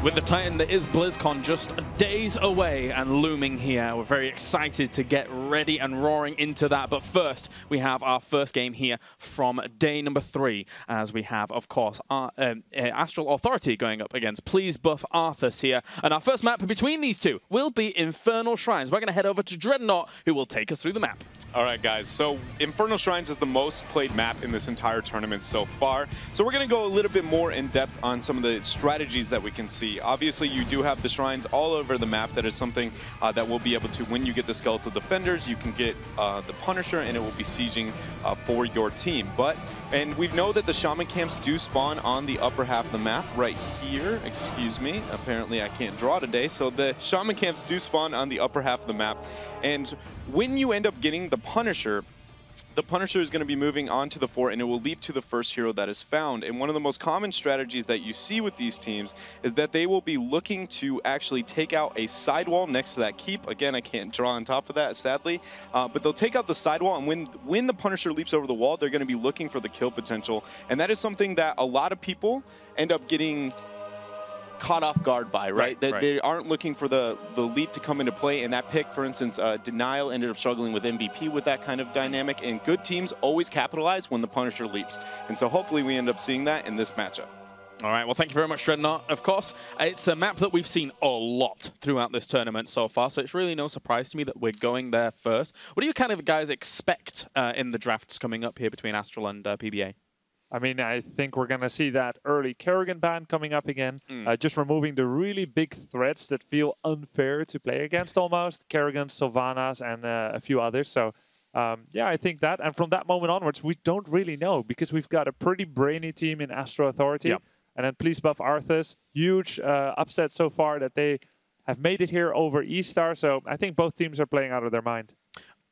With the Titan that is BlizzCon just days away and looming here, we're very excited to get ready and roaring into that. But first, we have our first game here from day number 3, as we have, of course, our, Astral Authority going up against Please Buff Arthas here. And our first map between these two will be Infernal Shrines. We're going to head over to Dreadnought, who will take us through the map. All right, guys, so Infernal Shrines is the most played map in this entire tournament so far. So we're going to go a little bit more in depth on some of the strategies that we can see. Obviously, you do have the shrines all over the map. That is something that we'll be able to, when you get the Skeletal Defenders, you can get the Punisher, and it will be sieging for your team. And we know that the Shaman camps do spawn on the upper half of the map right here. Excuse me. Apparently, I can't draw today. So the Shaman camps do spawn on the upper half of the map. And when you end up getting the Punisher is going to be moving on to the fort, and it will leap to the first hero that is found. And one of the most common strategies that you see with these teams is that they will be looking to actually take out a sidewall next to that keep. Again, I can't draw on top of that, sadly. But they'll take out the sidewall, and when the Punisher leaps over the wall, they're going to be looking for the kill potential. And that is something that a lot of people end up getting caught off guard by, right? They aren't looking for the leap to come into play. And that pick, for instance, Denial ended up struggling with MVP with that kind of dynamic. And good teams always capitalize when the Punisher leaps. And so hopefully we end up seeing that in this matchup. All right, well, thank you very much, Dreadnought. Of course, it's a map that we've seen a lot throughout this tournament so far, so it's really no surprise to me that we're going there first. What do you kind of guys expect in the drafts coming up here between Astral and PBA? I mean, I think we're going to see that early Kerrigan ban coming up again, just removing the really big threats that feel unfair to play against almost. Kerrigan, Sylvanas, and a few others. So, yeah, I think that. And from that moment onwards, we don't really know because we've got a pretty brainy team in Astral Authority. Yep. And then Please Buff Arthas. Huge upset so far that they have made it here over E-Star. So I think both teams are playing out of their mind.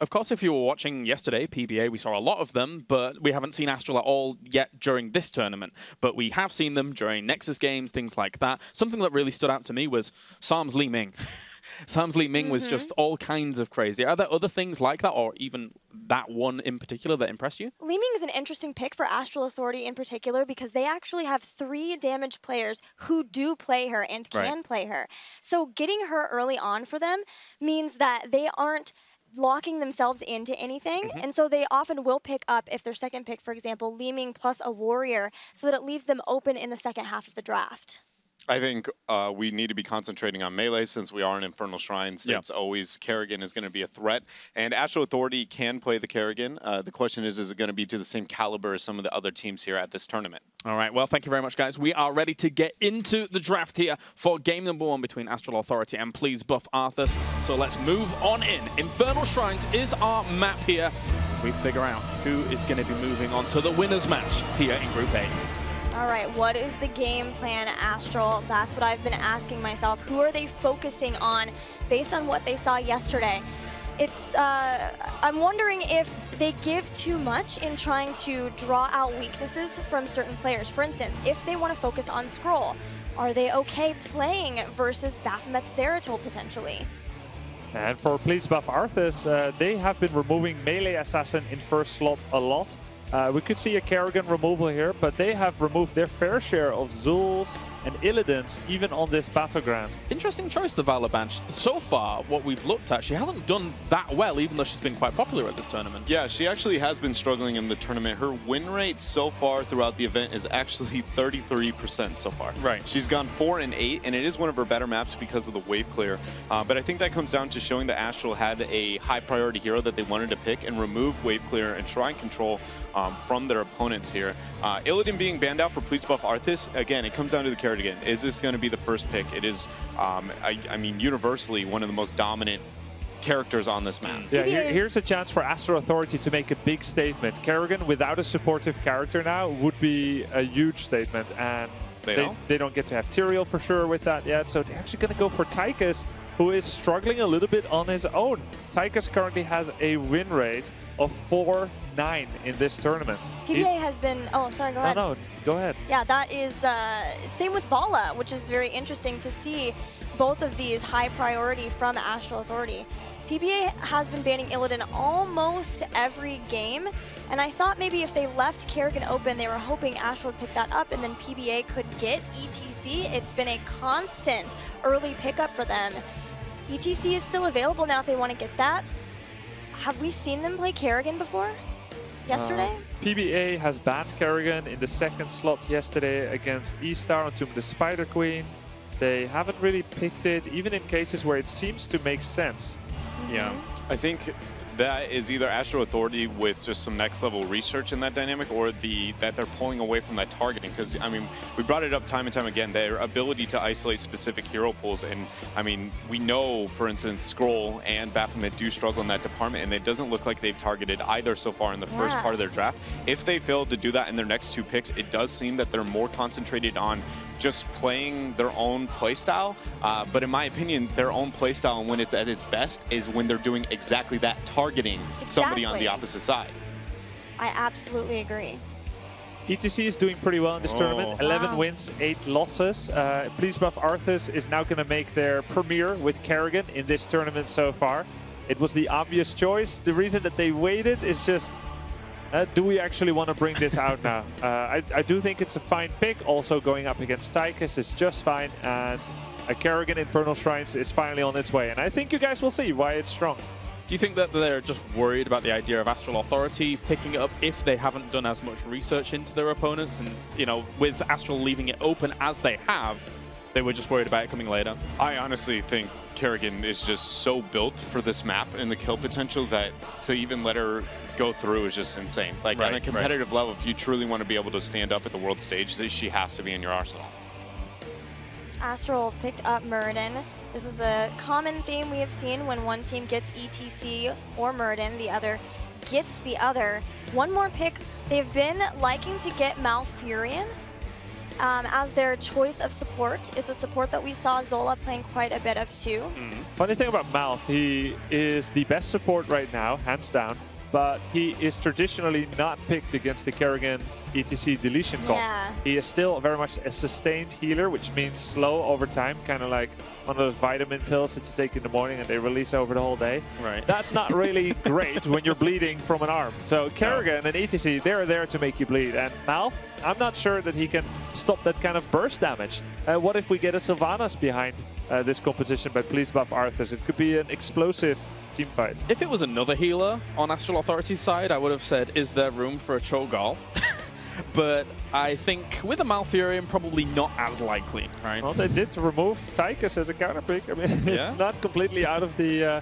Of course, if you were watching yesterday, PBA, we saw a lot of them, but we haven't seen Astral at all yet during this tournament. But we have seen them during Nexus games, things like that. Something that really stood out to me was Psalm's Li Ming. Psalm's Li Ming was just all kinds of crazy. Are there other things like that, or even that one in particular that impressed you? Li Ming is an interesting pick for Astral Authority in particular because they actually have 3 damaged players who do play her and can play her. So getting her early on for them means that they aren't locking themselves into anything, and so they often will pick up, if their second pick, for example, Li Ming plus a warrior, so that it leaves them open in the second half of the draft. I think we need to be concentrating on melee since we are in Infernal Shrines. Yep. It's always Kerrigan is going to be a threat. And Astral Authority can play the Kerrigan. The question is it going to be to the same caliber as some of the other teams here at this tournament? All right, well, thank you very much, guys. We are ready to get into the draft here for game number 1 between Astral Authority and Please Buff Arthas. So let's move on in. Infernal Shrines is our map here as we figure out who is going to be moving on to the winner's match here in Group A. All right, what is the game plan, Astral? That's what I've been asking myself. Who are they focusing on based on what they saw yesterday? It's, I'm wondering if they give too much in trying to draw out weaknesses from certain players. For instance, if they want to focus on Scroll, are they okay playing versus Baphomet Zeratul potentially? And for Please Buff Arthas, they have been removing Melee Assassin in first slot a lot. We could see a Kerrigan removal here, but they have removed their fair share of Zuls and Illidan's even on this battleground. Interesting choice, the Valor Bench. So far, what we've looked at, she hasn't done that well, even though she's been quite popular at this tournament. Yeah, she actually has been struggling in the tournament. Her win rate so far throughout the event is actually 33% so far. Right. She's gone 4 and 8, and it is one of her better maps because of the wave clear. But I think that comes down to showing that Astral had a high priority hero that they wanted to pick and remove wave clear and try and control from their opponents here. Illidan being banned out for Please Buff Arthas, again, it comes down to the Kerrigan. Is this going to be the first pick? It is, I mean, universally one of the most dominant characters on this map. Yeah, here's a chance for Astral Authority to make a big statement. Kerrigan without a supportive character now would be a huge statement, and they don't get to have Tyrael for sure with that yet, so they're actually going to go for Tychus, who is struggling a little bit on his own. Tychus currently has a win rate of 4-9 in this tournament. PBA has been... Oh, I'm sorry, go ahead. No, go ahead. Yeah, that is... same with Vala, which is very interesting to see both of these high priority from Astral Authority. PBA has been banning Illidan almost every game, and I thought maybe if they left Kerrigan open, they were hoping Astral would pick that up and then PBA could get ETC. It's been a constant early pickup for them. ETC is still available now if they want to get that. Have we seen them play Kerrigan before? Yesterday? PBA has banned Kerrigan in the second slot yesterday against E-Star on Tomb of the Spider Queen. They haven't really picked it, even in cases where it seems to make sense. Yeah, I think that is either Astral Authority with just some next level research in that dynamic, or that they're pulling away from that targeting. Because, I mean, we brought it up time and time again, their ability to isolate specific hero pools. And, I mean, we know, for instance, Scroll and Baphomet do struggle in that department, and it doesn't look like they've targeted either so far in the first part of their draft. If they fail to do that in their next 2 picks, it does seem that they're more concentrated on just playing their own playstyle. But in my opinion, their own playstyle, and when it's at its best, is when they're doing exactly that, targeting somebody on the opposite side. I absolutely agree. ETC is doing pretty well in this tournament. 11 wins, 8 losses. BlizzCon Arthas is now going to make their premiere with Kerrigan in this tournament so far. It was the obvious choice. The reason that they waited is just, do we actually want to bring this out now? I do think it's a fine pick. Also going up against Tychus is just fine. And a Kerrigan Infernal Shrines is finally on its way. And I think you guys will see why it's strong. Do you think that they're just worried about the idea of Astral Authority picking it up if they haven't done as much research into their opponents? And, you know, with Astral leaving it open as they have, they were just worried about it coming later? I honestly think Kerrigan is just so built for this map and the kill potential that to even let her go through is just insane. Like, on a competitive level, if you truly want to be able to stand up at the world stage, she has to be in your arsenal. Astral picked up Muradin. This is a common theme we have seen when one team gets ETC or Muradin, the other gets the other. One more pick, they've been liking to get Malfurion as their choice of support. It's a support that we saw Zola playing quite a bit of too. Funny thing about Malf, he is the best support right now, hands down, but he is traditionally not picked against the Kerrigan ETC deletion comp. He is still very much a sustained healer, which means slow over time, kind of like one of those vitamin pills that you take in the morning and they release over the whole day. That's not really great when you're bleeding from an arm. So Kerrigan and ETC, they're there to make you bleed. And Malf, I'm not sure that he can stop that kind of burst damage. What if we get a Sylvanas behind this composition by BlizzCon Arthas? It could be an explosive team fight. If it was another healer on Astral Authority's side, I would have said, is there room for a Cho'Gall? But I think with a Malfurion, probably not as likely, right? Well, they did remove Tychus as a counter pick. I mean, it's not completely out of the...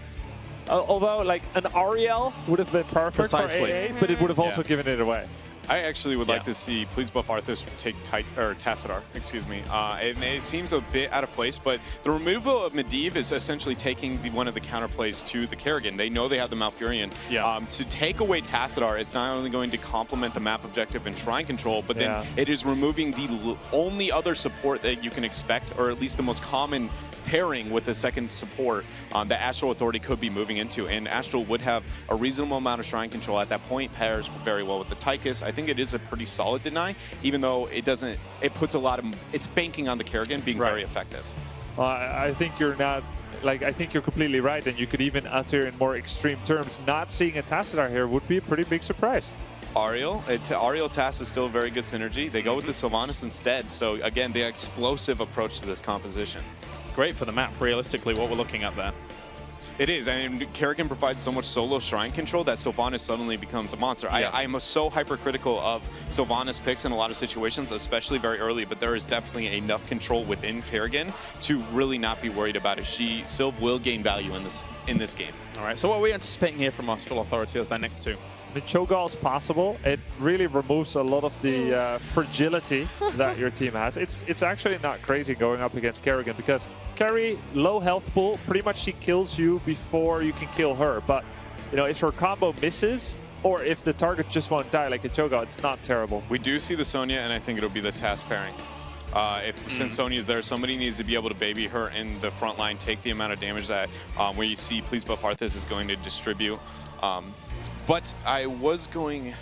although, like, an Ariel would have been perfect for AA, but it would have also given it away. I actually would like to see BlizzCon Arthas take Tassadar, excuse me. It seems a bit out of place, but the removal of Medivh is essentially taking one of the counterplays to the Kerrigan. They know they have the Malfurion. To take away Tassadar is not only going to complement the map objective and shrine control, but then it is removing the only other support that you can expect, or at least the most common pairing with the second support that Astral Authority could be moving into. And Astral would have a reasonable amount of shrine control at that point, pairs very well with the Tychus. I think it is a pretty solid deny, even though it doesn't, it puts a lot of, it's banking on the Kerrigan being very effective. Well, I think you're not, like, I think you're completely right, and you could even utter in more extreme terms, not seeing a Tassadar here would be a pretty big surprise. Ariel Tass is still a very good synergy. They go with the Sylvanas instead, so again, the explosive approach to this composition. Great for the map, realistically, what we're looking at there. It is, and Kerrigan provides so much solo shrine control that Sylvanas suddenly becomes a monster. I am so hypercritical of Sylvanas picks in a lot of situations, especially very early, but there is definitely enough control within Kerrigan to really not be worried about it. Sylv will gain value in this game. All right, so what are we anticipating here from Astral Authority as their next two? The Cho'Gall is possible. It really removes a lot of the fragility that your team has. It's actually not crazy going up against Kerrigan because Kerry, low health pool, pretty much she kills you before you can kill her. But you know, if her combo misses, or if the target just won't die like a Cho'Gall, it's not terrible. We do see the Sonya, and I think it'll be the Tass pairing. Since Sonya's there, somebody needs to be able to baby her in the front line, take the amount of damage that where you see BlizzCon Arthas is going to distribute. But I was going...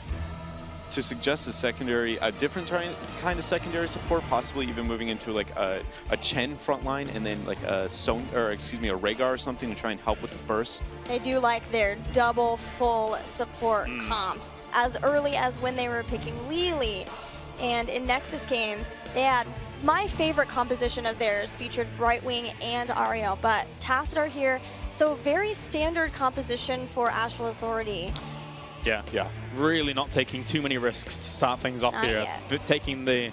to suggest a different kind of secondary support, possibly even moving into like a Chen front line and then like a a Rhaegar or something to try and help with the burst. They do like their double full support comps as early as when they were picking Lili. And in Nexus games, they had my favorite composition of theirs featured Brightwing and Ariel, but Tassadar here, so very standard composition for Astral Authority. Yeah. Really not taking too many risks to start things off here, but taking the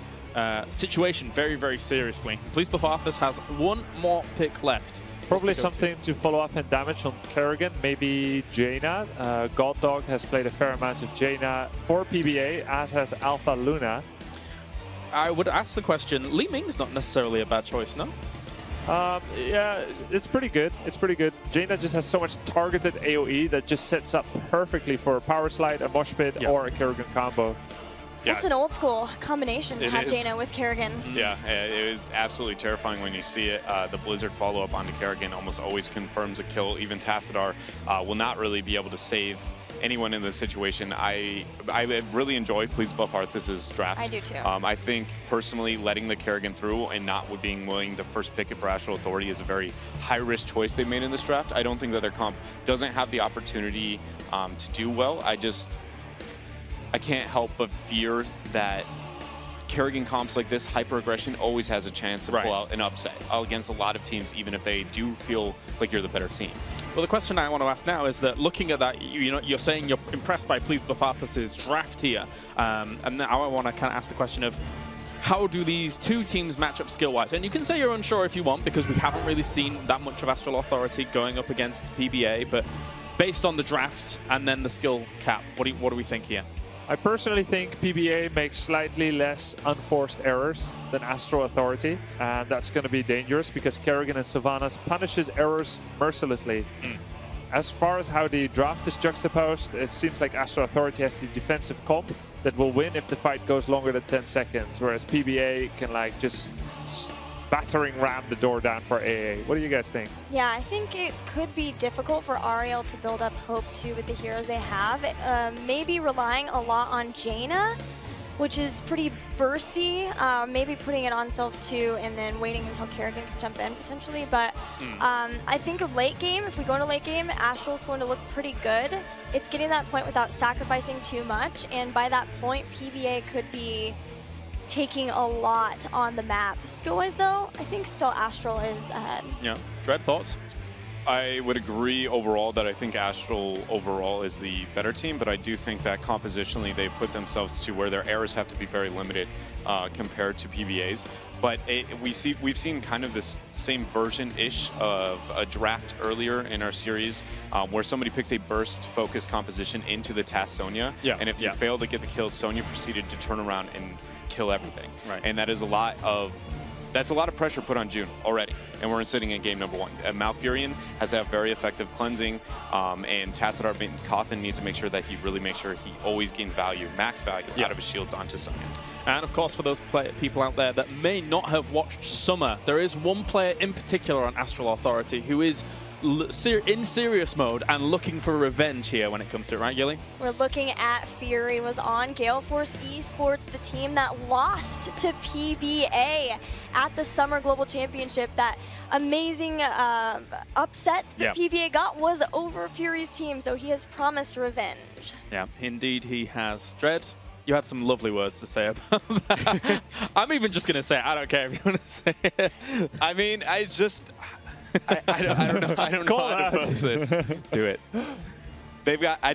situation very, very seriously. BlizzCon Arthas has one more pick left. Probably something to follow up in damage on Kerrigan, maybe Jaina. God Dog has played a fair amount of Jaina for PBA, as has Alpha Luna. I would ask the question, Li Ming's not necessarily a bad choice, no? Yeah, it's pretty good. It's pretty good. Jaina just has so much targeted AoE that just sets up perfectly for a power slide, a mosh pit, or a Kerrigan combo. That's an old school combination to have Jaina with Kerrigan. Yeah, it's absolutely terrifying when you see it. The Blizzard follow-up onto Kerrigan almost always confirms a kill. Even Tassadar will not really be able to save anyone in this situation. I really enjoy Please Buff Arthas' draft. I do too. I think personally letting the Kerrigan through and not being willing to first pick it for Astral Authority is a very high-risk choice they made in this draft. I don't think that their comp doesn't have the opportunity to do well. I can't help but fear that Kerrigan comps like this, hyper-aggression, always has a chance to pull out an upset against a lot of teams, even if they do feel like you're the better team. Well, the question I want to ask now is that looking at that, you're saying you're impressed by Please Buff Arthas' draft here, and now I want to kind of ask the question of how do these two teams match up skill-wise? And you can say you're unsure if you want, because we haven't really seen that much of Astral Authority going up against PBA, but based on the draft and then the skill cap, what do we think here? I personally think PBA makes slightly less unforced errors than Astral Authority, and that's going to be dangerous because Kerrigan and Sylvanas punishes errors mercilessly. As far as how the draft is juxtaposed, it seems like Astral Authority has the defensive comp that will win if the fight goes longer than 10 seconds, whereas PBA can like just battering ram the door down for AA. What do you guys think? Yeah, I think it could be difficult for Ariel to build up hope too with the heroes they have. Maybe relying a lot on Jaina, which is pretty bursty. Maybe putting it on Sylph too and then waiting until Kerrigan can jump in potentially. But I think late game, if we go into late game, Astral's going to look pretty good. It's getting to that point without sacrificing too much. And by that point, PBA could be taking a lot on the map. Skill-wise though, I think still Astral is ahead. Yeah. Dread, thoughts? I would agree overall that I think Astral overall is the better team, but I do think that compositionally they put themselves to where their errors have to be very limited compared to PBA's. But we've seen kind of this same version-ish of a draft earlier in our series where somebody picks a burst-focused composition into the task Sonya, and if you fail to get the kill, Sonya proceeded to turn around and kill everything. And that is a lot of pressure put on June already, and we're sitting in game number 1. Malfurion has to have very effective cleansing, and Tassadar Cawthon needs to make sure that he always gains value, max value out of his shields onto Sonya. And of course, for those people out there that may not have watched Summer, there is one player in particular on Astral Authority who is in serious mode and looking for revenge here when it comes to it, right, Gilly? We're looking at Fury was on Gale Force Esports, the team that lost to PBA at the Summer Global Championship. That amazing upset that PBA got was over Fury's team, so he has promised revenge. Yeah, indeed he has. Dread, you had some lovely words to say about that. I'm even just going to say it. I don't care if you want to say it. I mean, I don't know how to put this. Do it. They've got. I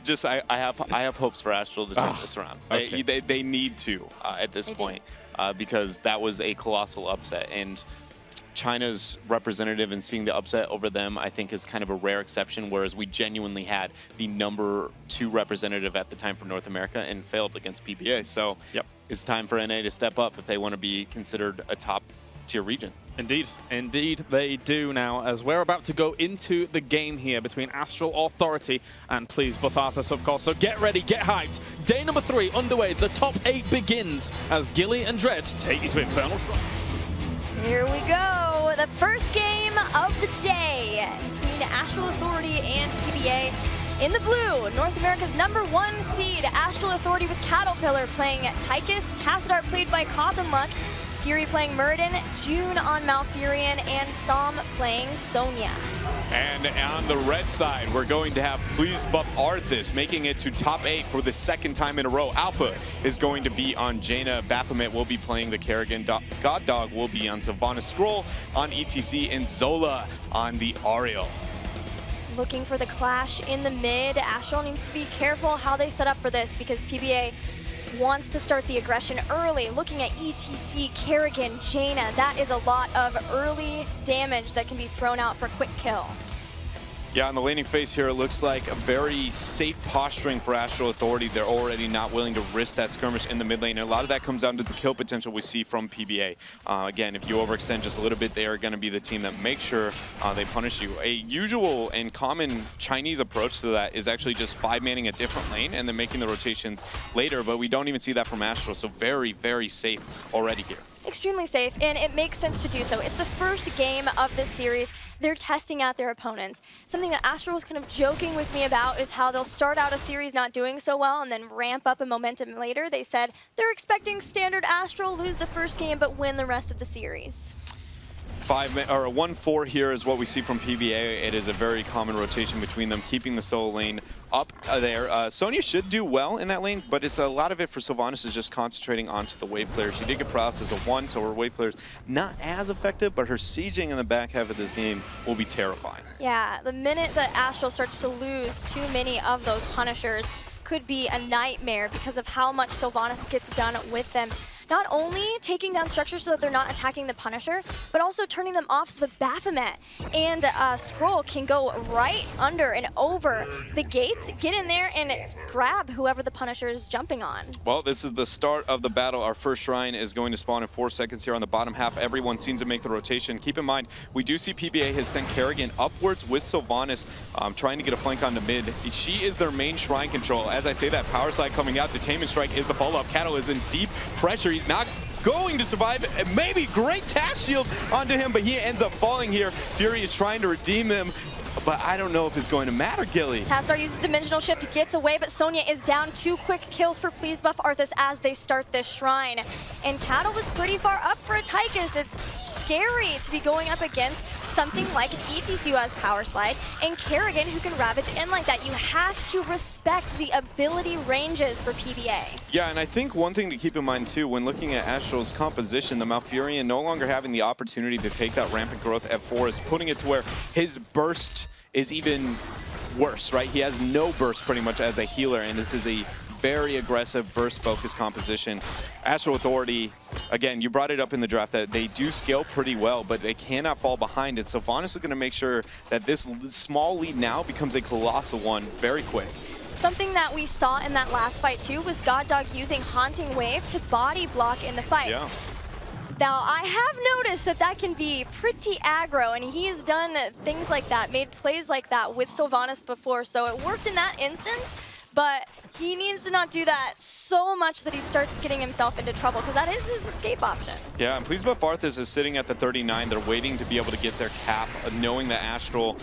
have hopes for Astral to turn this around. Okay. They need to at this point because that was a colossal upset, and China's representative and seeing the upset over them, I think, is kind of a rare exception. Whereas we genuinely had the #2 representative at the time for North America and failed against PBA. So it's time for NA to step up if they want to be considered a top-tier region. Indeed. Indeed they do now, as we're about to go into the game here between Astral Authority and Please Buff Arthas, of course. So get ready, get hyped. Day number 3 underway. The top 8 begins as Gilly and Dread take you to Infernal Shrines. Here we go. The first game of the day between Astral Authority and PBA. In the blue, North America's #1 seed, Astral Authority with Caterpillar playing Tychus, Tassadar played by Cothamluck, Fury playing Muradin, June on Malfurion, and Som playing Sonya. And on the red side, we're going to have Please Buff Arthas making it to top 8 for the 2nd time in a row. Alpha is going to be on Jaina. Baphomet will be playing the Kerrigan. God Dog will be on Sylvanas. Scroll on ETC, and Zola on the Ariel. Looking for the clash in the mid. Astral needs to be careful how they set up for this because PBA wants to start the aggression early. Looking at ETC, Kerrigan, Jaina, that is a lot of early damage that can be thrown out for quick kill. Yeah, on the laning phase here, it looks like a very safe posturing for Astral Authority. They're already not willing to risk that skirmish in the mid lane, and a lot of that comes down to the kill potential we see from PBA. Again, if you overextend just a little bit, they are going to be the team that makes sure they punish you. A usual and common Chinese approach to that is actually just 5-manning a different lane and then making the rotations later, but we don't even see that from Astral, so very, very safe already here. Extremely safe, and it makes sense to do so. It's the first game of this series. They're testing out their opponents. Something that Astral was kind of joking with me about is how they'll start out a series not doing so well and then ramp up a momentum later. They said they're expecting standard Astral, lose the first game, but win the rest of the series. 1-4 here is what we see from PBA. It is a very common rotation between them, keeping the solo lane up there. Sonya should do well in that lane, but it's a lot of it for Sylvanas is just concentrating onto the wave player. She did get paralysis as a 1, so her wave player's not as effective, but her sieging in the back half of this game will be terrifying. Yeah, the minute that Astral starts to lose too many of those punishers could be a nightmare because of how much Sylvanas gets done with them. Not only taking down structures so that they're not attacking the Punisher, but also turning them off so the Baphomet and Scroll can go right under and over the gates, get in there and grab whoever the Punisher is jumping on. Well, this is the start of the battle. Our first shrine is going to spawn in 4 seconds here on the bottom half. Everyone seems to make the rotation. Keep in mind, we do see PBA has sent Kerrigan upwards with Sylvanas, trying to get a flank on the mid. She is their main shrine control. As I say that, Power Slide coming out, Detainment Strike is the follow-up. Cattle is in deep pressure. He's not going to survive. Maybe great task shield onto him, but he ends up falling here. Fury is trying to redeem them, but I don't know if it's going to matter, Gilly. Tassadar uses Dimensional Shift, gets away, but Sonya is down. 2 quick kills for Please Buff Arthas as they start this shrine. And Cattle was pretty far up for a Tychus. It's scary to be going up against something like an ETC who has Power Slide and Kerrigan who can Ravage in like that. You have to respect the ability ranges for PBA. Yeah, and I think one thing to keep in mind too, when looking at Astral's composition, the Malfurion no longer having the opportunity to take that rampant growth F4 is putting it to where his burst is even worse, right? He has no burst pretty much as a healer, and this is a very aggressive burst-focused composition. Astral Authority, again, you brought it up in the draft that they do scale pretty well, but they cannot fall behind it. So Sylvanas is going to make sure that this small lead now becomes a colossal one very quick. Something that we saw in that last fight too was God Dog using Haunting Wave to body block in the fight. Yeah. Now, I have noticed that that can be pretty aggro, and he has done things like that, made plays like that with Sylvanas before, so it worked in that instance. But he needs to not do that so much that he starts getting himself into trouble, because that is his escape option. Yeah, and Please Buff Arthas is sitting at the 39. They're waiting to be able to get their cap, knowing that Astral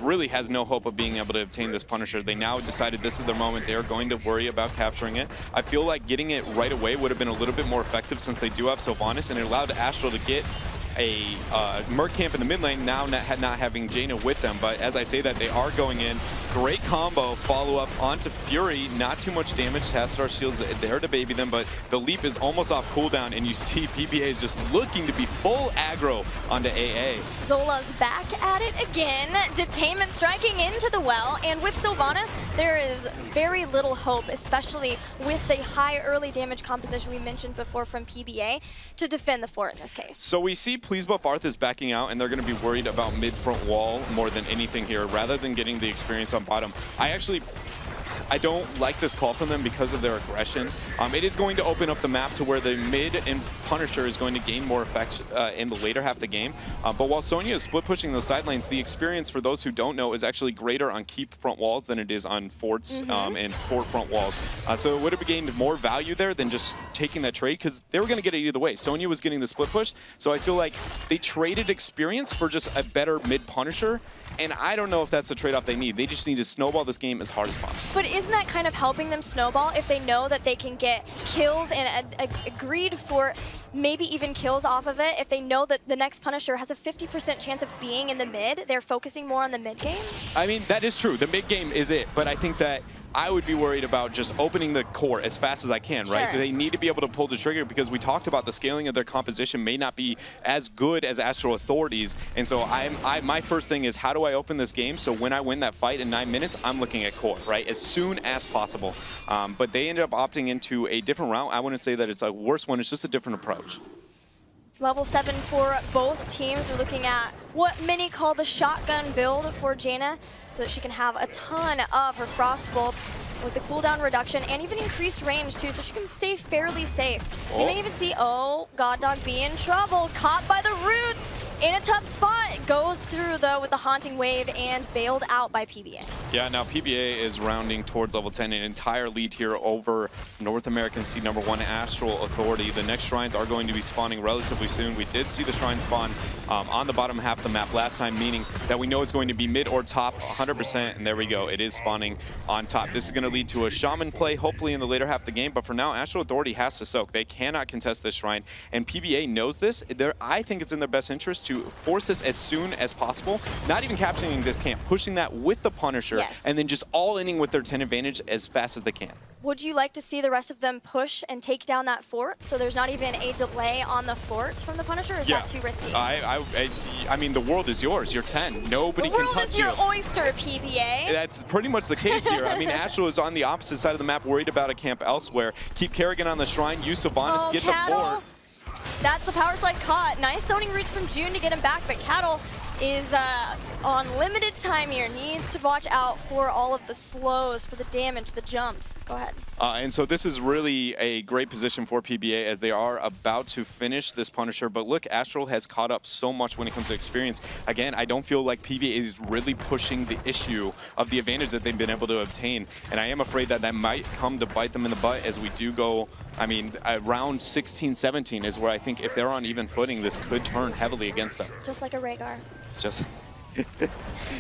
really has no hope of being able to obtain this Punisher. They now decided this is their moment. They're going to worry about capturing it. I feel like getting it right away would have been a little bit more effective since they do have Sylvanas, and it allowed Astral to get a Merc camp in the mid lane, now not having Jaina with them. But as I say that, they are going in. Great combo, follow-up onto Fury. Not too much damage. Tassadar shield's there to baby them, but the leap is almost off cooldown, and you see PBA is just looking to be full aggro onto AA. Zola's back at it again. Detainment striking into the well, and with Sylvanas, there is very little hope, especially with the high early damage composition we mentioned before from PBA, to defend the fort in this case. So we see Please Buff Arthas backing out, and they're going to be worried about mid-front wall more than anything here, rather than getting the experience on bottom. I actually I don't like this call from them because of their aggression. It is going to open up the map to where the mid and Punisher is going to gain more effect in the later half of the game. But while Sonya is split pushing those side lanes, the experience for those who don't know is actually greater on keep front walls than it is on forts and fort front walls. So it would have gained more value there than just taking that trade, because they were going to get it either way. Sonya was getting the split push, so I feel like they traded experience for just a better mid Punisher. And I don't know if that's the trade-off they need. They just need to snowball this game as hard as possible. But isn't that kind of helping them snowball if they know that they can get kills and agreed for maybe even kills off of it? If they know that the next Punisher has a 50% chance of being in the mid, they're focusing more on the mid game? I mean, that is true. The mid game is it. But I think that I would be worried about just opening the core as fast as I can, right? Sure. They need to be able to pull the trigger, because we talked about the scaling of their composition may not be as good as Astral Authorities. And so my first thing is, how do I open this game so when I win that fight in 9 minutes, I'm looking at core, right? As soon as possible. But they ended up opting into a different route. I wouldn't say that it's a worse one. It's just a different approach. Level 7 for both teams. We're looking at what many call the shotgun build for Jaina, so that she can have a ton of her Frostbolt with the cooldown reduction and even increased range too, so she can stay fairly safe. You may even see, oh, God Dog be in trouble, caught by the roots, in a tough spot. Goes through though with the Haunting Wave and bailed out by PBA. Yeah, now PBA is rounding towards level 10, an entire lead here over North American seed #1 Astral Authority. The next shrines are going to be spawning relatively soon. We did see the shrine spawn on the bottom half of the map last time, meaning that we know it's going to be mid or top 100%, and there we go. It is spawning on top. This is going to lead to a Shaman play, hopefully in the later half of the game, but for now, Astral Authority has to soak. They cannot contest this shrine, and PBA knows this. I think it's in their best interest to force this as soon as possible, not even capturing this camp, pushing that with the Punisher, and then just all-inning with their 10 advantage as fast as they can. Would you like to see the rest of them push and take down that fort, so there's not even a delay on the fort from the Punisher, or is that too risky? I mean, the world is yours. You're 10. Nobody can touch you. The world is your oyster, PBA. That's pretty much the case here. I mean, Astral is on the opposite side of the map, worried about a camp elsewhere. Keep Kerrigan on the shrine, use Sylvanas, get the fort. That's the power slide caught. Nice zoning roots from June to get him back, but Cattle is on limited time here. Needs to watch out for all of the slows, for the damage, the jumps. Go ahead. And so this is really a great position for PBA as they are about to finish this Punisher. But look, Astral has caught up so much when it comes to experience. Again, I don't feel like PBA is really pushing the issue of the advantage that they've been able to obtain. And I am afraid that that might come to bite them in the butt as we do go, I mean, around 16, 17 is where I think if they're on even footing, this could turn heavily against them. Just like a Rhaegar. Just,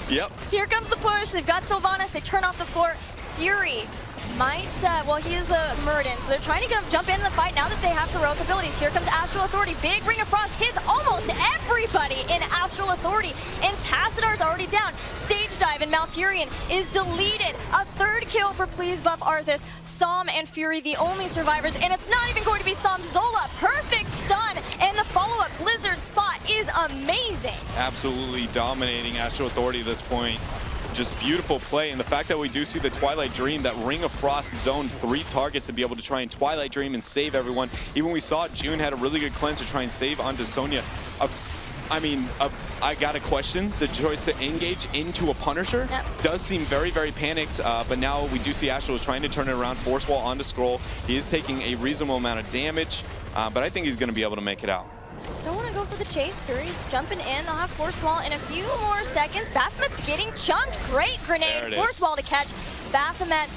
yep. Here comes the push. They've got Sylvanas. They turn off the fort. Fury might, well, he is the Murden, so they're trying to jump into the fight now that they have heroic abilities. Here comes Astral Authority. Big Ring of Frost hits almost everybody in Astral Authority, and Tacidar's already down. Stage Dive and Malfurion is deleted. A third kill for Please Buff Arthas. Psalm and Fury, the only survivors, and it's not even going to be Psalm. Zola, perfect stun, and the follow-up Blizzard spot is amazing. Absolutely dominating Astral Authority at this point. Just beautiful play, and the fact that we do see the Twilight Dream, that Ring of Frost zoned 3 targets to be able to try and Twilight Dream and save everyone. Even we saw June had a really good cleanse to try and save onto Sonya. I got to question the choice to engage into a Punisher. Does seem very, very panicked, but now we do see Astral is trying to turn it around, Force Wall onto Scroll. He is taking a reasonable amount of damage, but I think he's going to be able to make it out. Still want to go for the chase. Fury's jumping in. They'll have Force Wall in a few more seconds. Baphomet's getting chunked. Great grenade. Force Wall to catch. Baphomet,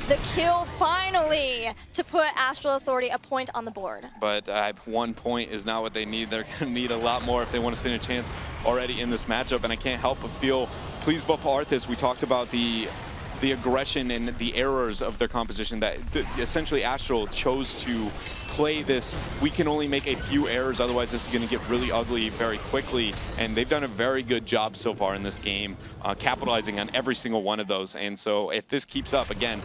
the kill finally to put Astral Authority a point on the board. But 1 point is not what they need. They're going to need a lot more if they want to stand a chance already in this matchup. And I can't help but feel, Please Buff Arthas, we talked about the aggression and the errors of their composition, that essentially Astral chose to play this, we can only make a few errors, otherwise this is going to get really ugly very quickly, and they've done a very good job so far in this game, capitalizing on every single one of those. And so if this keeps up, again,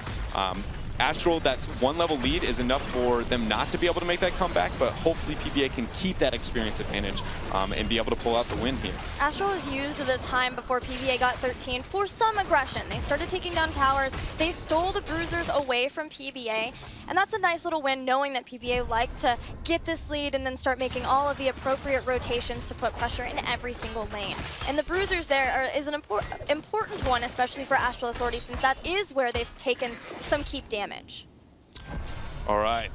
Astral, that's 1 level lead is enough for them not to be able to make that comeback, but hopefully PBA can keep that experience advantage and be able to pull out the win here. Astral has used the time before PBA got 13 for some aggression. They started taking down towers, they stole the bruisers away from PBA, and that's a nice little win knowing that PBA like to get this lead and then start making all of the appropriate rotations to put pressure in every single lane. And the bruisers there is an important one, especially for Astral Authority, since that is where they've taken some keep damage. All right.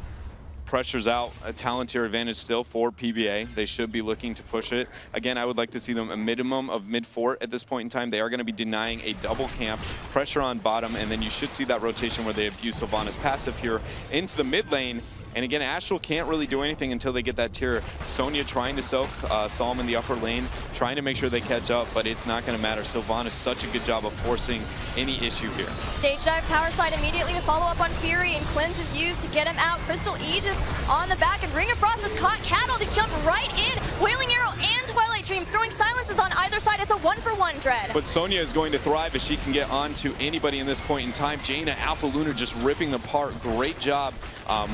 Pressure's out, a Talontier advantage still for PBA. They should be looking to push it. Again, I would like to see them a minimum of mid-fort at this point in time. They are going to be denying a double camp, pressure on bottom, and then you should see that rotation where they abuse Sylvanas' passive here into the mid lane. And again, Astral can't really do anything until they get that tier. Sonya trying to soak Psalm in the upper lane, trying to make sure they catch up, but it's not going to matter. Sylvanas such a good job of forcing any issue here. Stage dive, power slide immediately to follow up on Fury, and Cleanse is used to get him out. Crystal Aegis on the back, and Ring of Frost has caught Cattle. They jump right in. Wailing Arrow and Twilight Dream throwing silences on either side. It's a 1-for-1, Dread. But Sonya is going to thrive as she can get onto anybody in this point in time. Jaina, Alpha Lunar just ripping them apart. Great job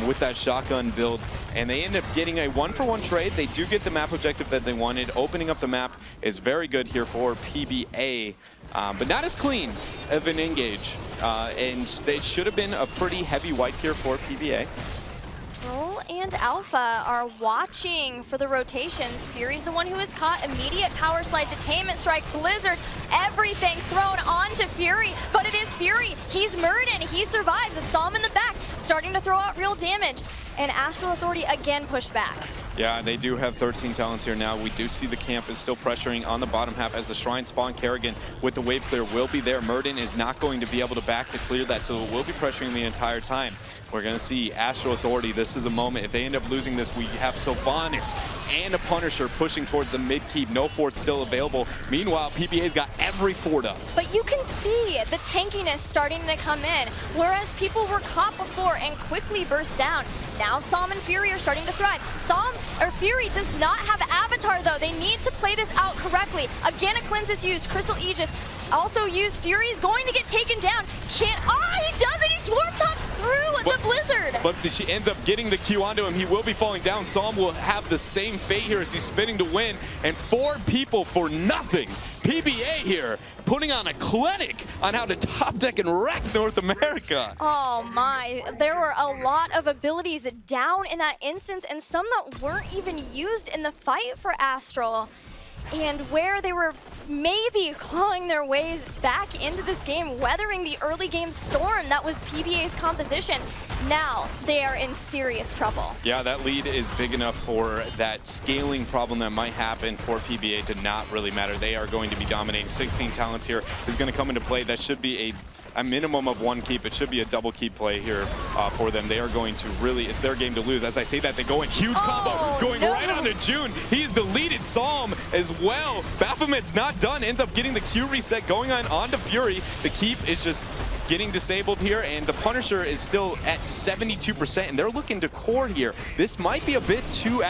with that shotgun build. And they end up getting a 1-for-1 trade. They do get the map objective that they wanted. Opening up the map is very good here for PBA. But not as clean of an engage. And they should have been a pretty heavy wipe here for PBA. Roll and Alpha are watching for the rotations. Fury's the one who is caught. Immediate power slide, detainment strike, Blizzard, everything thrown onto Fury. But it is Fury. He's Muradin. He survives. A Psalm in the back, starting to throw out real damage. And Astral Authority again pushed back. Yeah, they do have 13 talents here now. We do see the camp is still pressuring on the bottom half as the Shrine spawn. Kerrigan with the wave clear will be there. Muradin is not going to be able to back to clear that, so it will be pressuring the entire time. We're going to see Astral Authority. This is a moment. If they end up losing this, we have Sylvanas and a Punisher pushing towards the mid-keep. No fort still available. Meanwhile, PBA's got every fort up. But you can see the tankiness starting to come in, whereas people were caught before and quickly burst down. Now Psalm and Fury are starting to thrive. Fury does not have Avatar though. They need to play this out correctly. Again, a Cleanse is used. Crystal Aegis also used. Fury is going to get taken down. He does it! He Dwarf Tops through the Blizzard! But she ends up getting the Q onto him. He will be falling down. Psalm will have the same fate here as he's spinning to win. And 4 people for nothing. PBA here putting on a clinic on how to top deck and wreck North America. Oh my, there were a lot of abilities down in that instance and some that weren't even used in the fight for Astral. And where they were maybe clawing their ways back into this game, weathering the early game storm that was PBA's composition, now they are in serious trouble. Yeah, that lead is big enough for that scaling problem that might happen for PBA to not really matter. They are going to be dominating. 16 talent here is going to come into play. That should be a minimum of 1 keep. It should be a double keep play here for them. They are going to really, it's their game to lose. As I say that, they go in huge combo, going right onto June. He's deleted Psalm as well. Baphomet's not done, ends up getting the Q reset, going onto Fury. The keep is just getting disabled here, and the Punisher is still at 72%, and they're looking to core here. This might be a bit too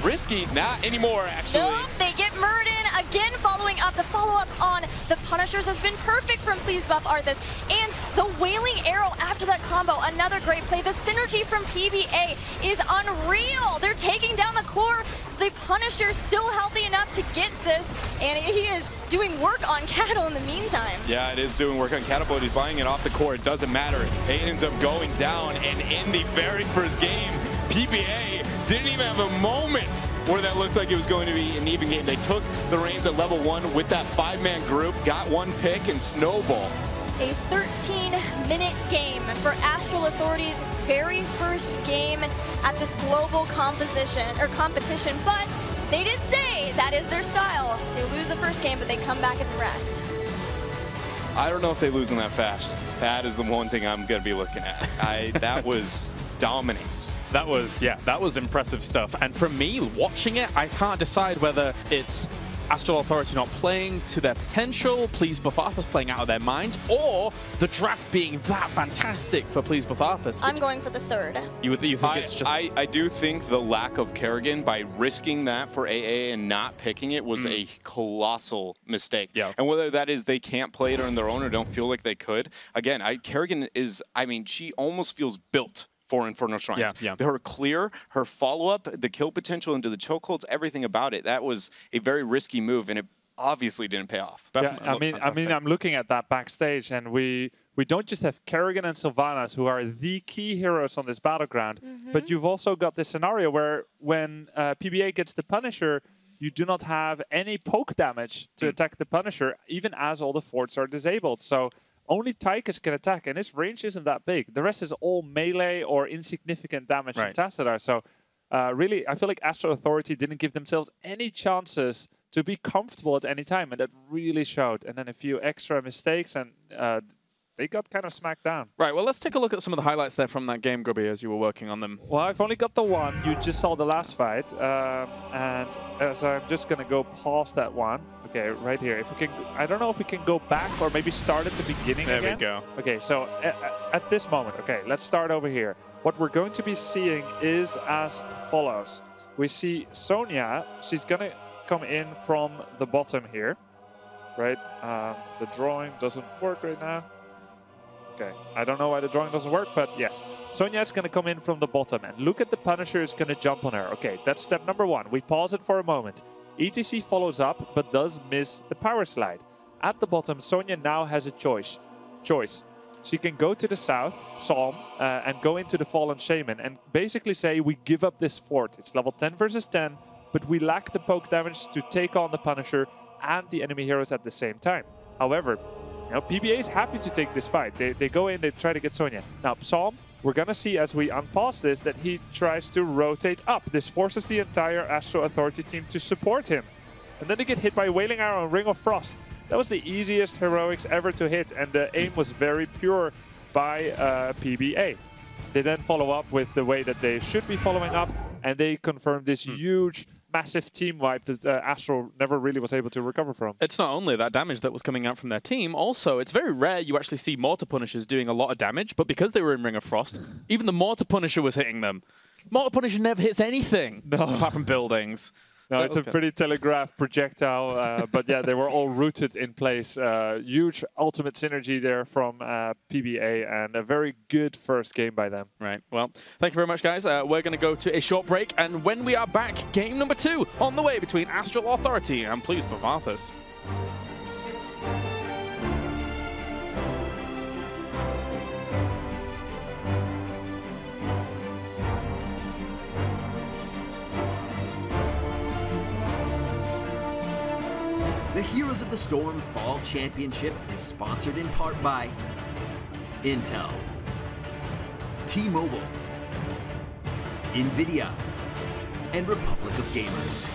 risky. Not anymore, actually. Nope, they get Muradin again, following up. The follow-up on the Punishers has been perfect from Please Buff Arthas. And the Wailing Arrow after that combo, another great play. The synergy from PBA is unreal. They're taking down the core. The Punisher still healthy enough to get this, and he is doing work on Cattle in the meantime. Yeah, it is doing work on Cattle, but he's buying it off the core. It doesn't matter. It ends up going down, and in the very first game, PBA didn't even have a moment where that looked like it was going to be an even game. They took the reins at level 1 with that 5-man group, got 1 pick, and snowball. A 13-minute game for Astral Authority's very first game at this global competition, but they did say that is their style. They lose the first game, but they come back in the rest. I don't know if they lose in that fashion. That is the one thing I'm going to be looking at. That was dominance. That was impressive stuff. And for me, watching it, I can't decide whether it's Astral Authority not playing to their potential, Please Buff Arthas playing out of their minds, or the draft being that fantastic for Please Buff Arthas? I'm going for the third. You think it's just... I do think the lack of Kerrigan by risking that for AA and not picking it was a colossal mistake. Yeah. And whether that is they can't play it on their own or don't feel like they could, again, Kerrigan is, I mean, she almost feels built for Infernal Shrines. Yeah. Her clear, her follow-up, the kill potential into the chokeholds, everything about it, that was a very risky move, and it obviously didn't pay off. Yeah, I mean, I'm looking at that backstage, and we don't just have Kerrigan and Sylvanas, who are the key heroes on this battleground, but you've also got this scenario where when PBA gets the Punisher, you do not have any poke damage to attack the Punisher, even as all the forts are disabled. So only Tychus can attack, and his range isn't that big. The rest is all melee or insignificant damage to Tassadar. So really, I feel like Astral Authority didn't give themselves any chances to be comfortable at any time, and that really showed. And then a few extra mistakes, and they got kind of smacked down. Right, well, let's take a look at some of the highlights there from that game, Grubby, as you were working on them. Well, I've only got the one. You just saw the last fight. And so I'm just going to go past that one. Okay, right here. If we can, I don't know if we can go back or maybe start at the beginning again. There we go. Okay, so at this moment, okay, let's start over here. What we're going to be seeing is as follows. We see Sonya. She's going to come in from the bottom here, right? The drawing doesn't work right now. Okay, I don't know why the drawing doesn't work, but yes. Sonya is going to come in from the bottom, and look at the Punisher is going to jump on her. Okay, that's step number one. We pause it for a moment. ETC follows up, but does miss the power slide. At the bottom, Sonya now has a choice. She can go to the south, Psalm, and go into the Fallen Shaman, and basically say, we give up this fort. It's level 10 versus 10, but we lack the poke damage to take on the Punisher and the enemy heroes at the same time. However, now, PBA is happy to take this fight. They go in, they try to get Sonya. Now, Psalm, we're going to see as we unpause this that he tries to rotate up. This forces the entire Astral Authority team to support him. And then they get hit by Wailing Arrow and Ring of Frost. That was the easiest heroics ever to hit, and the aim was very pure by PBA. They then follow up with the way that they should be following up, and they confirm this huge, massive team wipe that Astral never really was able to recover from. It's not only that damage that was coming out from their team, also it's very rare you actually see Mortar Punishers doing a lot of damage, but because they were in Ring of Frost, even the Mortar Punisher was hitting them. Mortar Punisher never hits anything, apart from buildings. No, So it's a pretty telegraphed projectile, but yeah, they were all rooted in place. Huge ultimate synergy there from PBA, and a very good first game by them. Right, well, thank you very much, guys. We're going to go to a short break, and when we are back, game number 2 on the way between Astral Authority and Please Buff Arthas. The Heroes of the Storm Fall Championship is sponsored in part by Intel, T-Mobile, NVIDIA, and Republic of Gamers.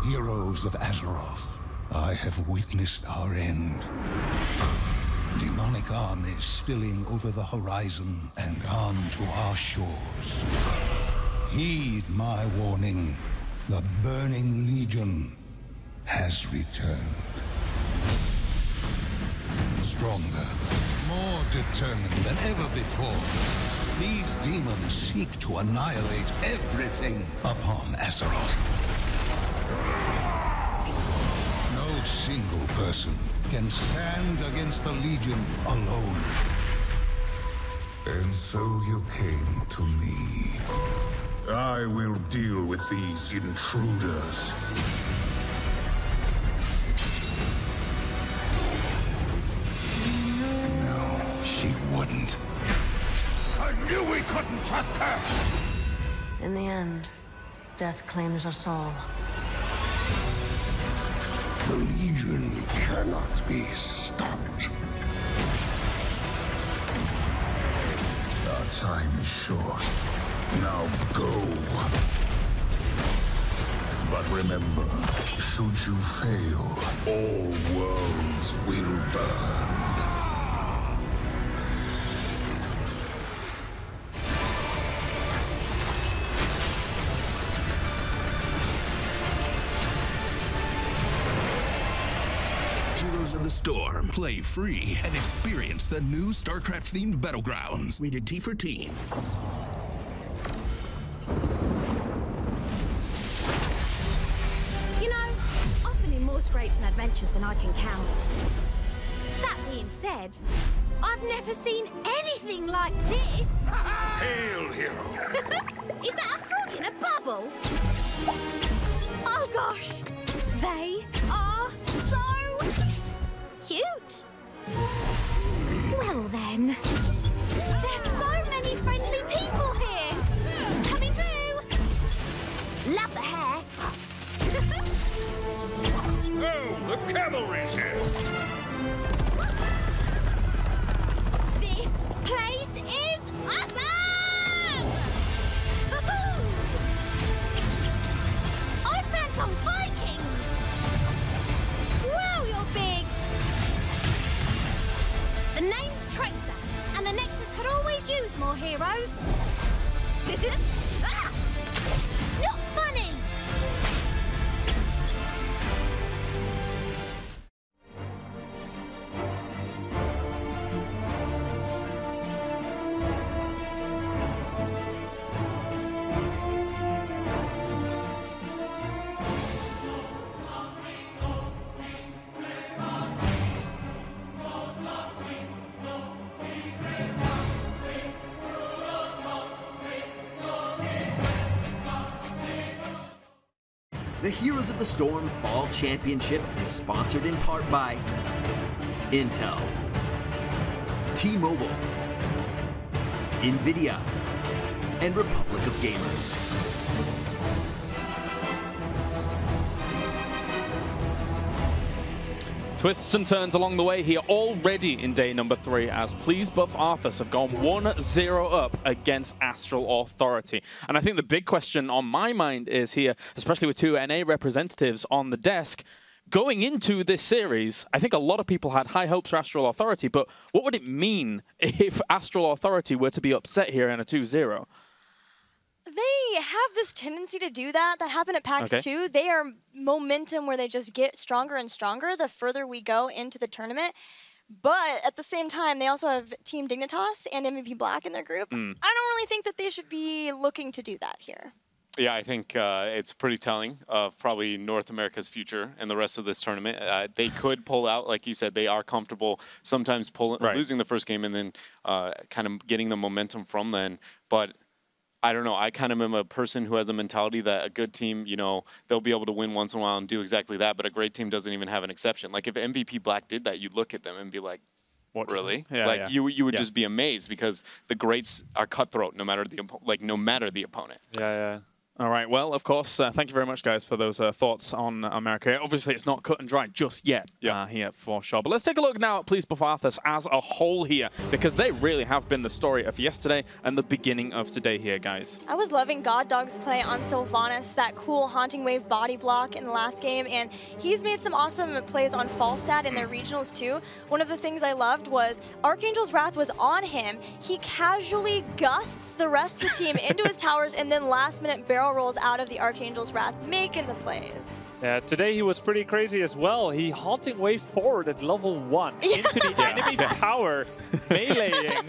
Heroes of Azeroth, I have witnessed our end. Demonic armies spilling over the horizon and onto our shores. Heed my warning. The Burning Legion has returned. Stronger, more determined than ever before. These demons seek to annihilate everything upon Azeroth. No single person can stand against the Legion alone. And so you came to me. I will deal with these intruders. No, she wouldn't. I knew we couldn't trust her! In the end, death claims us all. The Legion cannot be stopped. Our time is short. Now go. But remember, should you fail, all worlds will burn. Heroes of the Storm. Play free and experience the new StarCraft-themed battlegrounds. Rated T for Teen. You know, I've been in more scrapes and adventures than I can count. That being said, I've never seen anything like this. Hail, hero! Is that a frog in a bubble? Oh gosh, they are so cute. Well then, there's so many friendly people here. Coming through. Love the hair. Oh, the cavalry's here! This place is awesome! I found some Vikings! Wow, you're big! The name's Tracer, and the Nexus could always use more heroes. Ah! Not funny! The Heroes of the Storm Fall Championship is sponsored in part by Intel, T-Mobile, NVIDIA, and Republic of Gamers. Twists and turns along the way here already in day number 3 as Please Buff Arthas have gone 1-0 up against Astral Authority. And I think the big question on my mind is here, especially with 2 NA representatives on the desk, going into this series, I think a lot of people had high hopes for Astral Authority, but what would it mean if Astral Authority were to be upset here in a 2-0? They have this tendency to do that. That happened at PAX 2. They are momentum where they just get stronger and stronger the further we go into the tournament. But at the same time, they also have Team Dignitas and MVP Black in their group. I don't really think that they should be looking to do that here. Yeah, I think it's pretty telling of probably North America's future and the rest of this tournament. They could pull out, like you said, they are comfortable sometimes losing the first game and then kind of getting the momentum from then. But I don't know. I kind of am a person who has a mentality that a good team, you know, they'll be able to win once in a while and do exactly that. But a great team doesn't even have an exception. Like if MVP Black did that, you'd look at them and be like, "What, really?" Yeah, like you would just be amazed because the greats are cutthroat no matter the opponent. Yeah. All right, well, of course, thank you very much, guys, for those thoughts on America. Obviously, it's not cut and dry just yet here for sure. But let's take a look now at Please Buff Arthas as a whole here, because they really have been the story of yesterday and the beginning of today here, guys. I was loving God Dog's play on Sylvanas, that cool Haunting Wave body block in the last game, and he's made some awesome plays on Falstad in their regionals too. One of the things I loved was Archangel's Wrath was on him. He casually gusts the rest of the team into his towers and then last minute barrel rolls out of the Archangel's Wrath, making the plays. Yeah, today he was pretty crazy as well. He Haunting Wave forward at level 1 into the enemy tower, meleeing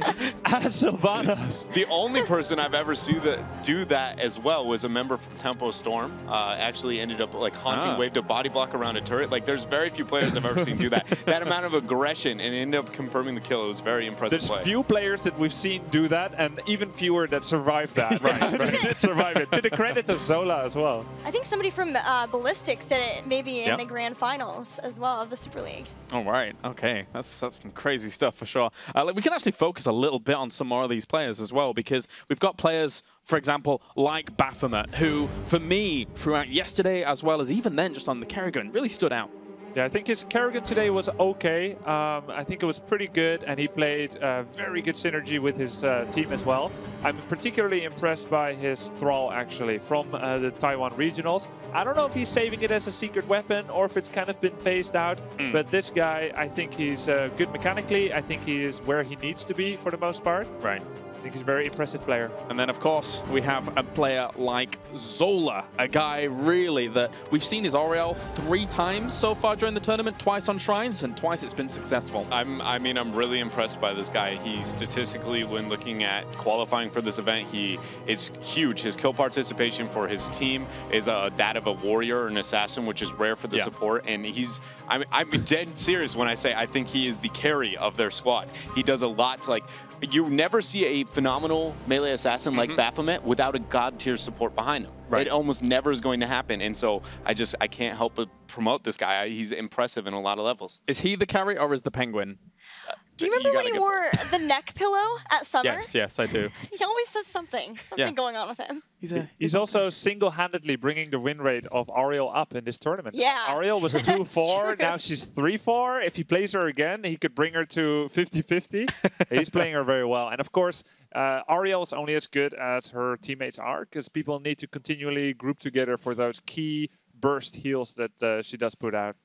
as Sylvanas. The only person I've ever seen that do that as well was a member from Tempo Storm. Actually ended up like Haunting Wave to body block around a turret. Like there's very few players I've ever seen do that. That amount of aggression and ended up confirming the kill. It was very impressive play. There's few players that we've seen do that, and even fewer that survived that. They did survive it. To the credit of Zola as well. I think somebody from Ballistics did it maybe in the grand finals as well of the Super League. All right, okay, that's some crazy stuff for sure. We can actually focus a little bit on some more of these players as well, because we've got players, for example, like Baphomet, who, for me, throughout yesterday as well as even then just on the Kerrigan, really stood out. Yeah, I think his Kerrigan today was okay. I think it was pretty good, and he played very good synergy with his team as well. I'm particularly impressed by his Thrall, actually, from the Taiwan regionals. I don't know if he's saving it as a secret weapon or if it's kind of been phased out, but this guy, I think he's good mechanically. I think he is where he needs to be for the most part. Right. I think he's a very impressive player. And then, of course, we have a player like Zola, a guy really that we've seen his Oriel 3 times so far during the tournament, twice on Shrines, and twice it's been successful. I mean, I'm really impressed by this guy. He statistically, when looking at qualifying for this event, he is huge. His kill participation for his team is that of a warrior or an assassin, which is rare for the support. And I'm dead serious when I say I think he is the carry of their squad. He does a lot to, like, you never see a phenomenal melee assassin like Baphomet without a god tier support behind him. Right. It almost never is going to happen. And so I can't help but promote this guy. He's impressive in a lot of levels. Is he the carry or is the Penguin? Do you remember when he wore the neck pillow at summer? Yes, I do. He always says something going on with him. He's also single-handedly bringing the win rate of Ariel up in this tournament. Yeah. Ariel was 2-4, now she's 3-4. If he plays her again, he could bring her to 50-50. He's playing her very well. And of course, Ariel is only as good as her teammates are, because people need to continually group together for those key burst heals that she does put out.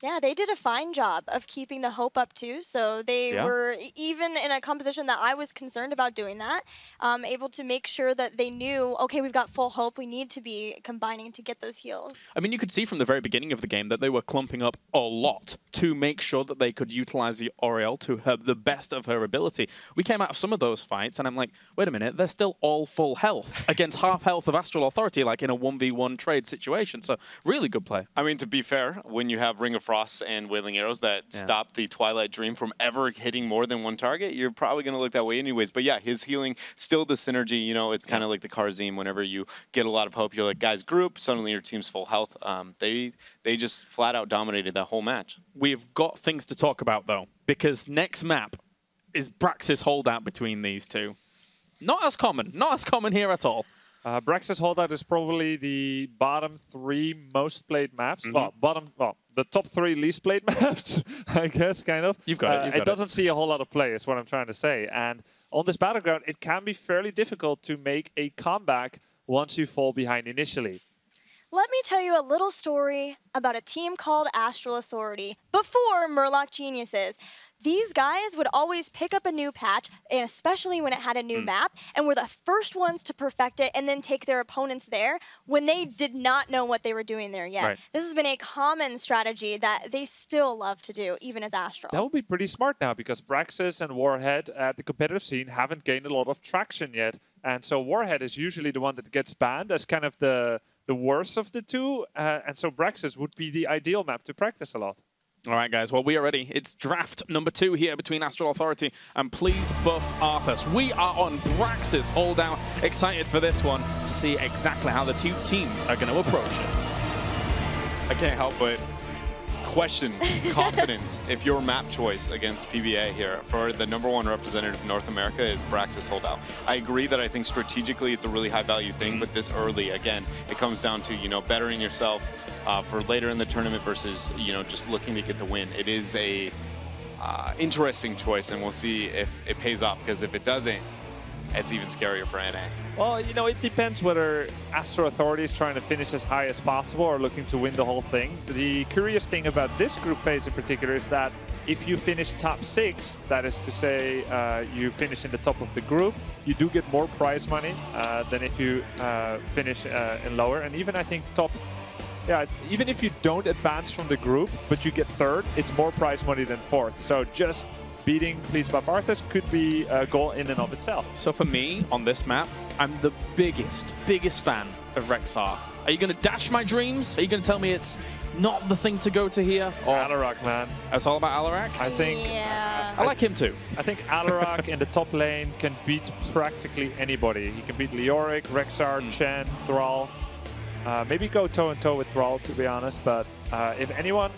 Yeah, they did a fine job of keeping the hope up too. So they were, even in a composition that I was concerned about doing that, able to make sure that they knew, okay, we've got full hope. We need to be combining to get those heals. I mean, you could see from the very beginning of the game that they were clumping up a lot to make sure that they could utilize the Oriel to the best of her ability. We came out of some of those fights and I'm like, wait a minute, they're still all full health against half health of Astral Authority, like in a 1v1 trade situation. So really good play. I mean, to be fair, when you have Ring of Frost and Wailing Arrows that stop the Twilight Dream from ever hitting more than one target, you're probably going to look that way anyways. But yeah, his healing, still the synergy, you know, it's kind of like the Karzim. Whenever you get a lot of hope, you're like, guys, group, suddenly your team's full health. They just flat out dominated that whole match. We've got things to talk about, though, because next map is Brax's holdout between these two. Not as common here at all. Brax's holdout is probably the bottom 3 most played maps. Well, the top 3 least played maps, I guess, kind of. You've got it. It doesn't see a whole lot of play, is what I'm trying to say. And on this battleground, it can be fairly difficult to make a comeback once you fall behind initially. Let me tell you a little story about a team called Astral Authority before Murloc Geniuses. These guys would always pick up a new patch, and especially when it had a new map, and were the first ones to perfect it and then take their opponents there when they did not know what they were doing there yet. Right. This has been a common strategy that they still love to do, even as Astral. That would be pretty smart now, because Braxis and Warhead at the competitive scene haven't gained a lot of traction yet. And so Warhead is usually the one that gets banned as kind of the worst of the two. And so Braxis would be the ideal map to practice a lot. All right, guys. Well, we are ready. It's draft number 2 here between Astral Authority and Please Buff Arthas. We are on Brax's holdout. Excited for this one to see exactly how the 2 teams are going to approach it. I can't help but question confidence if your map choice against PBA here for the #1 representative of North America is Brax's holdout. I agree that I think strategically it's a really high value thing, but this early, again, it comes down to, you know, bettering yourself for later in the tournament versus, you know, just looking to get the win. It is a interesting choice, and we'll see if it pays off, because if it doesn't, it's even scarier for NA. Well, you know, it depends whether Astral Authority is trying to finish as high as possible or looking to win the whole thing. The curious thing about this group phase in particular is that if you finish top 6, that is to say you finish in the top of the group, you do get more prize money than if you finish in lower. And even I think top, even if you don't advance from the group, but you get 3rd, it's more prize money than 4th. So just beating Please Buff Arthas could be a goal in and of itself. So for me, on this map, I'm the biggest fan of Rexar. Are you going to dash my dreams? Are you going to tell me it's not the thing to go to here? It's Alarak, man. It's all about Alarak? I think... Yeah. I like him too. I think Alarak in the top lane can beat practically anybody. He can beat Leoric, Rexar, Chen, Thrall. Maybe go toe-and-toe with Thrall, to be honest, but if anyone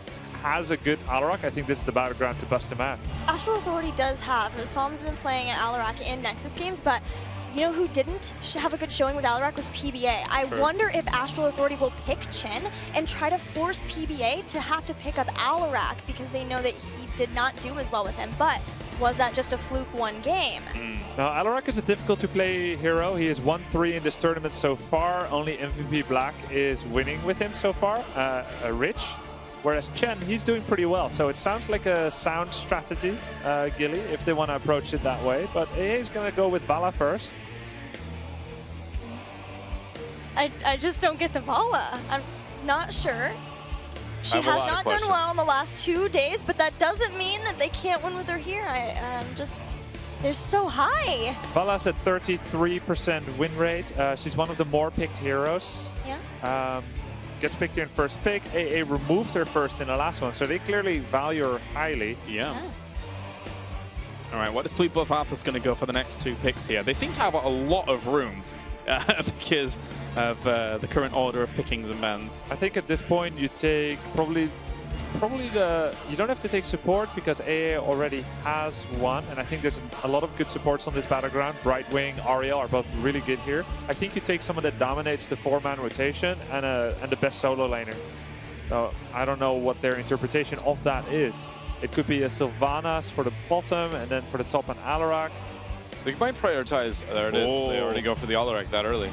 has a good Alarak, I think this is the battleground to bust him out. Astral Authority does have, Psalm's been playing Alarak in Nexus games, but You know who didn't have a good showing with Alarak was PBA. I wonder if Astral Authority will pick Chen and try to force PBA to have to pick up Alarak because they know that he did not do as well with him. But was that just a fluke one game? Now, Alarak is a difficult to play hero. He is 1-3 in this tournament so far. Only MVP Black is winning with him so far, Rich. Whereas Chen, he's doing pretty well. So it sounds like a sound strategy, Gilly, if they want to approach it that way. But AA is going to go with Vala first. I just don't get the Vala. I'm not sure. She has not done well in the last 2 days, but that doesn't mean that they can't win with her here. They're so high. Vala's at 33% win rate. She's one of the more picked heroes. Yeah. Gets picked here in first pick. AA removed her first in the last one, so they clearly value her highly. Yeah. All right, what is BlizzCon Arthas going to go for the next 2 picks here? They seem to have a lot of room because of the current order of pickings and bans. I think at this point you take probably you don't have to take support because AA already has one, and I think there's a lot of good supports on this battleground. Brightwing, Ariel are both really good here. I think you take someone that dominates the 4-man rotation and the best solo laner. So I don't know what their interpretation of that is. It could be a Sylvanas for the bottom, and then for the top an Alarak. They might prioritize. There it is. They already go for the Alarak that early.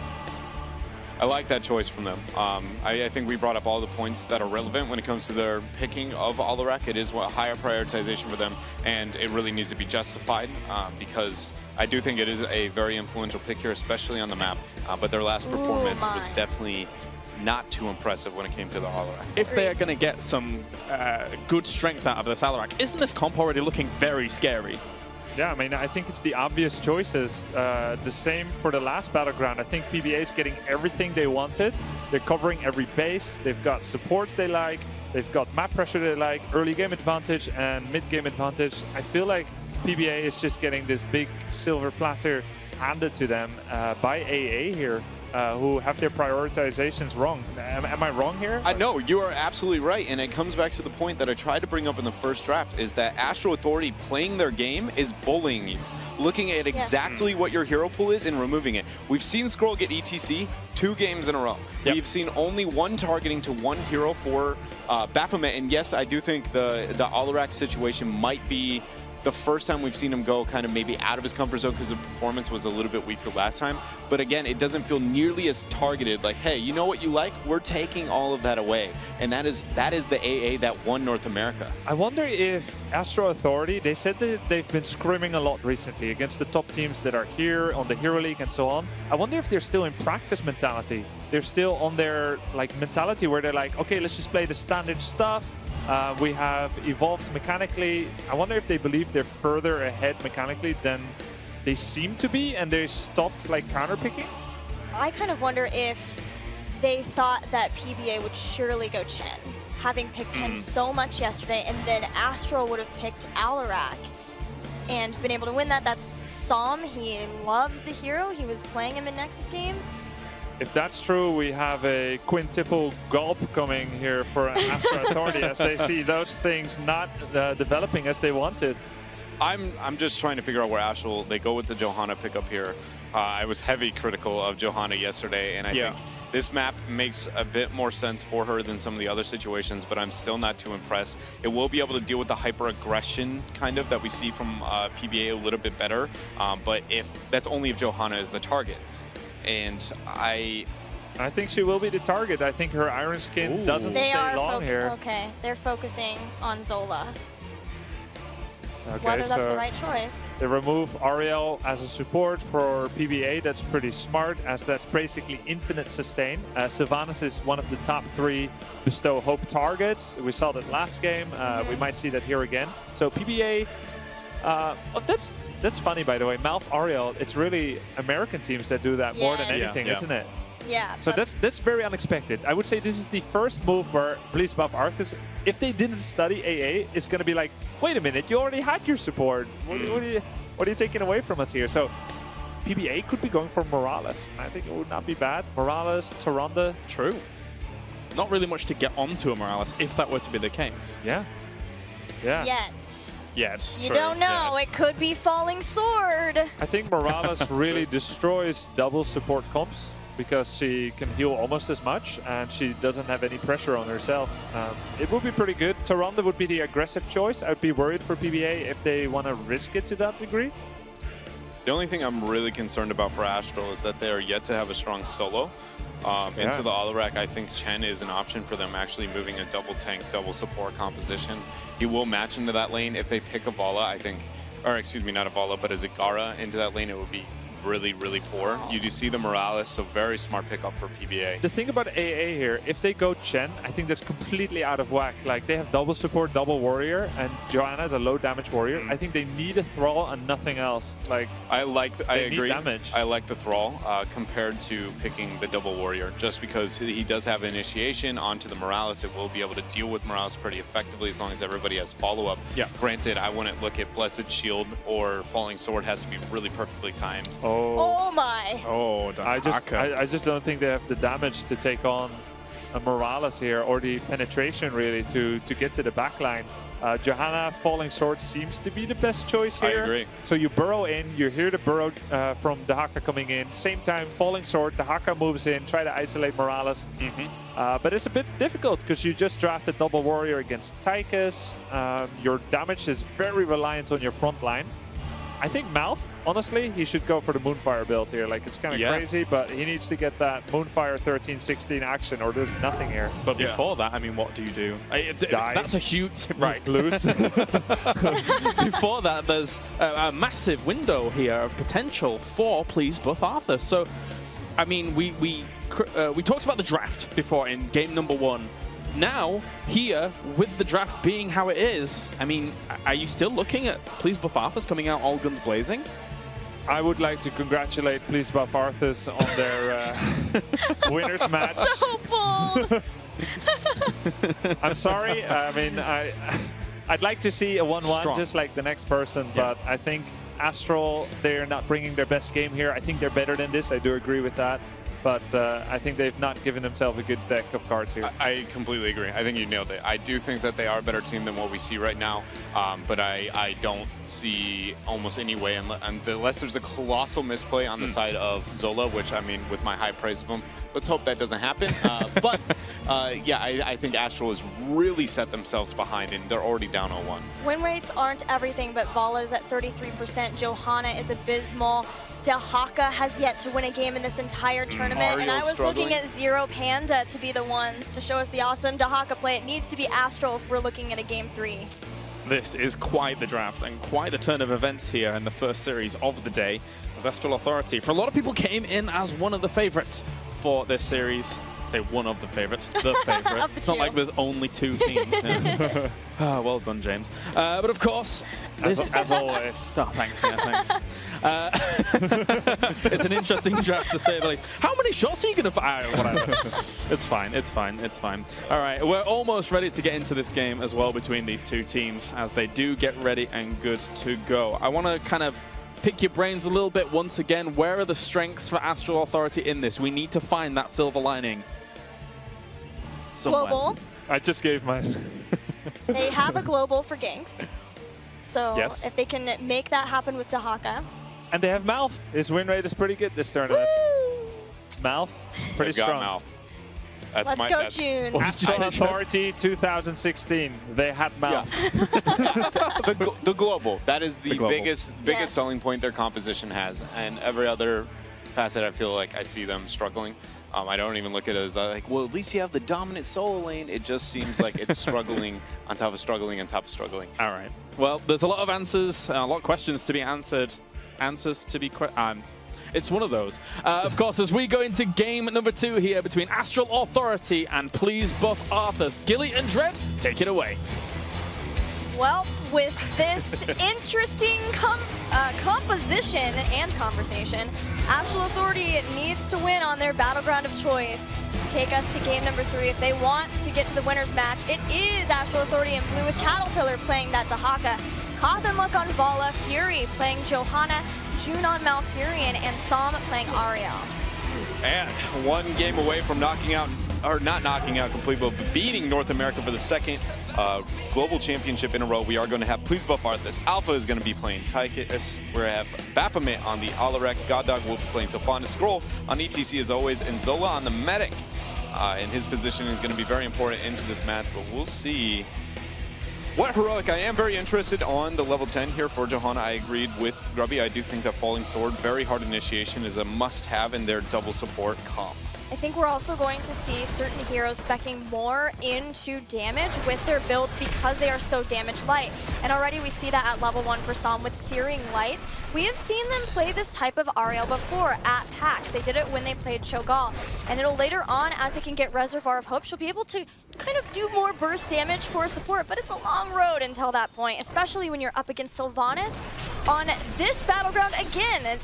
I like that choice from them. I think we brought up all the points that are relevant when it comes to their picking of Alarak. It is a higher prioritization for them, and it really needs to be justified because I do think it is a very influential pick here, especially on the map. But their last performance was definitely not too impressive when it came to the Alarak. If they are going to get some good strength out of this Alarak, isn't this comp already looking very scary? Yeah, I mean, I think it's the obvious choices. The same for the last battleground. I think PBA is getting everything they wanted. They're covering every base. They've got supports they like. They've got map pressure they like, early game advantage and mid game advantage. I feel like PBA is just getting this big silver platter handed to them by AA here. Who have their prioritizations wrong. Am I wrong here? No, you are absolutely right, and it comes back to the point that I tried to bring up in the first draft, is that Astral Authority playing their game is bullying you, looking at exactly what your hero pool is and removing it. We've seen Skrull get ETC 2 games in a row. We've seen only 1 targeting to 1 hero for Baphomet, and yes, I do think the Alarak situation might be the first time we've seen him go kind of maybe out of his comfort zone because the performance was a little bit weaker last time. But again, it doesn't feel nearly as targeted. Like, hey, you know what you like? We're taking all of that away. And that is the AA that won North America. I wonder if Astral Authority, they said that they've been scrimming a lot recently against the top teams that are here on the Hero League and so on. I wonder if they're still in practice mentality. They're still on their mentality where they're like, okay, let's just play the standard stuff. We have evolved mechanically. I wonder if they believe they're further ahead mechanically than they seem to be, and they stopped counterpicking. I kind of wonder if they thought that PBA would surely go Chen, having picked him so much yesterday, and then Astral would have picked Alarak and been able to win that. That's Som. He loves the hero. He was playing him in Nexus games. If that's true, we have a quintuple gulp coming here for Astral Authority as they see those things not developing as they wanted. I'm just trying to figure out where Astral, they go with the Johanna pickup here. I was heavy critical of Johanna yesterday, and I think this map makes a bit more sense for her than some of the other situations, but I'm still not too impressed. It will be able to deal with the hyper-aggression kind of that we see from PBA a little bit better, but that's only if Johanna is the target. And I think she will be the target. I think her Iron Skin doesn't stay long here. Okay, they're focusing on Zola. Okay, whether that's the right choice. They remove Ariel as a support for PBA. That's pretty smart, as that's basically infinite sustain. Sylvanas is one of the top 3 bestow hope targets. We saw that last game. We might see that here again. So PBA, that's funny, by the way. Malf Ariel, it's really American teams that do that more than anything, isn't it? Yeah. So that's very unexpected. I would say this is the first move where BlizzCon Arthas, if they didn't study AA, it's going to be like, wait a minute, you already had your support. What are you taking away from us here? So PBA could be going for Morales. I think it would not be bad. Morales, Taronda. True. Not really much to get onto a Morales if that were to be the case. Yeah. Yet. yet. You don't know. It could be Falling Sword. I think Morales really destroys double support comps because she can heal almost as much and she doesn't have any pressure on herself. It would be pretty good. Tyrande would be the aggressive choice. I'd be worried for PBA if they want to risk it to that degree. The only thing I'm really concerned about for Astral is that they are yet to have a strong solo. Into the Alarak, I think Chen is an option for them actually moving a double tank, double support composition. He will match into that lane. If they pick a Vala, I think, or excuse me, not a Vala, but a Zagara into that lane, it would be really, really poor. You do see the Morales, so very smart pickup for PBA. The thing about AA here, if they go Chen, I think that's completely out of whack. Like, they have double support, double warrior, and Johanna is a low damage warrior. I think they need a Thrall and nothing else. Like, I agree. Damage. I like the Thrall compared to picking the double warrior, just because he does have initiation onto the Morales. It will be able to deal with Morales pretty effectively as long as everybody has follow-up. Yeah. Granted, I wouldn't look at Blessed Shield or Falling Sword. Has to be really perfectly timed. Oh my. Oh, I just don't think they have the damage to take on a Morales here, or the penetration really to get to the backline. Johanna Falling Sword seems to be the best choice here. I agree. So you burrow in, you hear the burrow from Dahaka coming in. Same time, Falling Sword, Dahaka moves in, try to isolate Morales. But it's a bit difficult because you just drafted double warrior against Tychus. Your damage is very reliant on your front line. I think Malf, honestly, he should go for the Moonfire build here. Like, it's kind of crazy, but he needs to get that Moonfire 13-16 action, or there's nothing here. But before that, I mean, what do you do? Die. That's a huge... Right. Lose. Before that, there's a massive window here of potential for Please Buff Arthas. So, I mean, we talked about the draft before in game number 1. Now, here, with the draft being how it is, I mean, are you still looking at Please Buff Arthas coming out all guns blazing? I would like to congratulate Please Buff Arthas on their winners match. So bold! I'm sorry. I mean, I'd like to see a 1-1 just like the next person, but I think Astral, they're not bringing their best game here. I think they're better than this. I do agree with that. But I think they've not given themselves a good deck of cards here. I completely agree. I think you nailed it. I do think that they are a better team than what we see right now, but I don't see almost any way, unless there's a colossal misplay on the side of Zola, which, I mean, with my high praise of him, let's hope that doesn't happen. But, yeah, I think Astral has really set themselves behind, and they're already down 0-1. Win rates aren't everything, but Vala's at 33%. Johanna is abysmal. Dahaka has yet to win a game in this entire tournament, and I was looking at Zero Panda to be the ones to show us the awesome Dahaka play. It needs to be Astral if we're looking at a game 3. This is quite the draft and quite the turn of events here in the first series of the day, as Astral Authority, for a lot of people, came in as one of the favorites for this series. I say one of the favorites, the favorite. It's not like there's only 2 teams. Well done, James. But of course, this, as always. Oh, thanks. Yeah, thanks. It's an interesting draft to say the least. How many shots are you going to fire? Whatever. It's fine. It's fine. It's fine. All right, we're almost ready to get into this game as well between these 2 teams as they do get ready and good to go. I want to kind of pick your brains a little bit once again. Where are the strengths for Astral Authority in this? We need to find that silver lining somewhere. Global. I just gave mine. They have a global for ganks. So if they can make that happen with Dahaka. And they have Malf. His win rate is pretty good this tournament. Woo! Malf, pretty strong. Malf. Let's go, June. Astral Authority 2016. They had Malf. Yeah. the global. That is the biggest selling point their composition has. And every other facet, I feel like I see them struggling. I don't even look at it as like, well, at least you have the dominant solo lane. It just seems like it's struggling on top of struggling on top of struggling. All right. Well, there's a lot of answers, a lot of questions to be answered. Answers to be it's one of those. Of course, as we go into game number 2 here between Astral Authority and Please Buff Arthas. Gilly and Dread, take it away. Well, with this interesting composition and conversation, Astral Authority needs to win on their battleground of choice to take us to game number 3. If they want to get to the winner's match, it is Astral Authority in blue with Caterpillar playing that Dahaka, Koth and Luck on Vala, Fury playing Johanna, June on Malfurion, and Som playing Ariel. And 1 game away from knocking out, or not knocking out completely, but beating North America for the second global championship in a row, we are going to have Please Buff Arthas. Alpha is going to be playing Tychus. We're going to have Baphomet on the Alarak. Goddog will be playing Sylvanas. Scroll on ETC as always, and Zola on the Medic. And his position is going to be very important into this match, but we'll see what heroic. I am very interested on the level 10 here for Johanna. I agreed with Grubby. I do think that Falling Sword, very hard initiation, is a must-have in their double support comp. I think we're also going to see certain heroes speccing more into damage with their builds because they are so damage light. And already we see that at level 1 for Psalm with Searing Light. We have seen them play this type of Ariel before at PAX. They did it when they played Cho'Gall. And it'll later on, as they can get Reservoir of Hope, she'll be able to kind of do more burst damage for support, but it's a long road until that point, especially when you're up against Sylvanas on this battleground again.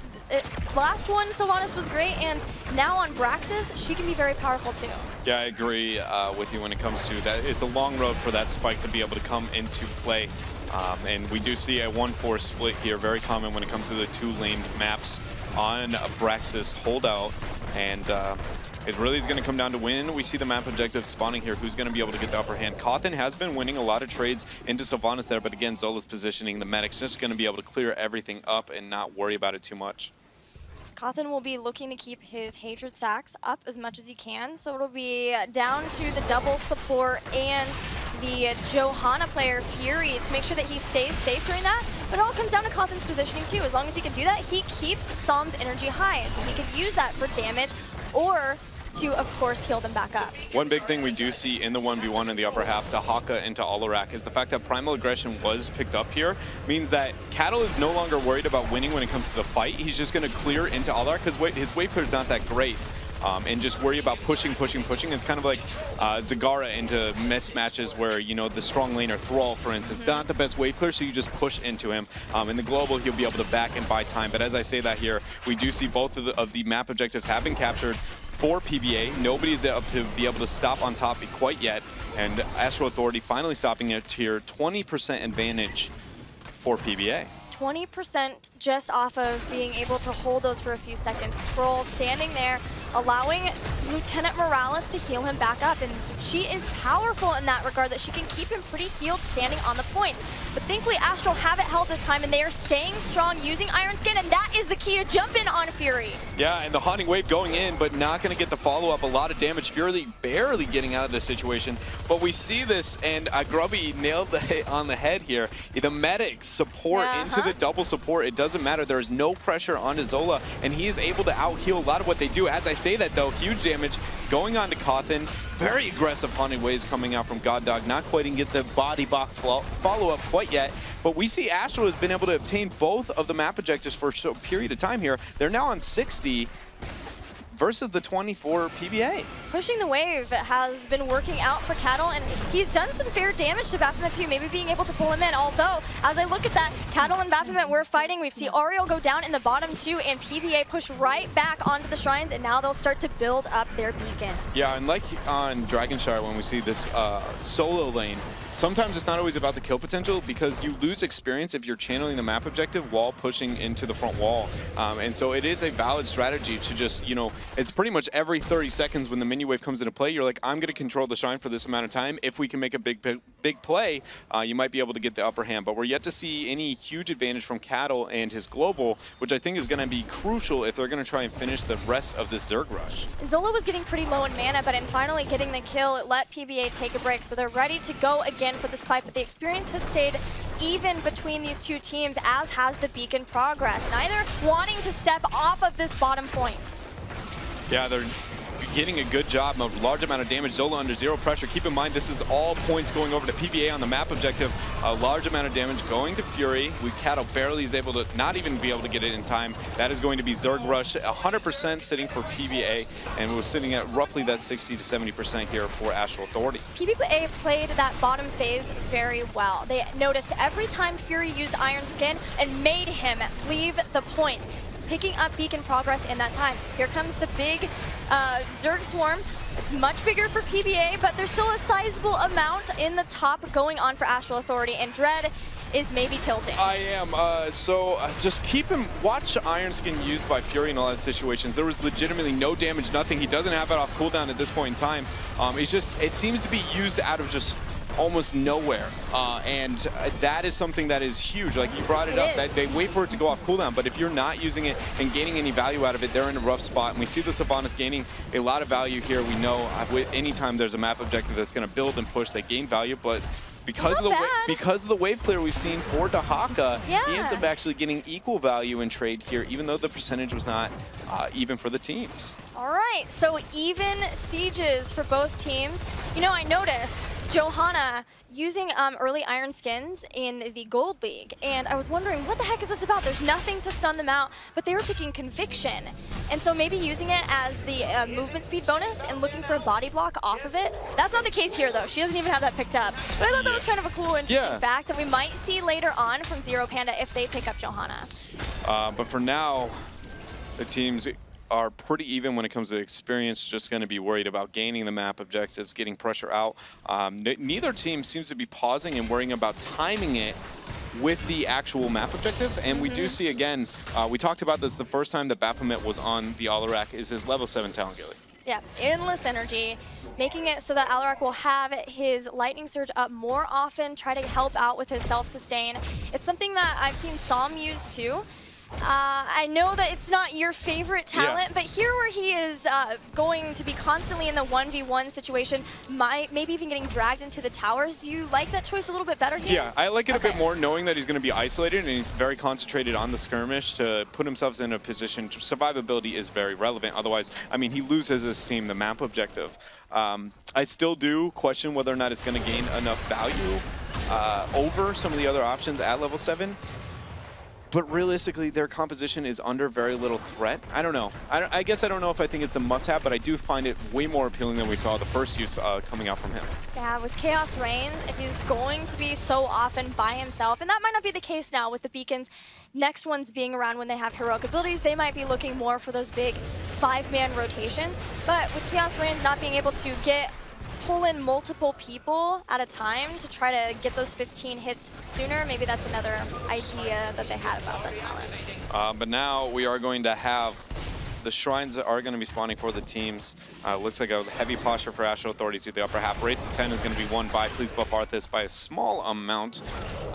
Last one, Sylvanas was great, and now on Braxis, she can be very powerful too. Yeah, I agree with you when it comes to that. It's a long road for that spike to be able to come into play. And we do see a 1-4 split here, very common when it comes to the 2-laned maps on Braxis holdout. And it really is going to come down to when we see the map objective spawning here, who's going to be able to get the upper hand. Cawthon has been winning a lot of trades into Sylvanas there, but again, Zola's positioning the Medic's just going to be able to clear everything up and not worry about it too much. Cawthon will be looking to keep his Hatred stacks up as much as he can, so it'll be down to the double support and the Johanna player, Fury, to make sure that he stays safe during that. But it all comes down to Cawthon's positioning too. As long as he can do that, he keeps Psalm's energy high, and he could use that for damage or to, of course, heal them back up. One big thing we do see in the 1v1 in the upper half, Dahaka into Alarak, is the fact that Primal Aggression was picked up here, means that Cattle is no longer worried about winning when it comes to the fight. He's just going to clear into Alarak because his wave clear is not that great. And just worry about pushing. It's kind of like Zagara into mismatches where, you know, the strong laner Thrall, for instance, not the best wave clear, so you just push into him. In the global, he'll be able to back and buy time. But as I say that here, we do see both of the map objectives have been captured for PBA. Nobody's up to be able to stop on top quite yet. And Astral Authority finally stopping it here. 20% advantage for PBA. 20% just off of being able to hold those for a few seconds. Scroll standing there, allowing Lieutenant Morales to heal him back up, and she is powerful in that regard that she can keep him pretty healed standing on the point. But thankfully Astral have it held this time, and they are staying strong using Iron Skin, and that is the key to jump in on Fury. Yeah, and the Haunting Wave going in, but not going to get the follow-up. A lot of damage. Fury barely getting out of this situation, but we see this, and Grubby nailed the hit on the head here. The medic support into the double support. It doesn't matter. There is no pressure on Zola, and he is able to out-heal a lot of what they do. As I say that, though, huge damage going on to Cawthon. Very aggressive Haunting Waves coming out from Goddog. Not quite and get the body block follow-up quite yet, but we see Astral has been able to obtain both of the map objectives for a period of time here. They're now on 60 versus the 24 PBA. Pushing the wave has been working out for Cattle, and he's done some fair damage to Baphomet too, maybe being able to pull him in. Although, as I look at that, Cattle and Baphomet were fighting. We've seen Ariel go down in the bottom too, and PBA push right back onto the shrines, and now they'll start to build up their beacons. Yeah, and like on Dragonshire, when we see this solo lane, sometimes it's not always about the kill potential because you lose experience if you're channeling the map objective while pushing into the front wall. And so it is a valid strategy to just, you know, it's pretty much every 30 seconds when the mini wave comes into play, you're like, I'm going to control the shrine for this amount of time. If we can make a big play, you might be able to get the upper hand. But we're yet to see any huge advantage from Cattle and his global, which I think is going to be crucial if they're going to try and finish the rest of this Zerg rush. Zola was getting pretty low in mana, but in finally getting the kill, it let PBA take a break. So they're ready to go again for the spike, but the experience has stayed even between these two teams, as has the beacon progress. Neither wanting to step off of this bottom point. Yeah, they're getting a good job, a large amount of damage. Zola under zero pressure. Keep in mind, this is all points going over to PBA on the map objective. A large amount of damage going to Fury. Cattle barely is able to not even be able to get it in time. That is going to be Zerg Rush, 100% sitting for PBA, and we're sitting at roughly that 60 to 70% here for Astral Authority. PBA played that bottom phase very well. They noticed every time Fury used Iron Skin and made him leave the point, picking up beacon progress in that time. Here comes the big Zerg Swarm. It's much bigger for PBA, but there's still a sizable amount in the top going on for Astral Authority, and Dread is maybe tilting. I am. Just watch Iron Skin used by Fury in a lot of situations. There was legitimately no damage, nothing. He doesn't have it off cooldown at this point in time. It seems to be used out of just almost nowhere. And that is something that is huge. Like you brought it up, that they wait for it to go off cooldown, but if you're not using it and gaining any value out of it, they're in a rough spot. And we see the Sylvanas gaining a lot of value here. We know anytime there's a map objective that's going to build and push, they gain value, but because of the wave clear we've seen for Dahaka, he ends up actually getting equal value in trade here, even though the percentage was not even for the teams. All right, so even sieges for both teams. You know, I noticed Johanna using early iron skins in the Gold League, and I was wondering, what the heck is this about? There's nothing to stun them out, but they were picking Conviction. And so maybe using it as the movement speed bonus and looking for a body block off of it. That's not the case here, though. She doesn't even have that picked up. But I thought that was kind of a cool, interesting fact that we might see later on from Zero Panda if they pick up Johanna. But for now, the teams are pretty even when it comes to experience, just going to be worried about gaining the map objectives, getting pressure out. Neither team seems to be pausing and worrying about timing it with the actual map objective. And we do see, again, we talked about this the first time that Baphomet was on the Alarak, is his level 7 talent Gilly. Yeah, endless energy, making it so that Alarak will have his Lightning Surge up more often, try to help out with his self-sustain. It's something that I've seen Psalm use too. I know that it's not your favorite talent, but here where he is going to be constantly in the 1v1 situation, maybe even getting dragged into the towers, do you like that choice a little bit better here? Yeah, I like it a bit more, knowing that he's going to be isolated and he's very concentrated on the skirmish to put himself in a position. Survivability is very relevant. Otherwise, I mean, he loses his team the map objective. I still do question whether or not it's going to gain enough value over some of the other options at level 7. But realistically, their composition is under very little threat. I don't know. I guess I don't know if I think it's a must-have, but I do find it way more appealing than we saw the first use coming out from him. Yeah, with Chaos Reigns, if he's going to be so often by himself, and that might not be the case now with the Beacons, next ones being around when they have heroic abilities, they might be looking more for those big 5-man rotations. But with Chaos Reigns not being able to pull in multiple people at a time to try to get those 15 hits sooner, maybe that's another idea that they had about that talent. But now we are going to have the shrines that are going to be spawning for the teams. Looks like a heavy posture for Astral Authority to the upper half. Rates to 10 is going to be won by Please Buff Arthas by a small amount.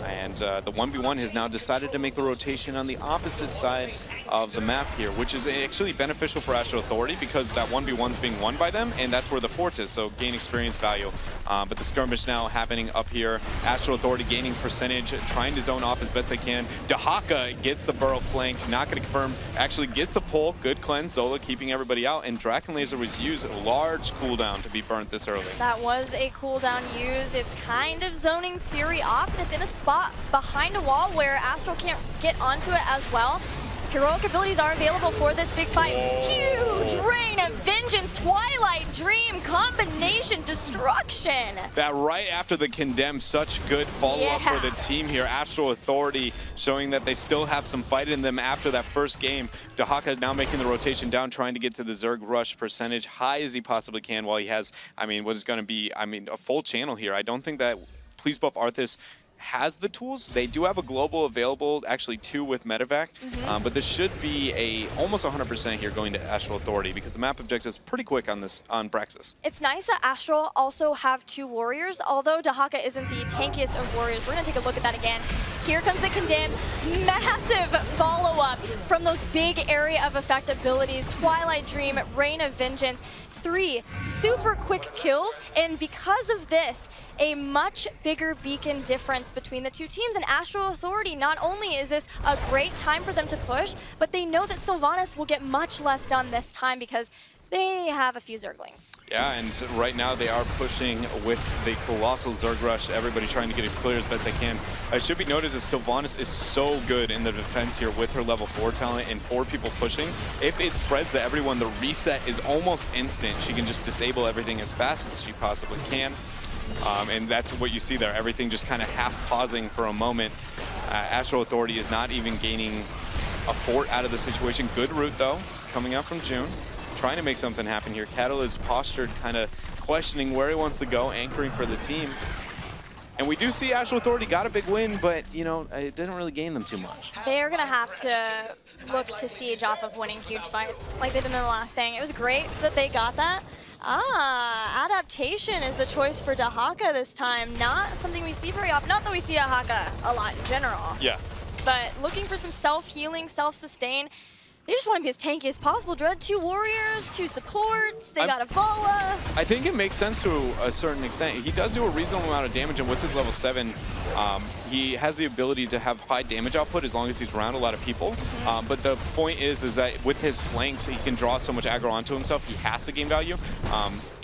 And the 1v1 has now decided to make the rotation on the opposite side of the map here, which is actually beneficial for Astral Authority because that 1v1 is being won by them, and that's where the fort is, so gain experience value. But the skirmish now happening up here. Astral Authority gaining percentage, trying to zone off as best they can. Dahaka gets the burrow flank, not going to confirm, actually gets the pull, good cleanse, Zola keeping everybody out, and Draken Laser was used a large cooldown to be burnt this early. That was a cooldown use. It's kind of zoning Fury off, and it's in a spot behind a wall where Astral can't get onto it as well. Heroic abilities are available for this big fight. Huge Rain of Vengeance, Twilight Dream, combination destruction. That right after the Condemn, such good follow-up for the team here. Astral Authority showing that they still have some fight in them after that first game. Dahaka is now making the rotation down, trying to get to the Zerg Rush percentage high as he possibly can while he has, I mean, what is going to be, I mean, a full channel here. I don't think that Please Buff Arthas has the tools. They do have a global available, actually 2 with Medevac, but this should be almost 100% here going to Astral Authority because the map objective is pretty quick on this, Braxis. It's nice that Astral also have 2 warriors, although Dahaka isn't the tankiest of warriors. We're going to take a look at that again. Here comes the Condemn. Massive follow-up from those big area of effect abilities. Twilight Dream, Rain of Vengeance. 3 super quick kills, and because of this, a much bigger beacon difference between the 2 teams. And Astral Authority, not only is this a great time for them to push, but they know that Sylvanas will get much less done this time because they have a few Zerglings. Yeah, and right now they are pushing with the Colossal Zerg Rush, everybody trying to get as clear as best they can. It should be noted that Sylvanas is so good in the defense here with her level 4 talent and 4 people pushing. If it spreads to everyone, the reset is almost instant. She can just disable everything as fast as she possibly can. And that's what you see there, everything just kind of half pausing for a moment. Astral Authority is not even gaining a fort out of the situation. Good route though, coming out from June. Trying to make something happen here. Cattle is postured, kind of questioning where he wants to go, anchoring for the team. And we do see Astral Authority got a big win, but, you know, it didn't really gain them too much. They're going to have to look to siege off of winning huge fights like they did in the last thing. It was great that they got that. Adaptation is the choice for Dahaka this time. Not something we see very often. Not that we see Dahaka a lot in general. Yeah. But looking for some self-healing, self-sustain. They just want to be as tanky as possible. Dread, 2 warriors, 2 supports, they got a Vala. I think it makes sense to a certain extent. He does do a reasonable amount of damage, and with his level 7, he has the ability to have high damage output as long as he's around a lot of people. But the point is that with his flanks, he can draw so much aggro onto himself, he has to gain value.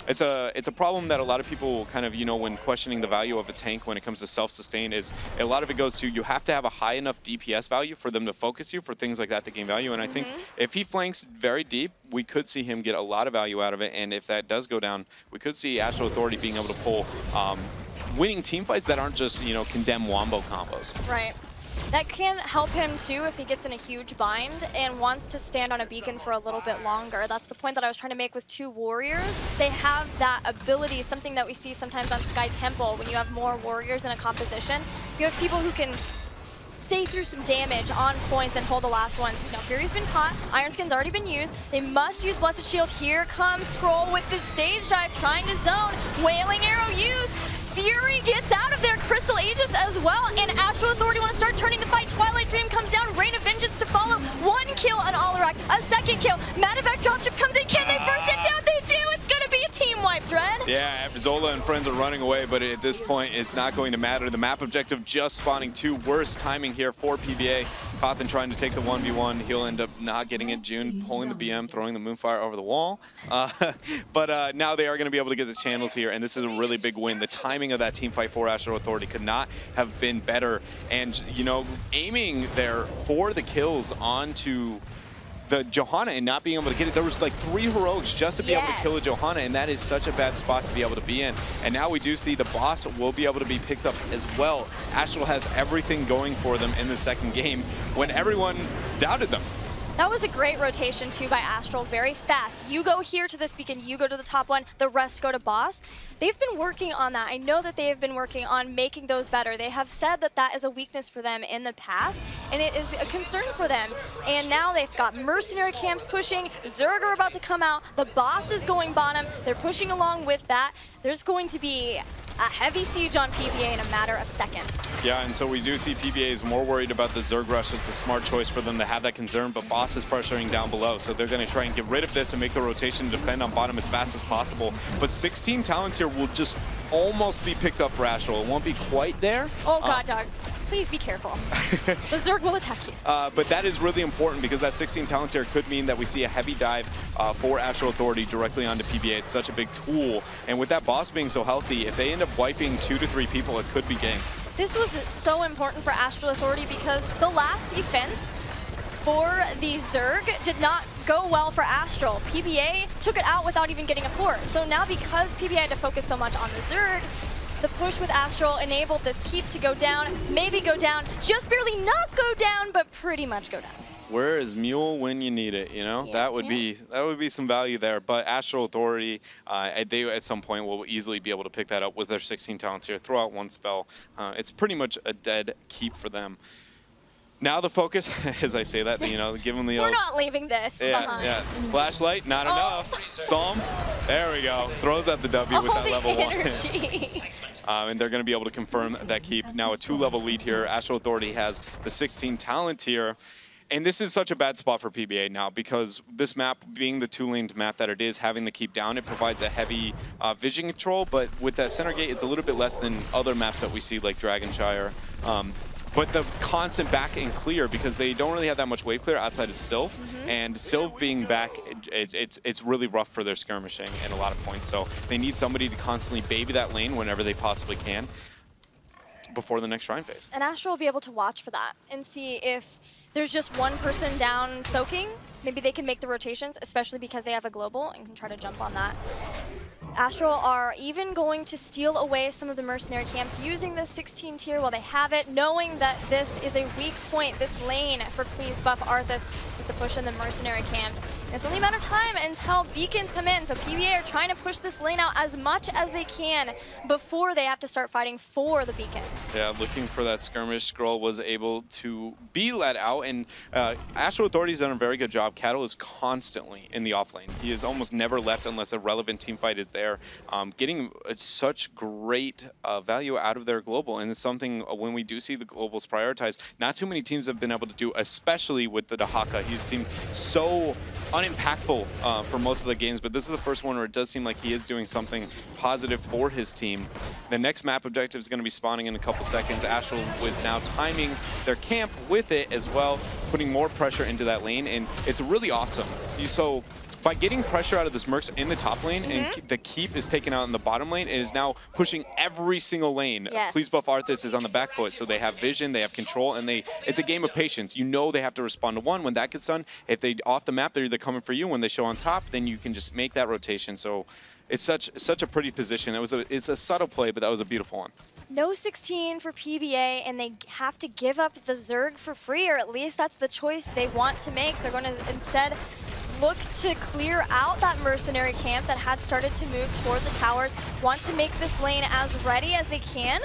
It's a problem that a lot of people kind of, when questioning the value of a tank when it comes to self-sustain is a lot of it goes to you have to have a high enough DPS value for them to focus you for things like that to gain value. And I think if he flanks very deep, we could see him get a lot of value out of it. And if that does go down, we could see Astral Authority being able to pull winning team fights that aren't just, condemn wombo combos. Right. That can help him too if he gets in a huge bind and wants to stand on a beacon for a little bit longer. That's the point that I was trying to make with 2 warriors. They have that ability, something that we see sometimes on Sky Temple when you have more warriors in a composition. You have people who can stay through some damage on points and hold the last ones. Now Fury's been caught, Iron Skin's already been used. They must use Blessed Shield. Here comes Skrull with the stage dive, trying to zone. Wailing Arrow used. Fury gets out of there, Crystal Aegis as well, and Astral Authority want to start turning the fight. Twilight Dream comes down, Rain of Vengeance to follow. 1 kill on Alarak, a 2nd kill. Matavac dropship comes in, can they burst it down? They do, it's gonna be a team wipe, Dread. Yeah, Zola and friends are running away, but at this point, it's not going to matter. The map objective just spawning 2. Worst timing here for PBA. Cawthon trying to take the 1v1. He'll end up not getting it. June pulling the BM, throwing the Moonfire over the wall. But now they are going to be able to get the channels here, and this is a really big win. The timing of that team fight for Astral Authority could not have been better. And, aiming there for the kills onto the Johanna and not being able to get it. There was like 3 heroics just to be able to kill a Johanna, and that is such a bad spot to be able to be in. And now we do see the boss will be able to be picked up as well. Astral has everything going for them in the 2nd game when everyone doubted them. That was a great rotation too by Astral, very fast. You go here to this beacon, you go to the top one, the rest go to boss. They've been working on that. I know that they have been working on making those better. They have said that that is a weakness for them in the past, and it is a concern for them. And now they've got mercenary camps pushing, Zerg are about to come out, the boss is going bottom, they're pushing along with that. There's going to be a heavy siege on PBA in a matter of seconds. Yeah, and so we do see PBA is more worried about the Zerg rush. It's a smart choice for them to have that concern, but boss is pressuring down below, so they're going to try and get rid of this and make the rotation defend on bottom as fast as possible. But 16 talents here will just almost be picked up for Astral. It won't be quite there. Oh god, dog. Please be careful. The Zerg will attack you. But that is really important because that 16 talents here could mean that we see a heavy dive for Astral Authority directly onto PBA. It's such a big tool. And with that boss being so healthy, if they end up wiping 2 to 3 people, it could be game. This was so important for Astral Authority because the last defense for the Zerg did not go well for Astral. PBA took it out without even getting a force. So now because PBA had to focus so much on the Zerg, the push with Astral enabled this keep to go down, maybe go down, just barely not go down, but pretty much go down. Where is Mule when you need it? Yeah, that would be some value there. But Astral Authority, they at some point will easily be able to pick that up with their 16 talents here. Throw out 1 spell. It's pretty much a dead keep for them. Now the focus, as I say that, give them the We're not leaving this behind. Yeah. Flashlight, not enough. Psalm, there we go. Throws out the W with that level 1. And they're going to be able to confirm that keep. Now a 2-level lead here. Astral Authority has the 16 talent here. And this is such a bad spot for PBA now because this map, being the 2-laned map that it is, having the keep down, it provides a heavy vision control. But with that center gate, it's a little bit less than other maps that we see like Dragonshire. But the constant back and clear, because they don't really have that much wave clear outside of Sylve, and Sylve being back, it's really rough for their skirmishing in a lot of points. So they need somebody to constantly baby that lane whenever they possibly can before the next Shrine phase. And Astral will be able to watch for that and see if there's just one person down soaking. Maybe they can make the rotations, especially because they have a global and can try to jump on that. Astral are even going to steal away some of the mercenary camps using the 16 tier while they have it, knowing that this is a weak point, this lane for Please Buff Arthas with the push in the mercenary camps. It's only a matter of time until beacons come in, so PBA are trying to push this lane out as much as they can before they have to start fighting for the beacons. Yeah, looking for that skirmish. Scroll was able to be let out, and Astral Authority's done a very good job. Cattle is constantly in the off lane. He is almost never left unless a relevant team fight is there. Getting such great value out of their global, and it's something when we do see the globals prioritized, not too many teams have been able to do, especially with the Dahaka. He seemed so unimpactful for most of the games, but this is the first one where it does seem like he is doing something positive for his team. The next map objective is going to be spawning in a couple seconds. Astral was now timing their camp with it as well, putting more pressure into that lane, and it's really awesome. So by getting pressure out of this Mercs in the top lane, and the keep is taken out in the bottom lane, it is now pushing every single lane. Yes. Please Buff Arthas is on the back foot, so they have vision, they have control, and it's a game of patience. You know they have to respond to one. When that gets done, if they off the map, they're either coming for you. When they show on top, then you can just make that rotation. So it's such a pretty position. It's a subtle play, but that was a beautiful one. No 16 for PBA, and they have to give up the Zerg for free, or at least that's the choice they want to make. They're going to instead look to clear out that mercenary camp that had started to move toward the towers, want to make this lane as ready as they can,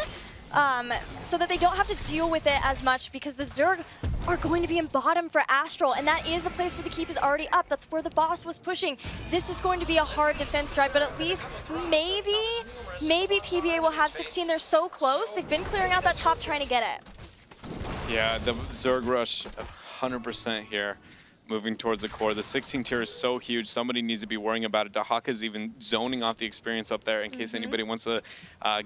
so that they don't have to deal with it as much, because the Zerg are going to be in bottom for Astral, and that is the place where the keep is already up. That's where the boss was pushing. This is going to be a hard defense drive, but at least maybe PBA will have 16. They're so close. They've been clearing out that top, trying to get it. Yeah, the Zerg rush 100% here. Moving towards the core. The 16 tier is so huge. Somebody needs to be worrying about it. Dahaka's even zoning off the experience up there in case anybody wants to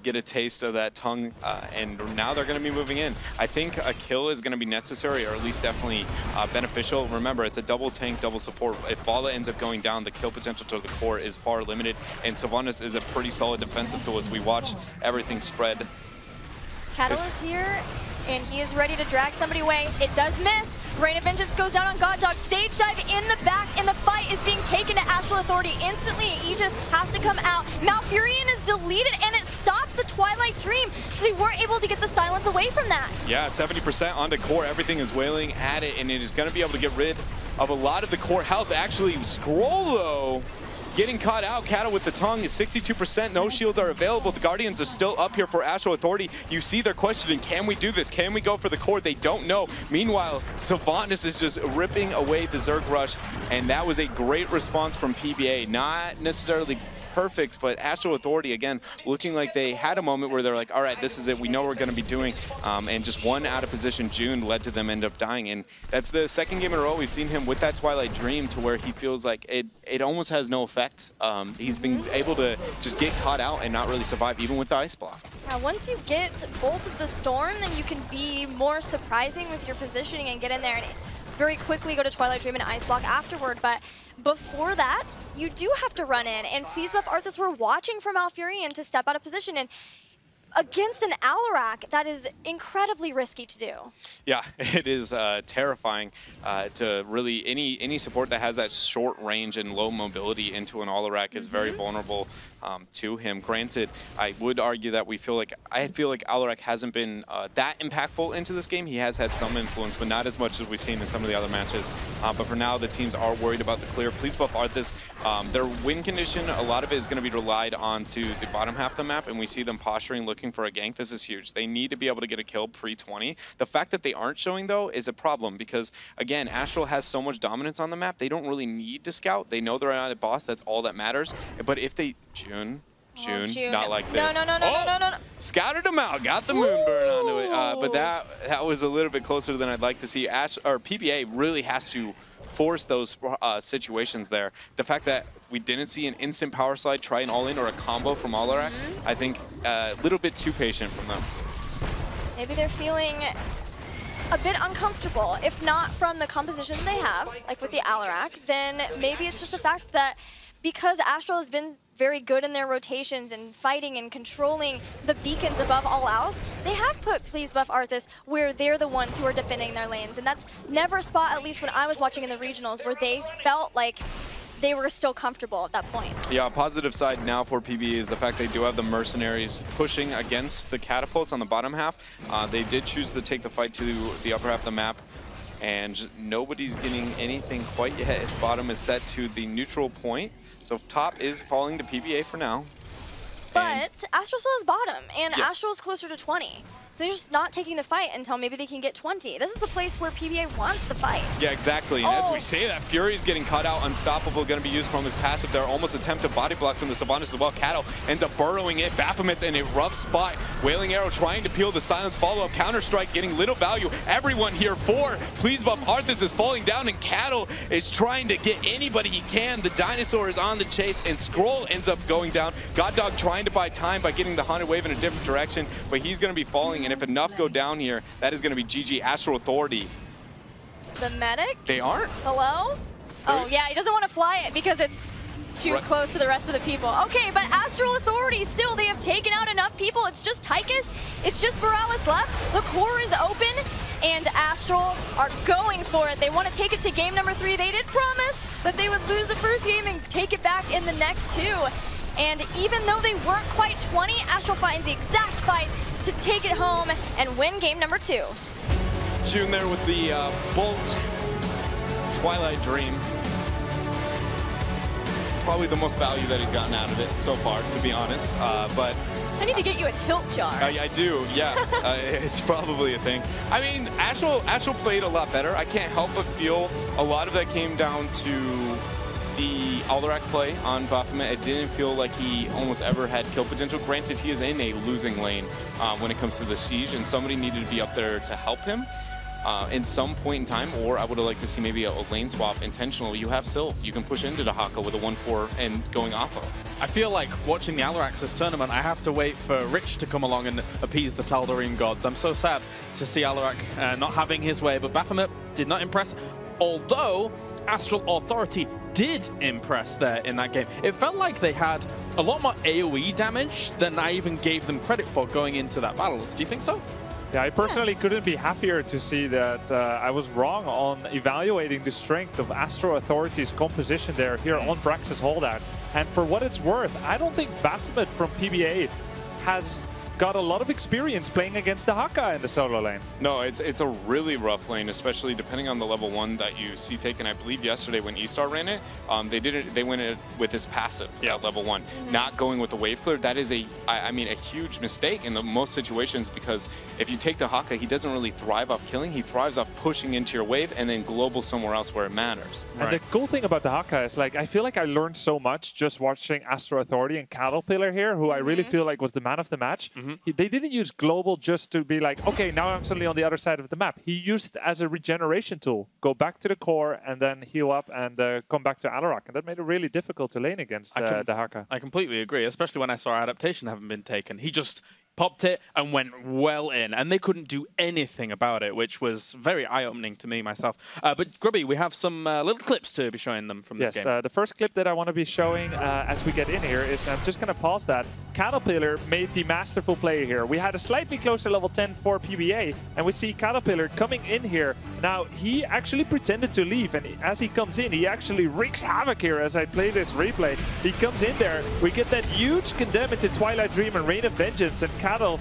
get a taste of that tongue. And now they're going to be moving in. I think a kill is going to be necessary, or at least definitely beneficial. Remember, it's a double tank, double support. If Bala ends up going down, the kill potential to the core is far limited. And Sylvanas is a pretty solid defensive tool as we watch everything spread. Catalyst here, and he is ready to drag somebody away. It does miss. Rain of Vengeance goes down on God Dog. Stage dive in the back, and the fight is being taken to Astral Authority. Instantly, Aegis has to come out. Malfurion is deleted, and it stops the Twilight Dream, so they weren't able to get the silence away from that. Yeah, 70% onto core. Everything is wailing at it, and it is going to be able to get rid of a lot of the core health. Actually, Scroll, though, getting caught out. Cattle with the tongue is 62%. No shields are available. The Guardians are still up here for Astral Authority. You see they're questioning, can we do this? Can we go for the core? They don't know. Meanwhile, Sylvanas is just ripping away the Zerg rush, and that was a great response from PBA. Not necessarily perfect, but Astral Authority, again, looking like they had a moment where they're like, all right, this is it. We know what we're going to be doing. And just one out of position June led to them end up dying. And that's the second game in a row we've seen him with that Twilight Dream to where he feels like it almost has no effect. He's been able to just get caught out and not really survive, even with the Ice Block. Yeah, once you get Bolt of the Storm, then you can be more surprising with your positioning and get in there and very quickly go to Twilight Dream and Ice Block afterward. But before that, you do have to run in. And Please Buff Arthas were watching for Malfurion to step out of position. And against an Alarak, that is incredibly risky to do. Yeah, it is terrifying to really, any support that has that short range and low mobility into an Alarak is very vulnerable to him. Granted, I would argue that I feel like Alarak hasn't been that impactful into this game. He has had some influence, but not as much as we've seen in some of the other matches. But for now, the teams are worried about the clear. Please Buff Arthas. Their win condition, a lot of it is going to be relied on to the bottom half of the map, and we see them posturing, looking for a gank. This is huge. They need to be able to get a kill pre-20. The fact that they aren't showing, though, is a problem because, again, Astral has so much dominance on the map, they don't really need to scout. They know they're at a boss. That's all that matters. But if they... June, not like this. No. Scouted him out, got the moon burn onto it. But that was a little bit closer than I'd like to see. PBA really has to force those situations there. The fact that we didn't see an instant power slide, try an all-in or a combo from Alarak, I think a little bit too patient from them. Maybe they're feeling a bit uncomfortable, if not from the composition they have, like with the Alarak, then maybe it's just the fact that because Astral has been very good in their rotations and fighting and controlling the beacons above all else, they have put Please Buff Arthas where they're the ones who are defending their lanes. And that's never a spot, at least when I was watching in the regionals, where they felt like they were still comfortable at that point. Yeah, positive side now for PBE is the fact they do have the mercenaries pushing against the catapults on the bottom half. They did choose to take the fight to the upper half of the map. and nobody's getting anything quite yet. His bottom is set to the neutral point, so top is falling to PBA for now. But Astral still has bottom, and Yes. Astral's closer to 20. So they're just not taking the fight until maybe they can get 20. This is the place where PBA wants the fight. Yeah, exactly. And as we say that, Fury's getting caught out. Unstoppable going to be used from his passive there. Almost attempted body block from the Sylvanas as well. Kato ends up burrowing it. Baphomet's in a rough spot. Wailing Arrow trying to peel the silence follow-up. Counter-strike getting little value. Everyone here for Please Buff. Arthas is falling down, and Kato is trying to get anybody he can. The Dinosaur is on the chase, and Skrull ends up going down. God Dog trying to buy time by getting the Haunted Wave in a different direction, but he's going to be falling. And if enough go down here, that is going to be GG. Astral Authority. The medic? They aren't? Hello? Oh, yeah, he doesn't want to fly it because it's too close to the rest of the people. Okay, but Astral Authority, still, they have taken out enough people. It's just Tychus. It's just Morales left. The core is open, and Astral are going for it. They want to take it to game number 3. They did promise that they would lose the first game and take it back in the next 2. And even though they weren't quite 20, Astral finds the exact fight to take it home and win game number 2. June there with the Bolt Twilight Dream. Probably the most value that he's gotten out of it so far, to be honest. But I need to get you a tilt jar. I do, yeah. It's probably a thing. I mean, Astral played a lot better. I can't help but feel a lot of that came down to the Alderac play on Baphomet. It didn't feel like he almost ever had kill potential. Granted, he is in a losing lane when it comes to the siege, and somebody needed to be up there to help him in some point in time, or I would have liked to see maybe a lane swap intentionally. You have Sylph. You can push into the Haka with a 1-4 and going Oppo. I feel like watching the Alderac this tournament, I have to wait for Rich to come along and appease the Tal'Darim gods. I'm so sad to see Alderac not having his way, but Baphomet did not impress. Although Astral Authority did impress there in that game. It felt like they had a lot more AoE damage than I even gave them credit for going into that battle. Do you think so? Yeah, I personally couldn't be happier to see that I was wrong on evaluating the strength of Astral Authority's composition there here on Brax's holdout. And for what it's worth, I don't think Baphomet from PBA has got a lot of experience playing against the Haka in the solo lane. No, it's a really rough lane, especially depending on the level 1 that you see taken. I believe yesterday when E-Star ran it, they went it with his passive at level 1, not going with the wave clear. That is I mean, a huge mistake in the most situations, because if you take the Haka, he doesn't really thrive off killing. He thrives off pushing into your wave and then global somewhere else where it matters. And the cool thing about the Haka is, like, I feel like I learned so much just watching Astral Authority and Caterpillar here, who I really feel like was the man of the match. They didn't use global just to be like, okay, now I'm suddenly on the other side of the map. He used it as a regeneration tool. Go back to the core and then heal up and come back to Alderac. And that made it really difficult to lane against the Haka. I completely agree, especially when I saw adaptation having been taken. He just popped it and went well in, and they couldn't do anything about it, which was very eye-opening to me myself. But Grubby, we have some little clips to be showing them from this game. Yes, the first clip that I want to be showing as we get in here is, I'm just going to pause that. Caterpillar made the masterful play here. We had a slightly closer level 10 for PBA, and we see Caterpillar coming in here. Now, he actually pretended to leave, and as he comes in, he actually wreaks havoc here as I play this replay. He comes in there, we get that huge condemn into Twilight Dream and Reign of Vengeance, and Cattle,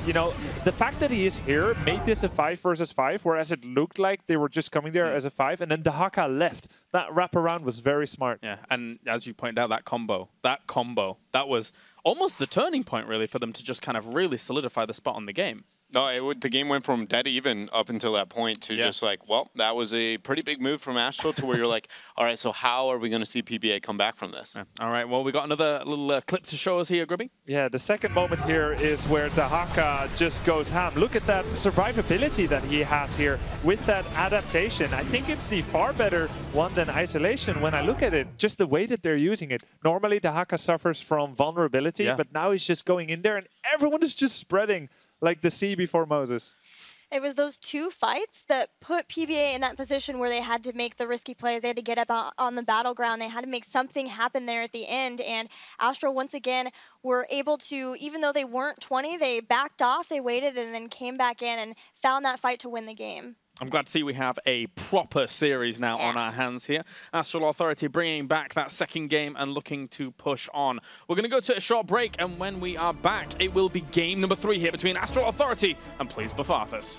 you know, the fact that he is here made this a 5 versus 5, whereas it looked like they were just coming there as a 5, and then the Haka left. That wraparound was very smart. Yeah, and as you pointed out, that combo, that was almost the turning point, really, for them to just kind of really solidify the spot on the game. No, the game went from dead even up until that point to just like, well, that was a pretty big move from Astral to where you're like, all right, so how are we going to see PBA come back from this? Yeah. All right, well, we got another little clip to show us here, Grubby. Yeah, the second moment here is where the Haka just goes ham. Look at that survivability that he has here with that adaptation. I think it's the far better one than isolation when I look at it, just the way that they're using it. Normally, the Haka suffers from vulnerability, but now he's just going in there and everyone is just spreading like the sea before Moses. It was those 2 fights that put PBA in that position where they had to make the risky plays. They had to get up on the battleground. They had to make something happen there at the end. And Astral, once again, were able to, even though they weren't 20, they backed off, they waited, and then came back in and found that fight to win the game. I'm glad to see we have a proper series now on our hands here. Astral Authority bringing back that second game and looking to push on. We're going to go to a short break, and when we are back, it will be game number 3 here between Astral Authority and Please Buff Arthas.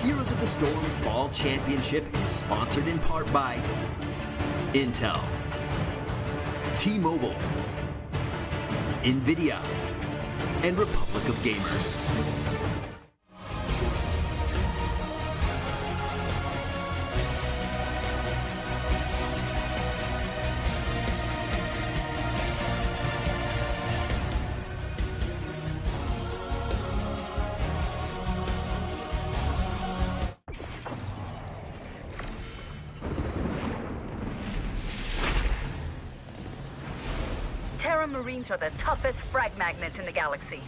Heroes of the Storm Fall Championship is sponsored in part by Intel, T-Mobile, NVIDIA, and Republic of Gamers. Terra Marines are the toughest frag magnets in the galaxy.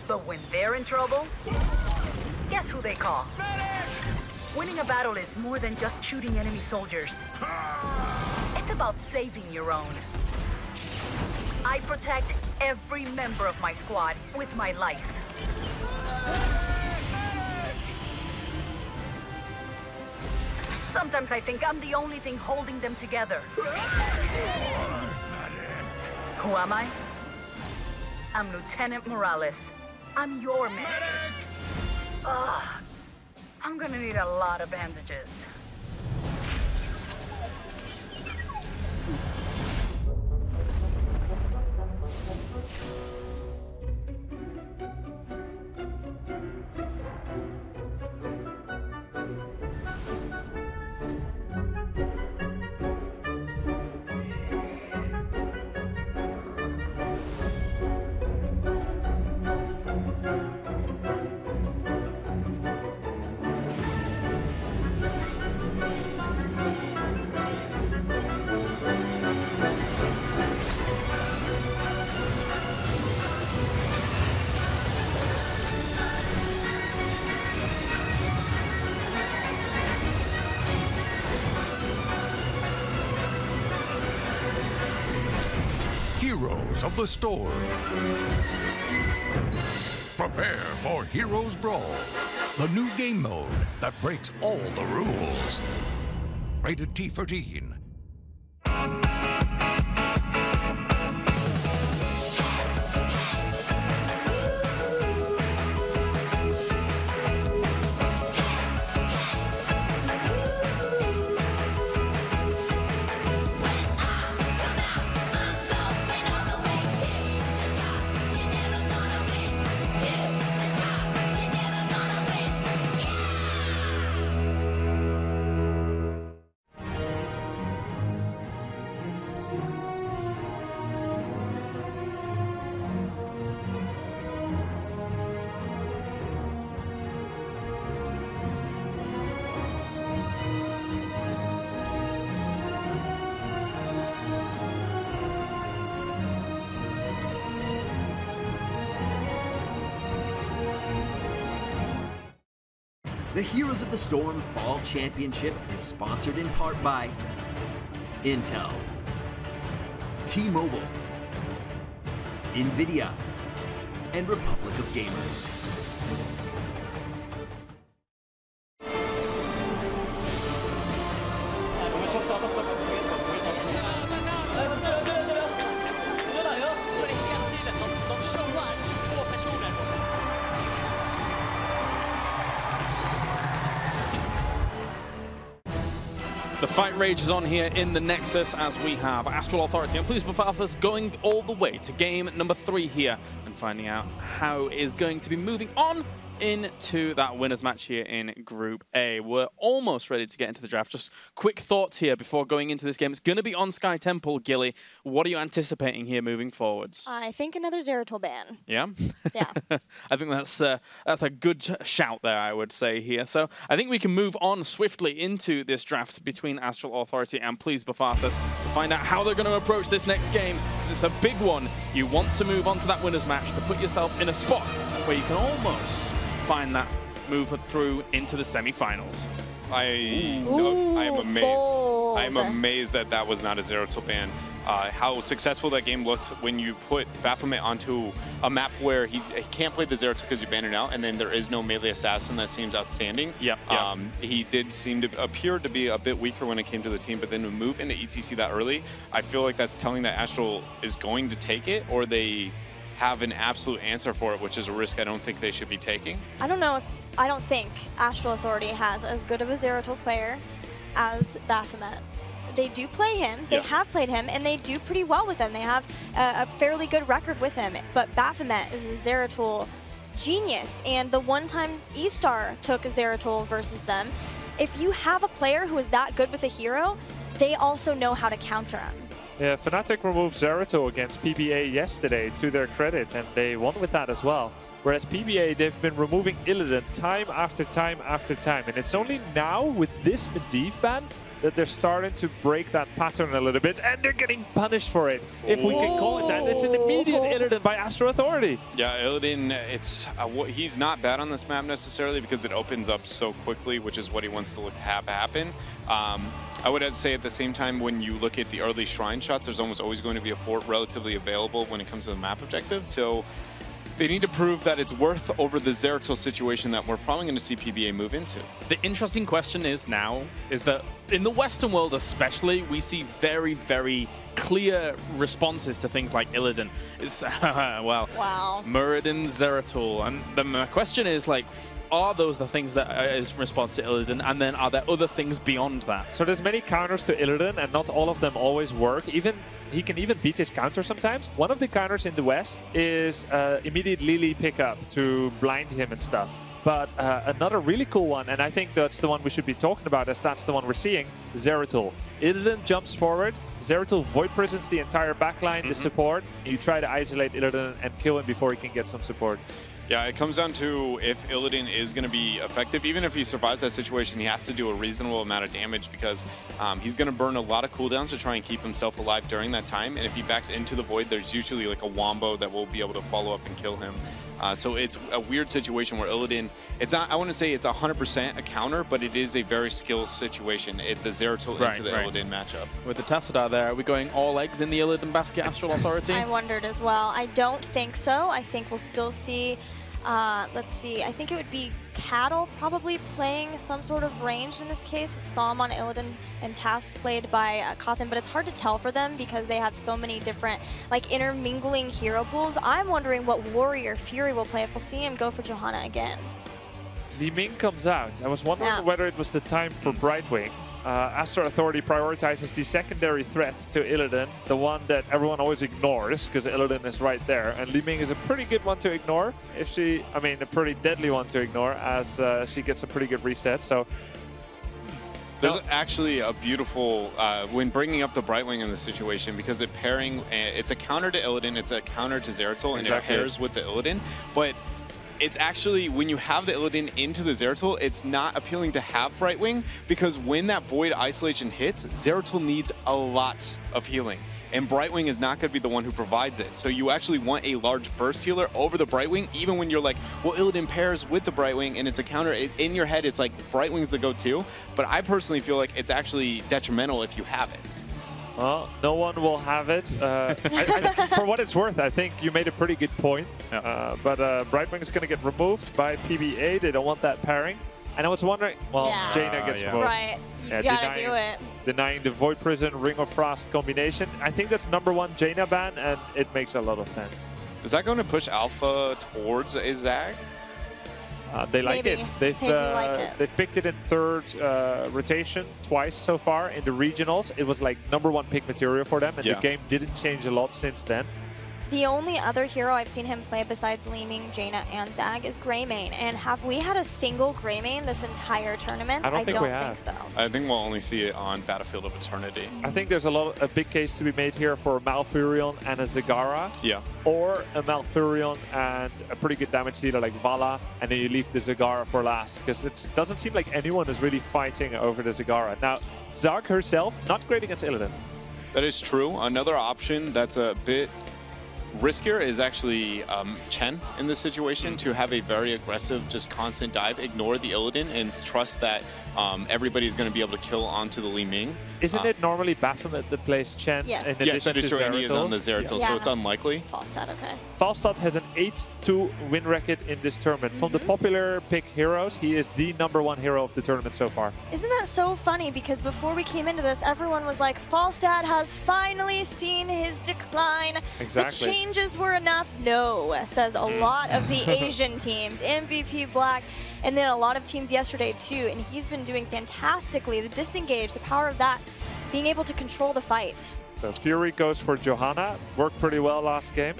But when they're in trouble, guess who they call? Medic! Winning a battle is more than just shooting enemy soldiers. It's about saving your own. I protect every member of my squad with my life. Sometimes I think I'm the only thing holding them together. Who am I? I'm Lieutenant Morales. I'm your man. I'm gonna need a lot of bandages. Heroes of the Storm. Prepare for Heroes Brawl, the new game mode that breaks all the rules. Rated T for teen. The Heroes of the Storm Fall Championship is sponsored in part by Intel, T-Mobile, NVIDIA, and Republic of Gamers. The fight rages on here in the Nexus as we have Astral Authority and BlizzCon going all the way to game number 3 here and finding out how is going to be moving on into that winners match here in Group A. We're almost ready to get into the draft. Just quick thoughts here before going into this game. It's going to be on Sky Temple, Gilly. What are you anticipating here moving forwards? I think another Zeratul ban. Yeah? Yeah. I think that's a good shout there, I would say here. So I think we can move on swiftly into this draft between Astral Authority and Please Buff Arthas to find out how they're going to approach this next game, because it's a big one. You want to move on to that winners match to put yourself in a spot where you can almost find that move through into the semi-finals. I am amazed. Bold. I am amazed that that was not a Zeratul ban. How successful that game looked when you put Baphomet onto a map where he can't play the Zeratul because you ban it out, and then there is no melee assassin. That seems outstanding. Yep. He did seem to appear to be a bit weaker when it came to the team, but then to move into ETC that early, I feel like that's telling that Astral is going to take it, or they have an absolute answer for it, which is a risk I don't think they should be taking. I don't know if I don't think Astral Authority has as good of a Zeratul player as Baphomet. They do play him, they have played him, and they do pretty well with him. They have a fairly good record with him, but Baphomet is a Zeratul genius, and the one time E-Star took a Zeratul versus them, if you have a player who is that good with a hero, they also know how to counter him. Yeah, Fnatic removed Zeratul against PBA yesterday, to their credit, and they won with that as well. Whereas PBA, they've been removing Illidan time after time after time, and it's only now with this Medivh ban that they're starting to break that pattern a little bit, and they're getting punished for it. If we can call it that, it's an immediate Illidan by Astral Authority. Yeah, Illidan, he's not bad on this map necessarily because it opens up so quickly, which is what he wants to look to have happen. I would say at the same time, when you look at the early shrine shots, there's almost always going to be a fort relatively available when it comes to the map objective. So they need to prove that it's worth over the Zeratul situation that we're probably going to see PBA move into. The interesting question is that in the Western world especially, we see very, very clear responses to things like Illidan. It's, well, wow. Muradin, Zeratul. And the question is, like, are those the things that is response to Illidan, and then are there other things beyond that? So there's many counters to Illidan, and not all of them always work. He can even beat his counter sometimes. One of the counters in the West is immediate Lily pickup to blind him and stuff. But another really cool one, and I think that's the one we should be talking about, as that's the one we're seeing, Zeratul. Illidan jumps forward, Zeratul void prisons the entire backline, the support, and you try to isolate Illidan and kill him before he can get some support. Yeah, it comes down to if Illidan is going to be effective. Even if he survives that situation, he has to do a reasonable amount of damage because he's going to burn a lot of cooldowns to try and keep himself alive during that time. And if he backs into the void, there's usually like a wombo that will be able to follow up and kill him. So it's a weird situation where Illidan, it's not, I want to say it's 100% a counter, but it is a very skills situation. The Zeratul into the Illidan matchup. With the Tassadar there, are we going all eggs in the Illidan basket, Astral Authority? I wondered as well. I don't think so. I think we'll still see, let's see, I think it would be Cattle probably playing some sort of range in this case, with Salmon, Illidan, and Tass played by Cawthon, but it's hard to tell for them because they have so many different, like, intermingling hero pools. I'm wondering what Warrior Fury will play if we'll see him go for Johanna again. Li Ming comes out. I was wondering whether it was the time for Brightwing. Astral Authority prioritizes the secondary threat to Illidan, the one that everyone always ignores because Illidan is right there. And Li Ming is a pretty good one to ignore, a pretty deadly one to ignore, as she gets a pretty good reset. So there's actually a beautiful, when bringing up the Brightwing in the situation, because it's a counter to Illidan, it's a counter to Zeratul, and it pairs with the Illidan. But it's actually, when you have the Illidan into the Zeratul, it's not appealing to have Brightwing, because when that Void Isolation hits, Zeratul needs a lot of healing. And Brightwing is not going to be the one who provides it. So you actually want a large burst healer over the Brightwing, even when you're like, well, Illidan pairs with the Brightwing and it's a counter. In your head, it's like Brightwing's the go-to. But I personally feel like it's actually detrimental if you have it. Well, no one will have it. For what it's worth, I think you made a pretty good point. But Brightwing is going to get removed by PBA. They don't want that pairing. And I was wondering, well, Jaina gets removed. Right, you gotta do it. Denying the Void Prison, Ring of Frost combination. I think that's #1 Jaina ban, and it makes a lot of sense. Is that going to push Alpha towards a Zag? They like Maybe. it. They've picked it in third rotation twice so far in the regionals. It was like #1 pick material for them, and the game didn't change a lot since then. The only other hero I've seen him play besides Li Ming, Jaina, and Zag is Greymane. And have we had a single Greymane this entire tournament? I don't think so. I think we'll only see it on Battlefield of Eternity. I think there's a big case to be made here for Malfurion and a Zagara. Yeah. Or a Malfurion and a pretty good damage dealer like Vala, and then you leave the Zagara for last, because it doesn't seem like anyone is really fighting over the Zagara. Now, Zag herself, not great against Illidan. That is true. Another option that's a bit riskier is actually Chen in this situation, to have a very aggressive, just constant dive, ignore the Illidan, and trust that everybody's going to be able to kill onto the Li Ming. Isn't it normally Baphomet that plays Chen? Yes. Yes, that is true, and he is on the Zeratul, so it's unlikely. Falstad, okay. Falstad has an 8-2 win record in this tournament. From the popular pick heroes, he is the #1 hero of the tournament so far. Isn't that so funny? Because before we came into this, everyone was like, Falstad has finally seen his decline. Exactly. The changes were enough? No, says a lot of the Asian teams. MVP Black, and then a lot of teams yesterday too, and he's been doing fantastically. The disengage, the power of that, being able to control the fight. So Fury goes for Johanna. Worked pretty well last game.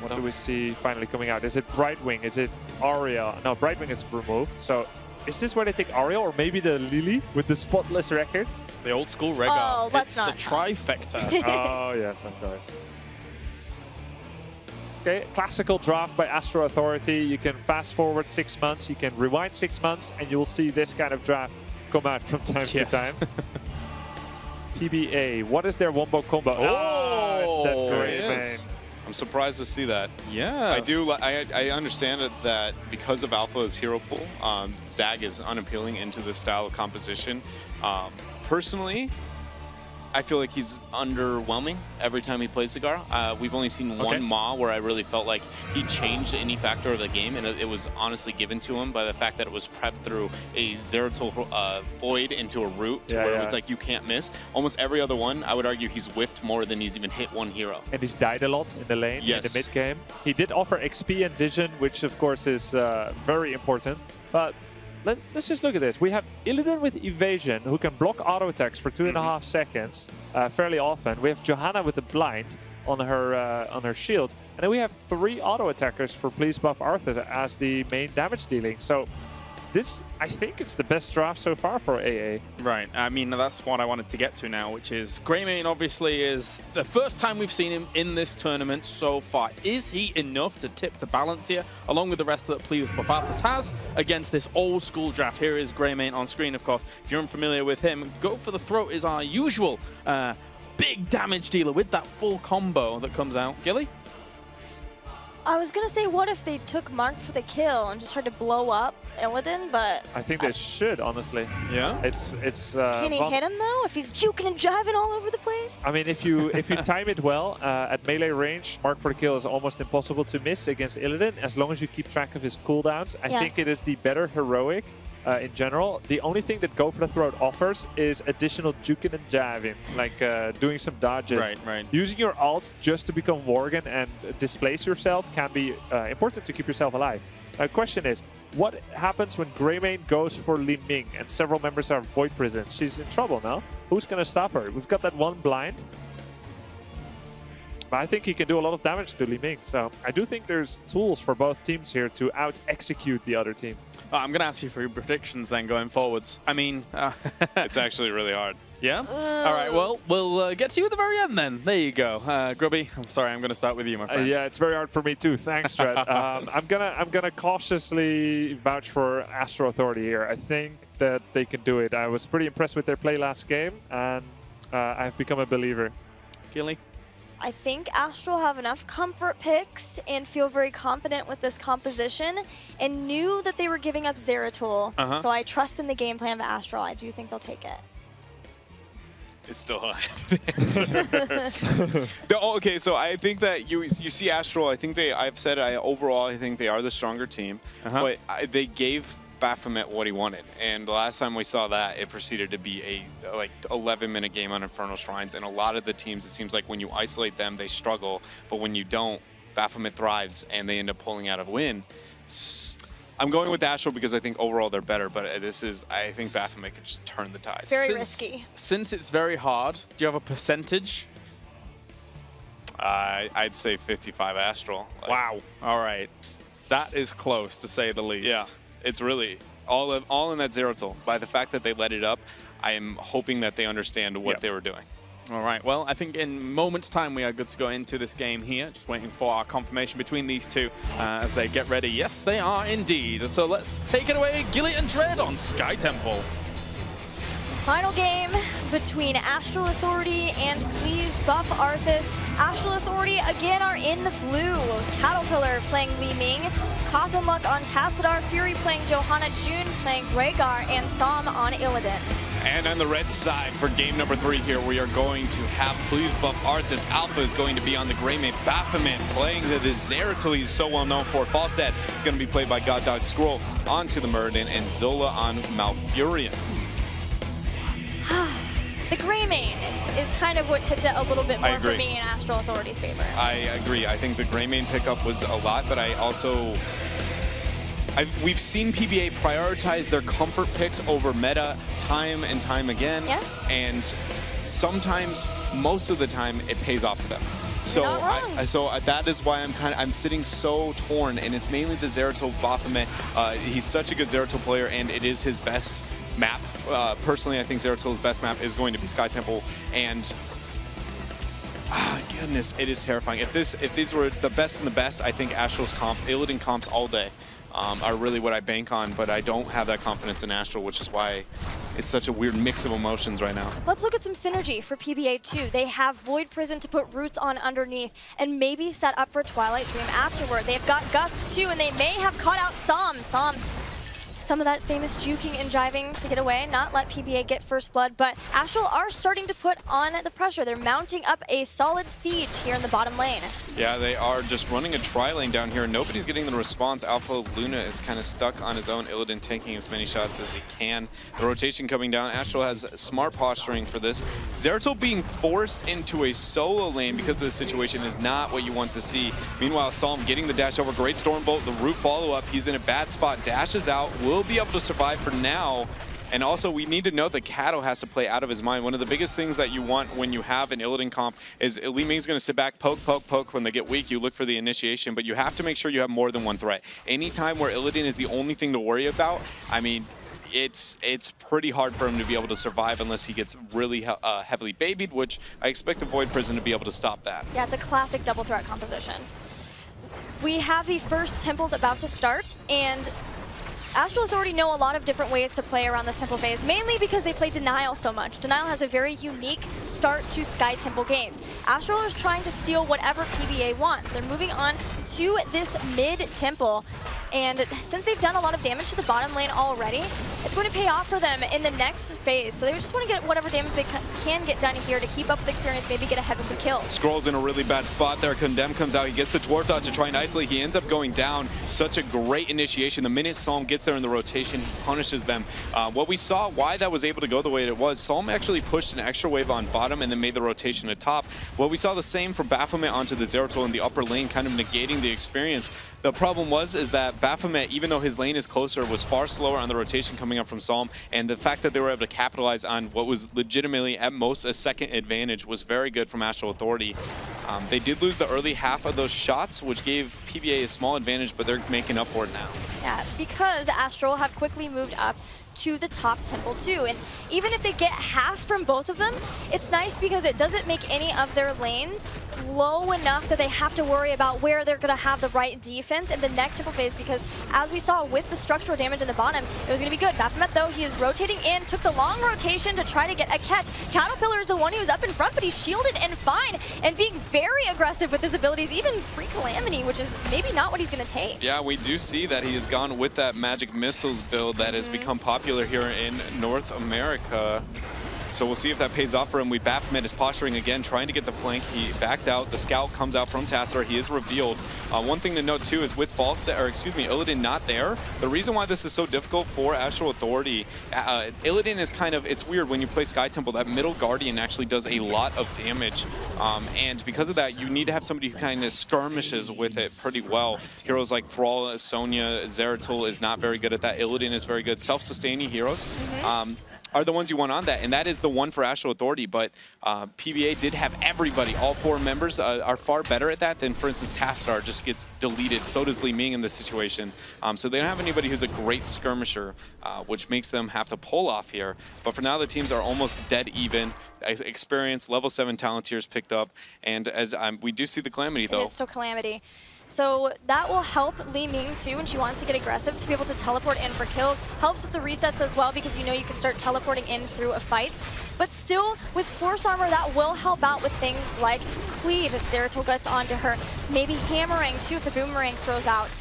What do we see finally coming out? Is it Brightwing? Is it Aria? No, Brightwing is removed. So is this where they take Aria, or maybe the Lily with the spotless record? The old school Rhaegar. Oh, let's it's not. the trifecta. Oh, yes, of course. Okay, classical draft by Astral Authority. You can fast forward 6 months, you can rewind 6 months, and you'll see this kind of draft come out from time to time. PBA, what is their wombo combo? Oh, it's that great main. I'm surprised to see that. Yeah. I understand it that because of Alpha's hero pool, Zag is unappealing into this style of composition. Personally, I feel like he's underwhelming every time he plays Cigar. We've only seen one Maw where I really felt like he changed any factor of the game, and it was honestly given to him by the fact that it was prepped through a Zeratul Void into a root to where it was like you can't miss. Almost every other one, I would argue he's whiffed more than he's even hit one hero. And he's died a lot in the lane, in the mid game. He did offer XP and Vision, which of course is very important, but let's just look at this. We have Illidan with Evasion, who can block auto attacks for 2.5 seconds fairly often. We have Johanna with the Blind on her shield. And then we have 3 auto attackers for Please Buff Arthas as the main damage dealing. So this, I think it's the best draft so far for AA. Right. I mean, that's what I wanted to get to now, which is Greymane obviously is the first time we've seen him in this tournament so far. Is he enough to tip the balance here, along with the rest of that Please Buff Arthas has against this old school draft? Here is Greymane on screen, of course. If you're unfamiliar with him, Go for the Throat is our usual big damage dealer with that full combo that comes out. Gilly? I was gonna say, what if they took Mark for the kill and just tried to blow up Illidan, but I think they should, honestly. Yeah. It's. Can he hit him though? If he's juking and jiving all over the place? I mean, if you time it well at melee range, Mark for the kill is almost impossible to miss against Illidan as long as you keep track of his cooldowns. I think it is the better heroic. In general, the only thing that Go for the Throat offers is additional juking and jiving, like doing some dodges. Right. Using your ult just to become Worgen and displace yourself can be important to keep yourself alive. The question is, what happens when Greymane goes for Li Ming and several members are Void Prison? She's in trouble now. Who's going to stop her? We've got that one blind. But I think he can do a lot of damage to Li Ming. So I do think there's tools for both teams here to out-execute the other team. I'm going to ask you for your predictions then going forwards. I mean... it's actually really hard. Yeah? All right, well, we'll get to you at the very end then. There you go. Grubby, I'm sorry, I'm going to start with you, my friend. Yeah, it's very hard for me too. Thanks, Dred. I'm gonna cautiously vouch for Astral Authority here. I think that they can do it. I was pretty impressed with their play last game, and I've become a believer. Gilly? I think Astral have enough comfort picks and feel very confident with this composition and knew that they were giving up Zeratul. So I trust in the game plan of Astral. I do think they'll take it. It's still a answer. Okay, so I think that you see Astral. I think overall I think they are the stronger team, but they gave Baphomet what he wanted, and the last time we saw that, it proceeded to be a 11-minute game on Infernal Shrines, and a lot of the teams, it seems like when you isolate them, they struggle, but when you don't, Baphomet thrives, and they end up pulling out a win. I'm going with Astral because I think overall they're better, but I think Baphomet could just turn the tides. Very risky. Since it's very hard, do you have a percentage? I'd say 55 Astral. Wow. All right. That is close, to say the least. Yeah. It's really all in that Zeratul. By the fact that they let it up, I am hoping that they understand what they were doing. All right, well, I think in moments' time we are good to go into this game here. Just waiting for our confirmation between these two as they get ready. Yes, they are indeed. So let's take it away, Gilly and Dred on Sky Temple. Final game between Astral Authority and Please Buff Arthas. Astral Authority again are in the blue. Caterpillar playing Li Ming, Cotton Luck on Tassadar, Fury playing Johanna, June playing Rhaegar, and Sam on Illidan. And on the red side for game number 3 here, we are going to have Please Buff Arthas. Alpha is going to be on the Greymane. Baphomet playing the Zeratul he's so well known for. Falset is going to be played by God Dog Scroll onto the Muradin, and Zola on Malfurion. the gray main is kind of what tipped it a little bit more for me in Astral Authority's favor. I agree. I think the gray main pickup was a lot, but I also... we've seen PBA prioritize their comfort picks over meta time and time again. Yeah. And sometimes, most of the time, it pays off for them. So, that is why I'm sitting so torn, and it's mainly the Zeratul Baphomet. He's such a good Zeratul player, and it is his best map. Personally, I think Zeratul's best map is going to be Sky Temple, and goodness, it is terrifying. If these were the best in the best, I think Astral's Illidan comps all day are really what I bank on, but I don't have that confidence in Astral, which is why it's such a weird mix of emotions right now. Let's look at some synergy for PBA too. They have Void Prison to put roots on underneath and maybe set up for Twilight Dream afterward. They've got Gust too, and they may have caught out Som. Some of that famous juking and jiving to get away, not let PBA get first blood, but Astral are starting to put on the pressure. They're mounting up a solid siege here in the bottom lane. Yeah, they are just running a tri-lane down here. Nobody's getting the response. Alpha Luna is kind of stuck on his own. Illidan taking as many shots as he can. The rotation coming down. Astral has smart posturing for this. Zeratul being forced into a solo lane because of the situation is not what you want to see. Meanwhile, Psalm getting the dash over. Great Stormbolt, the root follow-up. He's in a bad spot. Dashes out. Will be able to survive for now. And also, we need to know that Kato has to play out of his mind. One of the biggest things that you want when you have an Illidan comp is Li Ming's going to sit back, poke, poke, poke. When they get weak, you look for the initiation, but you have to make sure you have more than one threat. Anytime where Illidan is the only thing to worry about, I mean, it's pretty hard for him to be able to survive unless he gets really heavily babied, which I expect a Void Prison to be able to stop that. Yeah, it's a classic double threat composition. We have the first temples about to start, and Astral Authority know a lot of different ways to play around this temple phase, mainly because they play Denial so much. Denial has a very unique start to Sky Temple games. Astral is trying to steal whatever PBA wants. They're moving on to this mid-temple, and since they've done a lot of damage to the bottom lane already, it's going to pay off for them in the next phase. So they just want to get whatever damage they can get done here to keep up the experience, maybe get ahead with some kills. Scroll's in a really bad spot there. Condemn comes out. He gets the Dwarf Dodge to try and isolate. He ends up going down. Such a great initiation. The minute Psalm gets there in the rotation, he punishes them. What we saw, why that was able to go the way it was, Psalm actually pushed an extra wave on bottom and then made the rotation at top. Well, we saw the same from Baphomet onto the Zeratul in the upper lane, kind of negating the experience. The problem is that Baphomet, even though his lane is closer, was far slower on the rotation coming up from Psalm, and the fact that they were able to capitalize on what was legitimately at most a second advantage was very good from Astral Authority. They did lose the early half of those shots, which gave PBA a small advantage, but they're making up for it now. Yeah, because Astral have quickly moved up to the top temple too, and even if they get half from both of them, it's nice because it doesn't make any of their lanes low enough that they have to worry about where they're going to have the right defense in the next temple phase, because as we saw with the structural damage in the bottom, it was going to be good. Baphomet though, he is rotating in, took the long rotation to try to get a catch. Caterpillar is the one who's up in front, but he's shielded and fine, and being very aggressive with his abilities, even free Calamity, which is maybe not what he's going to take. Yeah, we do see that he has gone with that Magic Missiles build that has become popular here in North America. So we'll see if that pays off for him. Baphomet is posturing again, trying to get the flank. He backed out. The scout comes out from Tassadar. He is revealed. One thing to note too is with Illidan not there, the reason why this is so difficult for Astral Authority, Illidan is kind of, it's weird when you play Sky Temple, that middle Guardian actually does a lot of damage. And because of that, you need to have somebody who kind of skirmishes with it pretty well. Heroes like Thrall, Sonya, Zeratul is not very good at that. Illidan is very good. Self-sustaining heroes. Are the ones you want on that, and that is the one for Astral Authority, but PBA did have everybody, all 4 members are far better at that than, for instance, Tassadar just gets deleted. So does Li Ming in this situation. So they don't have anybody who's a great skirmisher, which makes them have to pull off here. But for now, the teams are almost dead even. Experience, level 7 talent tiers picked up, and as we do see the Calamity, though. It is still Calamity. So that will help Li Ming too when she wants to get aggressive, to be able to teleport in for kills. Helps with the resets as well, because you know you can start teleporting in through a fight. But still, with Force Armor, that will help out with things like Cleave if Zeratul gets onto her. Maybe Hammering too if the Boomerang throws out.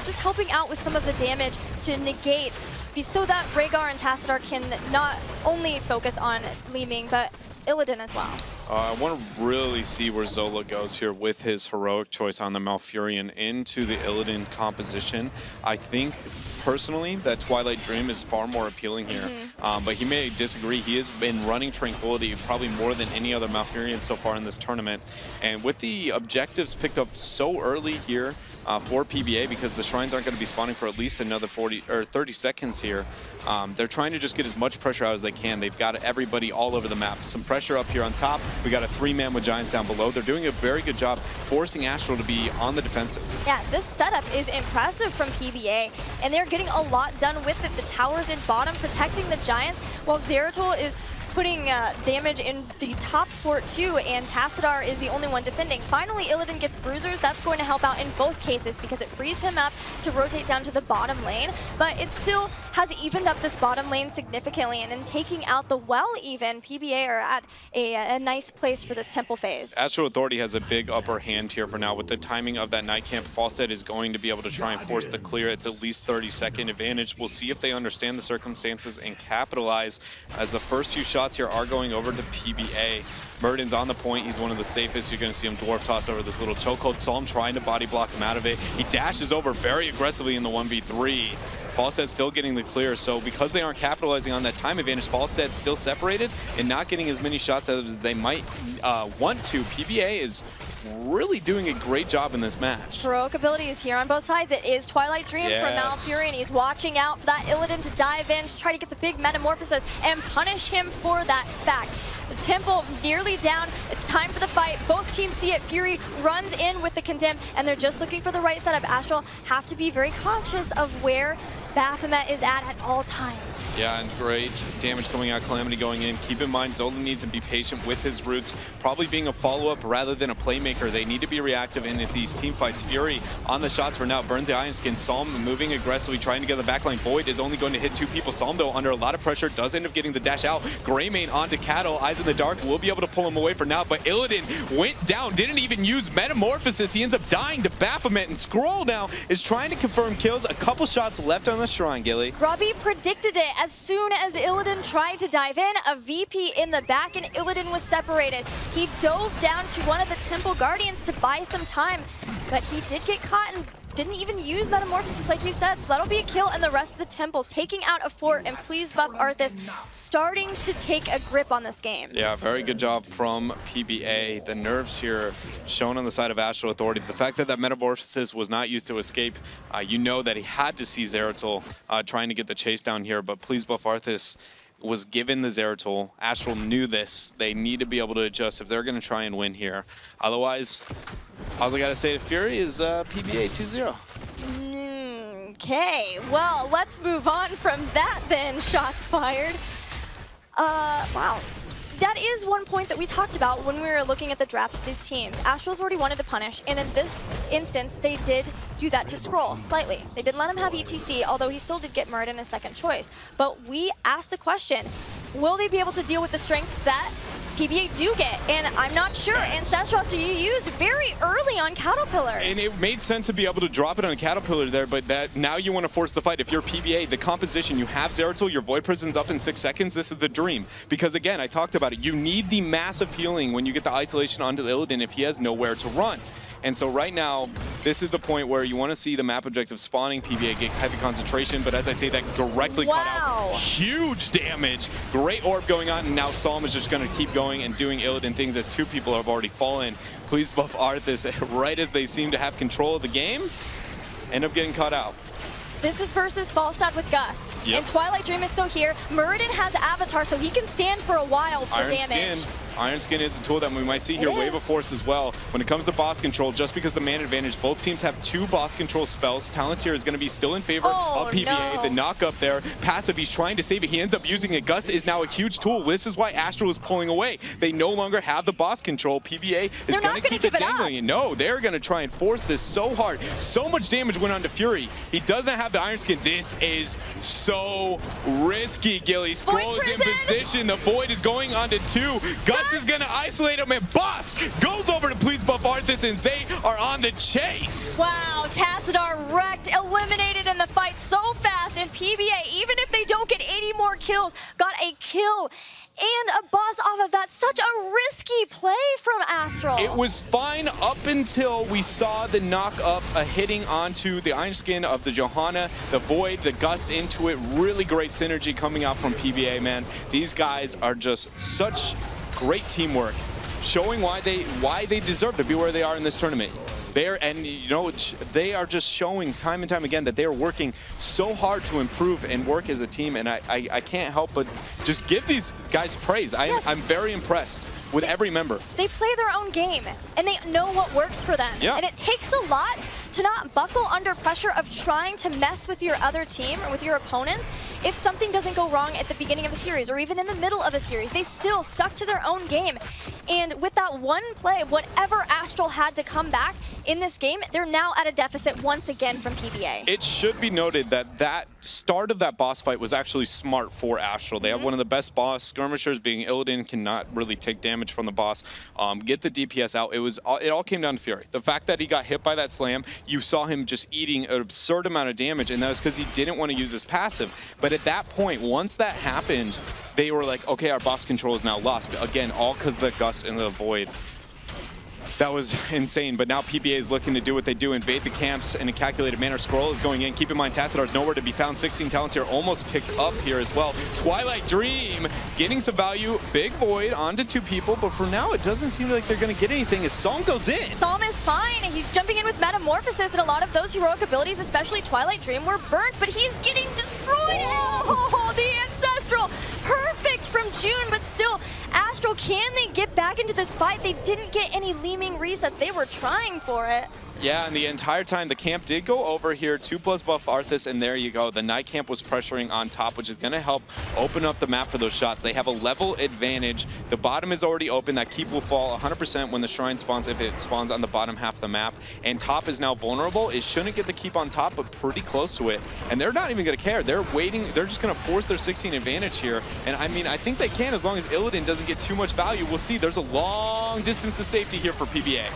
Just helping out with some of the damage to negate, so that Rhaegar and Tassadar can not only focus on Li Ming, but Illidan as well. I want to really see where Zola goes here with his heroic choice on the Malfurion into the Illidan composition. I think personally that Twilight Dream is far more appealing here, but he may disagree. He has been running Tranquility probably more than any other Malfurion so far in this tournament, and with the objectives picked up so early here for PBA, because the shrines aren't going to be spawning for at least another 40 or 30 seconds here. They're trying to just get as much pressure out as they can. They've got everybody all over the map. Some pressure up here on top. We got a 3-man with Giants down below. They're doing a very good job forcing Astral to be on the defensive. Yeah, this setup is impressive from PBA, and they're getting a lot done with it. The towers in bottom protecting the Giants, while Zeratul is putting damage in the top fort too, and Tassadar is the only one defending. Finally, Illidan gets bruisers. That's going to help out in both cases because it frees him up to rotate down to the bottom lane, but it still has evened up this bottom lane significantly, and in taking out the well even, PBA are at a nice place for this temple phase. Astral Authority has a big upper hand here for now with the timing of that Night Camp. Falstead is going to be able to try and force the clear. It's at least 30-second advantage. We'll see if they understand the circumstances and capitalize, as the first few shots here are going over to PBA. Murden's on the point. He's one of the safest. You're going to see him dwarf toss over this little chokehold. Saw him trying to body block him out of it. He dashes over very aggressively in the 1v3. Falstead's still getting the clear, so because they aren't capitalizing on that time advantage, Falstead's still separated and not getting as many shots as they might want to. PBA is really doing a great job in this match. Heroic abilities here on both sides. It is Twilight Dream from Malfurion. He's watching out for that Illidan to dive in to try to get the big metamorphosis and punish him for that fact. The temple nearly down. It's time for the fight. Both teams see it. Fury runs in with the Condemn, and they're just looking for the right setup. Astral have to be very cautious of where Baphomet is at all times. Yeah, and great damage coming out. Calamity going in. Keep in mind, Zola needs to be patient with his roots. Probably being a follow-up rather than a playmaker. They need to be reactive in these team fights. Fury on the shots for now. Burns the Iron Skin. Psalm moving aggressively, trying to get the backline. Void is only going to hit 2 people. Psalm, though, under a lot of pressure, does end up getting the dash out. Greymane onto Cattle. Eyes in the dark. Will be able to pull him away for now, but Illidan went down. Didn't even use Metamorphosis. He ends up dying to Baphomet, and Skrull now is trying to confirm kills. A couple shots left on the shrine, Gilly. Robbie predicted it. As soon as Illidan tried to dive in, a VP in the back, and Illidan was separated. He dove down to one of the Temple Guardians to buy some time, but he did get caught and didn't even use Metamorphosis like you said, so that'll be a kill, and the rest of the Temples taking out a fort, and please buff Arthas, starting to take a grip on this game. Yeah, very good job from PBA. The nerves here shown on the side of Astral Authority. The fact that that Metamorphosis was not used to escape, you know that he had to see Zeratul trying to get the chase down here, but please buff Arthas was given the Zeratul. Astral knew this. They need to be able to adjust if they're going to try and win here. Otherwise, all I got to say to Fury is PBA 2-0. Okay, well, let's move on from that then. Shots fired. Wow. That is one point that we talked about when we were looking at the draft of these teams. Astral's already wanted to punish, and in this instance, they did do that to Skrull slightly. They didn't let him have ETC, although he still did get Muradin a second choice. But we asked the question, will they be able to deal with the strengths that PBA do get? And I'm not sure. Ancestral has to use very early on Caterpillar. And it made sense to be able to drop it on Caterpillar there, but that now you want to force the fight. If you're PBA, the composition, you have Zeratul, your Void Prison's up in 6 seconds, this is the dream. Because again, I talked about it, you need the massive healing when you get the isolation onto the Illidan if he has nowhere to run. And so right now, this is the point where you want to see the map objective spawning, PBA get heavy concentration, but as I say, that directly cut out. Huge damage. Great orb going on, and now Psalm is just going to keep going and doing Illidan things as 2 people have already fallen. Please buff Arthas right as they seem to have control of the game. End up getting caught out. This is versus Falstad with Gust. Yep. And Twilight Dream is still here. Muradin has Avatar, so he can stand for a while for damage. Iron Skin is a tool that we might see here. Wave of Force as well. When it comes to boss control, just because the man advantage, both teams have 2 boss control spells. Talenteer is going to be still in favor of PBA. No. The knock up there. Passive, he's trying to save it. He ends up using it. Gus is now a huge tool. This is why Astral is pulling away. They no longer have the boss control. PBA is going to keep it dangling. No, they're going to try and force this so hard. So much damage went on to Fury. He doesn't have the Iron Skin. This is so risky, Gilly. Skrull is in position. The Void is going on to 2. Gus is going to isolate him, and Boss goes over to please buff Arthas, and they are on the chase. Wow, Tassadar wrecked, eliminated in the fight so fast, and PBA, even if they don't get 80 more kills, got a kill and a boss off of that. Such a risky play from Astral. It was fine up until we saw the knock up hitting onto the Iron Skin of the Johanna, the Void, the Gust into it. Really great synergy coming out from PBA, man. These guys are just such great teamwork, showing why they deserve to be where they are in this tournament. And you know, they are just showing time and time again that they are working so hard to improve and work as a team, and I can't help but just give these guys praise. Yes. I'm very impressed with every member. They play their own game, and they know what works for them. Yeah. And it takes a lot to not buckle under pressure of trying to mess with your other team or with your opponents. If something doesn't go wrong at the beginning of a series or even in the middle of a series, they still stuck to their own game. And with that one play, whatever Astral had to come back in this game, they're now at a deficit once again from PBA. It should be noted that that start of that boss fight was actually smart for Astral. They have one of the best boss skirmishers, being Illidan, cannot really take damage from the boss, get the DPS out. It all came down to Fury. The fact that he got hit by that slam, you saw him just eating an absurd amount of damage, and that was because he didn't want to use his passive. But at that point, once that happened, they were like, okay, our boss control is now lost. But again, all because the Gust and the Void. That was insane, but now PBA is looking to do what they do, invade the camps in a calculated manner. Scroll is going in. Keep in mind, Tassadar is nowhere to be found. 16 talent here, almost picked up here as well. Twilight Dream getting some value. Big Void onto 2 people, but for now, it doesn't seem like they're going to get anything as Psalm goes in. Psalm is fine. He's jumping in with Metamorphosis, and a lot of those heroic abilities, especially Twilight Dream, were burnt, but he's getting destroyed. Oh, the Ancestral. Perfect from June, but still, Astral, can they get back into this fight? They didn't get any Leaming resets. They were trying for it. Yeah, and the entire time, the camp did go over here. 2+ buff Arthas, and there you go. The Night Camp was pressuring on top, which is going to help open up the map for those shots. They have a level advantage. The bottom is already open. That keep will fall 100% when the shrine spawns, if it spawns on the bottom half of the map. And top is now vulnerable. It shouldn't get the keep on top, but pretty close to it. And they're not even going to care. They're waiting. They're just going to force their 16 advantage here. And I mean, I think they can as long as Illidan doesn't get too much value. We'll see. There's a long distance to safety here for PBA.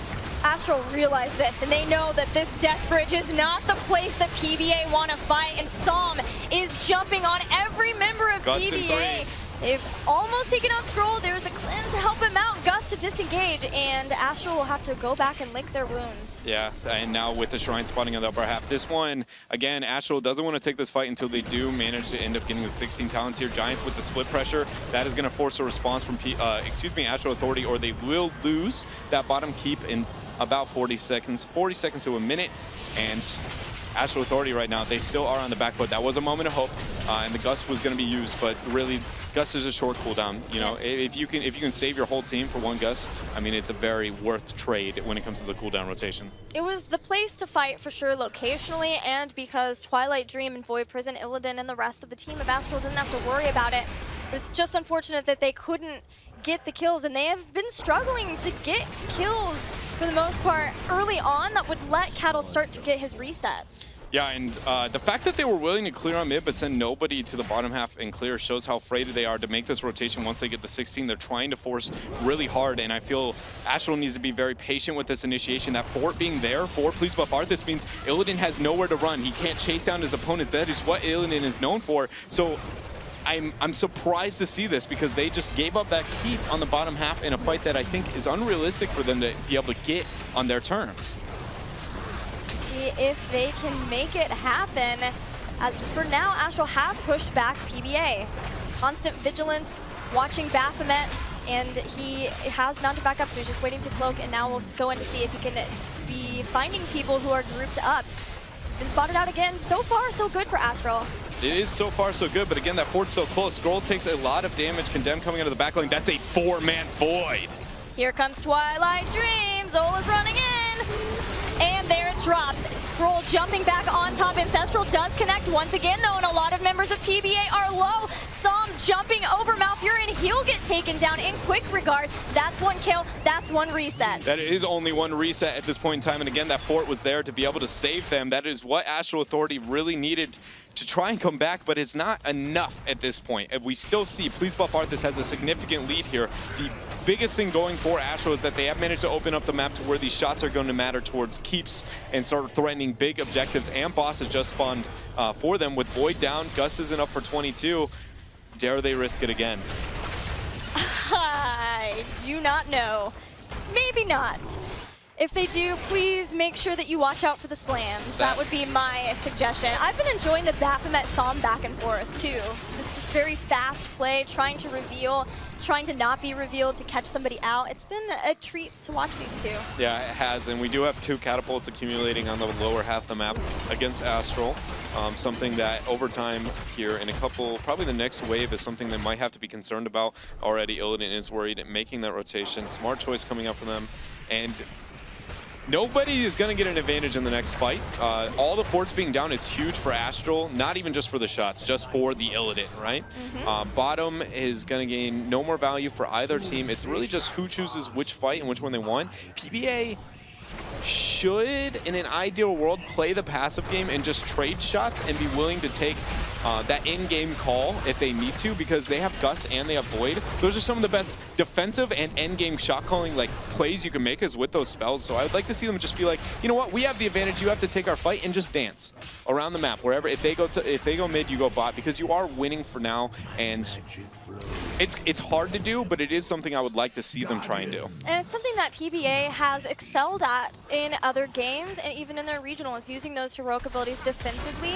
Astral realize this, and they know that this Death Bridge is not the place that PBA want to fight, and Psalm is jumping on every member of Gust PBA. They've almost taken out Scroll. There's a cleanse to help him out. Gust to disengage, and Astral will have to go back and lick their wounds. Yeah, and now with the shrine spawning on the upper half. This one, again, Astral doesn't want to take this fight until they do manage to end up getting the 16 talent tier Giants with the split pressure. That is going to force a response from Astral Authority, or they will lose that bottom keep in about 40 seconds to a minute. And Astral Authority right now, they still are on the back foot. That was a moment of hope, and the Gust was going to be used, but really, Gust is a short cooldown. You know, if you can save your whole team for one Gust, I mean, it's a very worth trade when it comes to the cooldown rotation. It was the place to fight for sure locationally, and because Twilight Dream and Void Prison, Illidan, and the rest of the team of Astral didn't have to worry about it. But it's just unfortunate that they couldn't get the kills, and they have been struggling to get kills for the most part early on that would let Cattle start to get his resets. Yeah, and the fact that they were willing to clear on mid but send nobody to the bottom half and clear shows how afraid they are to make this rotation once they get the 16. They're trying to force really hard, and I feel Astral needs to be very patient with this initiation. That fort being there for Please Buff Arthas means Illidan has nowhere to run. He can't chase down his opponent. That is what Illidan is known for. So I'm surprised to see this, because they just gave up that keep on the bottom half in a fight that I think is unrealistic for them to be able to get on their terms. See if they can make it happen. As for now, Astral have pushed back PBA. Constant vigilance, watching Baphomet, and he has mounted back up, so he's just waiting to cloak, and now we'll go in to see if he can be finding people who are grouped up. It's been spotted out again. So far, so good for Astral. It is so far so good, but again, that fort's so close. Scroll takes a lot of damage. Condemned coming out of the back line. That's a 4-man Void. Here comes Twilight Dream. Zola's running in. And there it drops. Scroll jumping back on top. Ancestral does connect once again, though, and a lot of members of PBA are low. Psalm jumping over Malfurion. He'll get taken down in quick regard. That's one kill. That's one reset. That is only one reset at this point in time. And again, that fort was there to be able to save them. That is what Astral Authority really needed to try and come back, but it's not enough at this point. And we still see Please Buff Arthas has a significant lead here. The biggest thing going for Astral is that they have managed to open up the map to where these shots are going to matter towards keeps and start threatening big objectives, and bosses just spawned for them with Void down. Gus isn't up for 22. Dare they risk it again? I do not know. Maybe not. If they do, please make sure that you watch out for the slams. That would be my suggestion. I've been enjoying the Baphomet Psalm back and forth, too. It's just very fast play, trying to reveal, trying to not be revealed, to catch somebody out. It's been a treat to watch these two. Yeah, it has, and we do have 2 catapults accumulating on the lower half of the map against Astral. Something that over time here in a couple, probably the next wave is something they might have to be concerned about. Already Illidan is worried at making that rotation. Smart choice coming up from them. And nobody is going to get an advantage in the next fight. All the forts being down is huge for Astral, not even just for the shots, just for the Illidan, right? Bottom is going to gain no more value for either team. It's really just who chooses which fight and which one they want. PBA should, in an ideal world, play the passive game and just trade shots and be willing to take that in-game call if they need to, because they have Gus and they have Void. Those are some of the best defensive and end-game shot calling plays you can make is with those spells. So I would like to see them just be like, you know what, we have the advantage, you have to take our fight and just dance around the map wherever. If they go mid, you go bot, because you are winning for now, and it's hard to do, but it is something I would like to see them try and do. And it's something that PBA has excelled at in other games, and even in their regionals, using those heroic abilities defensively,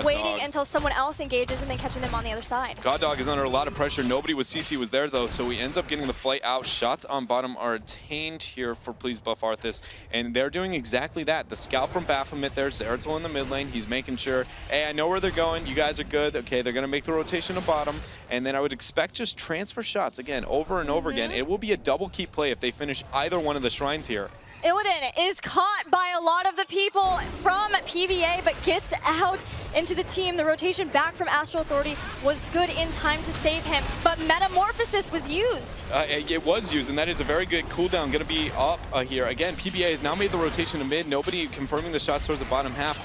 waiting until someone else engages and then catching them on the other side. God Dog is under a lot of pressure. Nobody with CC was there though, so he ends up getting the flight out. Shots on bottom are attained here for Please Buff Arthas, and they're doing exactly that. The scout from Baphomet there, Zeratul in the mid lane. He's making sure, hey, I know where they're going. You guys are good. Okay, they're going to make the rotation to bottom, and then I would expect just transfer shots again, over and over again. It will be a double keep play if they finish either one of the shrines here. Illidan is caught by a lot of the people from PBA, but gets out into the team. The rotation back from Astral Authority was good in time to save him, but Metamorphosis was used. It was used, and that is a very good cooldown. Going to be up here. Again, PBA has now made the rotation to mid. Nobody confirming the shots towards the bottom half.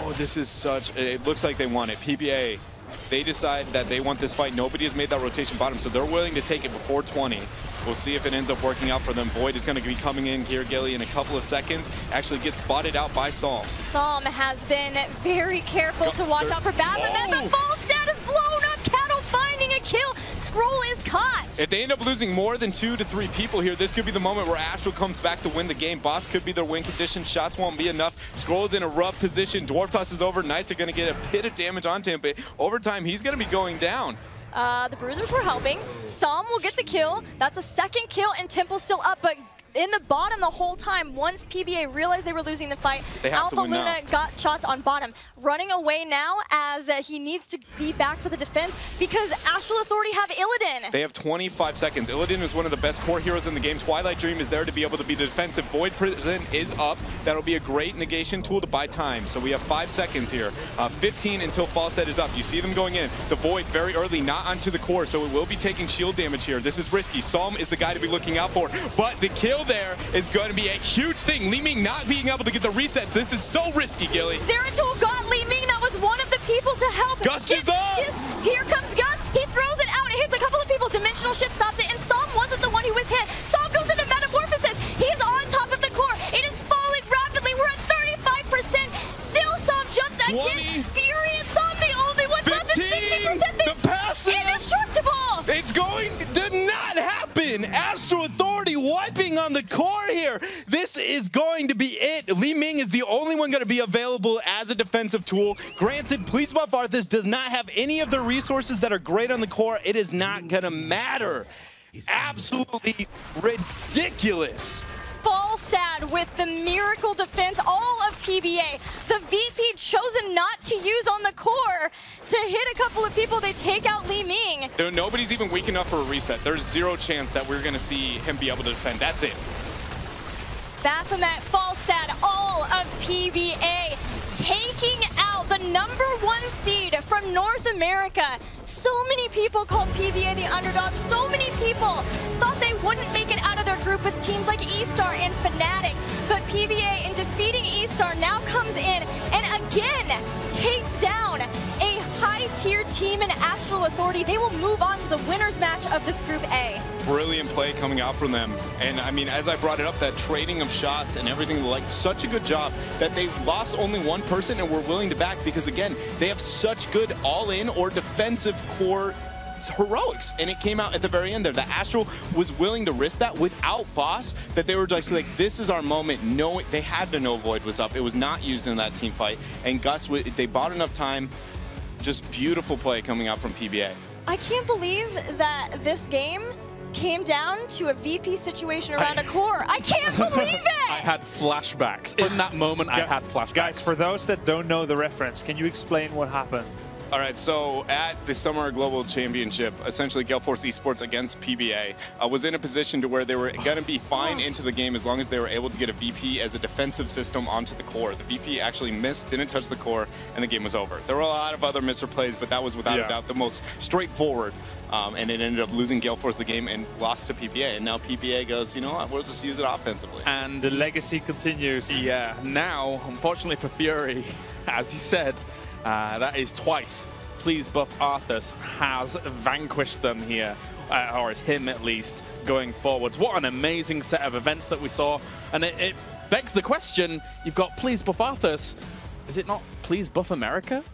Oh, this is such... It looks like they want it. PBA, they decide that they want this fight. Nobody has made that rotation bottom, so they're willing to take it before 20. We'll see if it ends up working out for them. Void is going to be coming in here, Gilly, in a couple of seconds. Actually gets spotted out by Psalm. Psalm has been very careful to watch out for Baphomet, but Falstad is blown up. Cattle finding a kill. Scroll is caught. If they end up losing more than 2 to 3 people here, this could be the moment where Astral comes back to win the game. Boss could be their win condition. Shots won't be enough. Scroll is in a rough position. Dwarf Toss is over. Knights are going to get a bit of damage onto him, but over time, he's going to be going down. The Bruisers were helping. Psalm will get the kill. That's a second kill, and Temple's still up, but in the bottom the whole time. Once PBA realized they were losing the fight, Alpha Luna got shots on bottom. Running away now as he needs to be back for the defense because Astral Authority have Illidan. They have 25 seconds. Illidan is one of the best core heroes in the game. Twilight Dream is there to be able to be the defensive. Void Prison is up. That'll be a great negation tool to buy time. So we have 5 seconds here. 15 until Falstad is up. You see them going in. The Void very early, not onto the core, so it will be taking shield damage here. This is risky. Psalm is the guy to be looking out for, but the kill there is going to be a huge thing. Li Ming not being able to get the resets. This is so risky, Gilly. Zeratul got Li Ming. That was one of the people to help. Gus is up! Here comes Gus. He throws it out. It hits a couple of people. Dimensional Shift stops it, and Psalm wasn't the one who was hit. Psalm goes into Metamorphosis. He's on top of the core. It is falling rapidly. We're at 35%. Still, Psalm jumps 20, again. Fury and Psalm, the only ones 15, left at 60%. The passive! Indestructible! It's going to not happen. Astral Authority wiping on the core here. This is going to be it. Li Ming is the only one going to be available as a defensive tool. Granted, Please Buff Arthas does not have any of the resources that are great on the core. It is not going to matter. Absolutely ridiculous. Falstad with the miracle defense, all of PBA. The VP chosen not to use on the core to hit a couple of people. They take out Li Ming. Nobody's even weak enough for a reset. There's zero chance that we're going to see him be able to defend. That's it. Baphomet, Falstad, all of PBA taking out the #1 seed from North America. So many people called PBA the underdog. So many people thought they wouldn't make it out of their group with teams like E-Star and Fnatic. But PBA, in defeating E-Star, now comes in and again takes down a high-tier team in Astral Authority. They will move on to the winner's match of this Group A. Brilliant play coming out from them. And I mean, as I brought it up, that trading of shots and everything, like such a good job that they lost only one person and were willing to back because, again, they have such good all-in or defensive core heroics, and it came out at the very end there. The Astral was willing to risk that without boss, that they were just like, this is our moment. No, they had to know Void was up. It was not used in that team fight, and Gus, they bought enough time. Just beautiful play coming out from PBA. I can't believe that this game came down to a VP situation around a core. I can't believe it! I had flashbacks. In that moment, I had flashbacks. Guys, for those that don't know the reference, can you explain what happened? All right, so at the Summer Global Championship, essentially Gale Force Esports against PBA was in a position to where they were going to be fine into the game as long as they were able to get a VP as a defensive system onto the core. The VP actually missed, didn't touch the core, and the game was over. There were a lot of other Mr. plays, but that was without a doubt the most straightforward. And it ended up losing Gale Force the game and lost to PBA. And now PBA goes, you know what, we'll just use it offensively. And the legacy continues. Yeah, now, unfortunately for Fury, as you said, that is twice. Please Buff Arthas has vanquished them here, or is him at least, going forwards. What an amazing set of events that we saw. And it begs the question, you've got Please Buff Arthas. Is it not Please Buff America?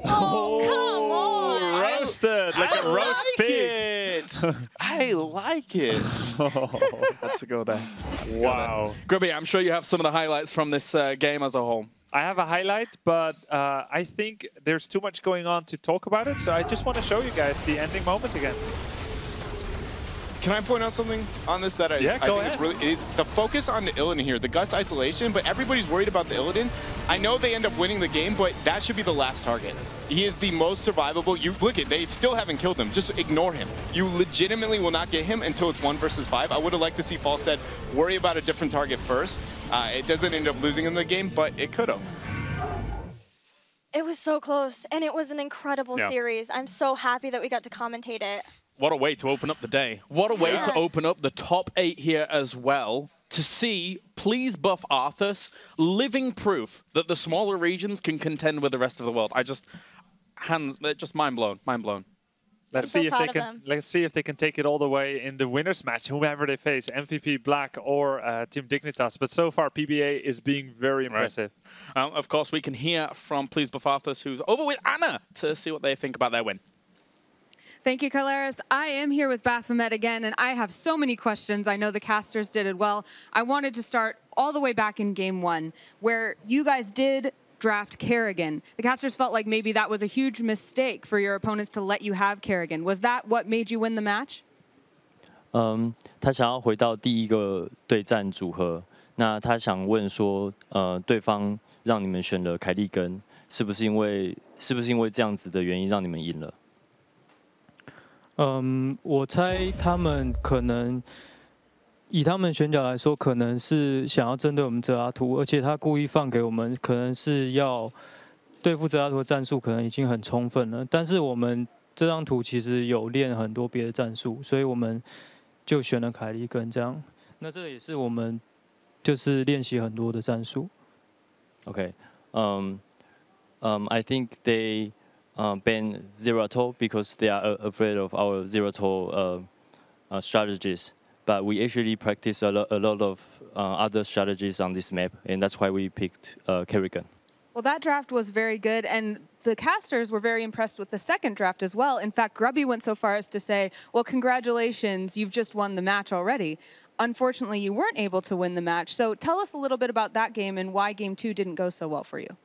Oh, come on! Roasted like a roast pig. I like it. Had to go there. Wow. Grubby, I'm sure you have some of the highlights from this game as a whole. I have a highlight, but I think there's too much going on to talk about it, so I just want to show you guys the ending moments again. Can I point out something on this that I think is the focus on the Illidan here, the Gus isolation, but everybody's worried about the Illidan. I know they end up winning the game, but that should be the last target. He is the most survivable. You look at, they still haven't killed him. Just ignore him. You legitimately will not get him until it's 1 versus 5. I would have liked to see Falstead worry about a different target first. It doesn't end up losing in the game, but it could have. It was so close, and it was an incredible series. I'm so happy that we got to commentate it. What a way to open up the day. What a way to open up the top 8 here as well. To see Please Buff Arthas, living proof that the smaller regions can contend with the rest of the world. just mind blown, mind blown. Let's see if they can. Let's see if they can take it all the way in the winners match, whomever they face, MVP Black or Team Dignitas. But so far, PBA is being very impressive. Right. Of course, we can hear from Please Buff Arthas, who's over with Anna, to see what they think about their win. Thank you, Kailaris. I am here with Baphomet again, and I have so many questions. I know the casters did it well. I wanted to start all the way back in Game 1, where you guys did draft Kerrigan. The casters felt like maybe that was a huge mistake for your opponents to let you have Kerrigan. Was that what made you win the match? 他想要回到第一个对战组合，那他想问说，对方让你们选了凯利根，是不是因为这样子的原因让你们赢了？ 我猜他们可能以他们选角来说，可能是想要针对我们泽阿图，而且他故意放给我们，可能是要对付泽阿图的战术，可能已经很充分了。但是我们这张图其实有练很多别的战术，所以我们就选了凯利根这样。那这也是我们就是练习很多的战术。Okay, I think they. Ban zero toll because they are afraid of our zero toll strategies. But we actually practice a lot of other strategies on this map, and that's why we picked Kerrigan. Well, that draft was very good, and the casters were very impressed with the second draft as well. In fact, Grubby went so far as to say, well, congratulations, you've just won the match already. Unfortunately, you weren't able to win the match. So tell us a little bit about that game and why Game 2 didn't go so well for you.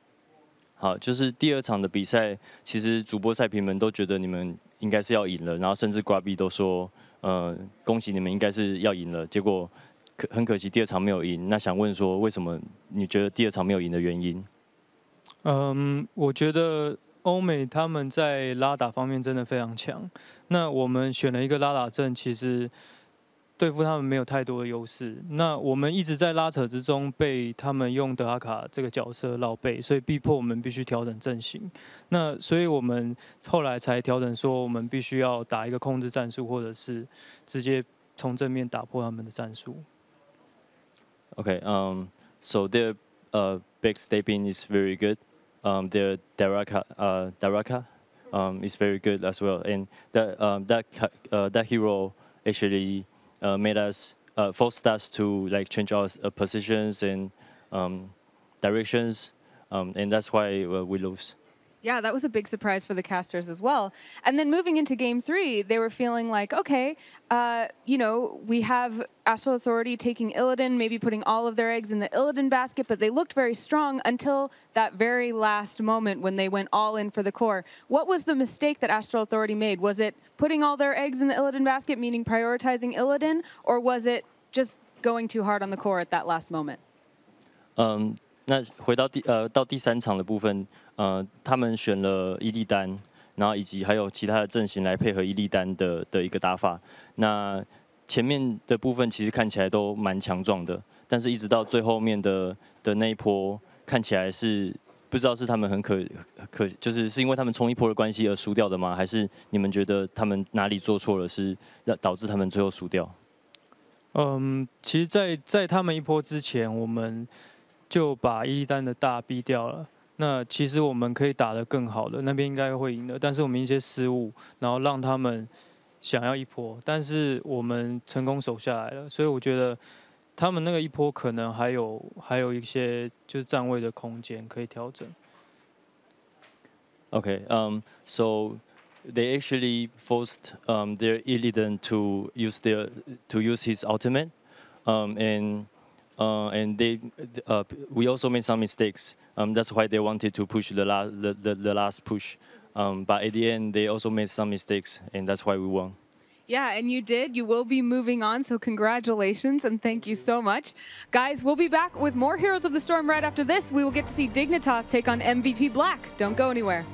好，就是第2场的比赛，其实主播赛评们都觉得你们应该是要赢了，然后甚至 Grubby 都说，恭喜你们应该是要赢了。结果很可惜第2场没有赢。那想问说，为什么你觉得第2场没有赢的原因？我觉得欧美他们在拉打方面真的非常强。那我们选了一个拉打阵，其实对付他们没有太多的优势。那我们一直在拉扯之中被他们用德哈卡这个角色绕背，所以逼迫我们必须调整阵型。那所以我们后来才调整说，我们必须要打一个控制战术，或者是直接从正面打破他们的战术。Okay, so their backstabbing is very good. Their Daraka is very good as well, and that hero actually. Made us forced us to like change our positions and directions, and that's why we lose. Yeah, that was a big surprise for the casters as well. And then moving into game 3, they were feeling like, okay, you know, we have Astral Authority taking Illidan, maybe putting all of their eggs in the Illidan basket, but they looked very strong until that very last moment when they went all in for the core. What was the mistake that Astral Authority made? Was it putting all their eggs in the Illidan basket, meaning prioritizing Illidan, or was it just going too hard on the core at that last moment? 那回到到第3场的部分，他们选了伊利丹，然后以及还有其他的阵型来配合伊利丹的一个打法。那前面的部分其实看起来都蛮强壮的，但是一直到最后面的那一波，看起来是不知道是他们就是因为他们冲一波的关系而输掉的吗？还是你们觉得他们哪里做错了，是导致他们最后输掉？其实在他们一波之前，我们就把伊利丹的大逼掉了。那其实我们可以打得更好的，那边应该会赢的。但是我们一些失误，然后让他们想要一波，但是我们成功守下来了。所以我觉得他们那个一波可能还有一些就是站位的空间可以调整。Okay, so they actually forced their Illidan to use his ultimate, and we also made some mistakes. That's why they wanted to push the last push. But at the end, they also made some mistakes, and that's why we won. Yeah, and you did. You will be moving on, so congratulations and thank you so much. Guys, we'll be back with more Heroes of the Storm right after this. We will get to see Dignitas take on MVP Black. Don't go anywhere.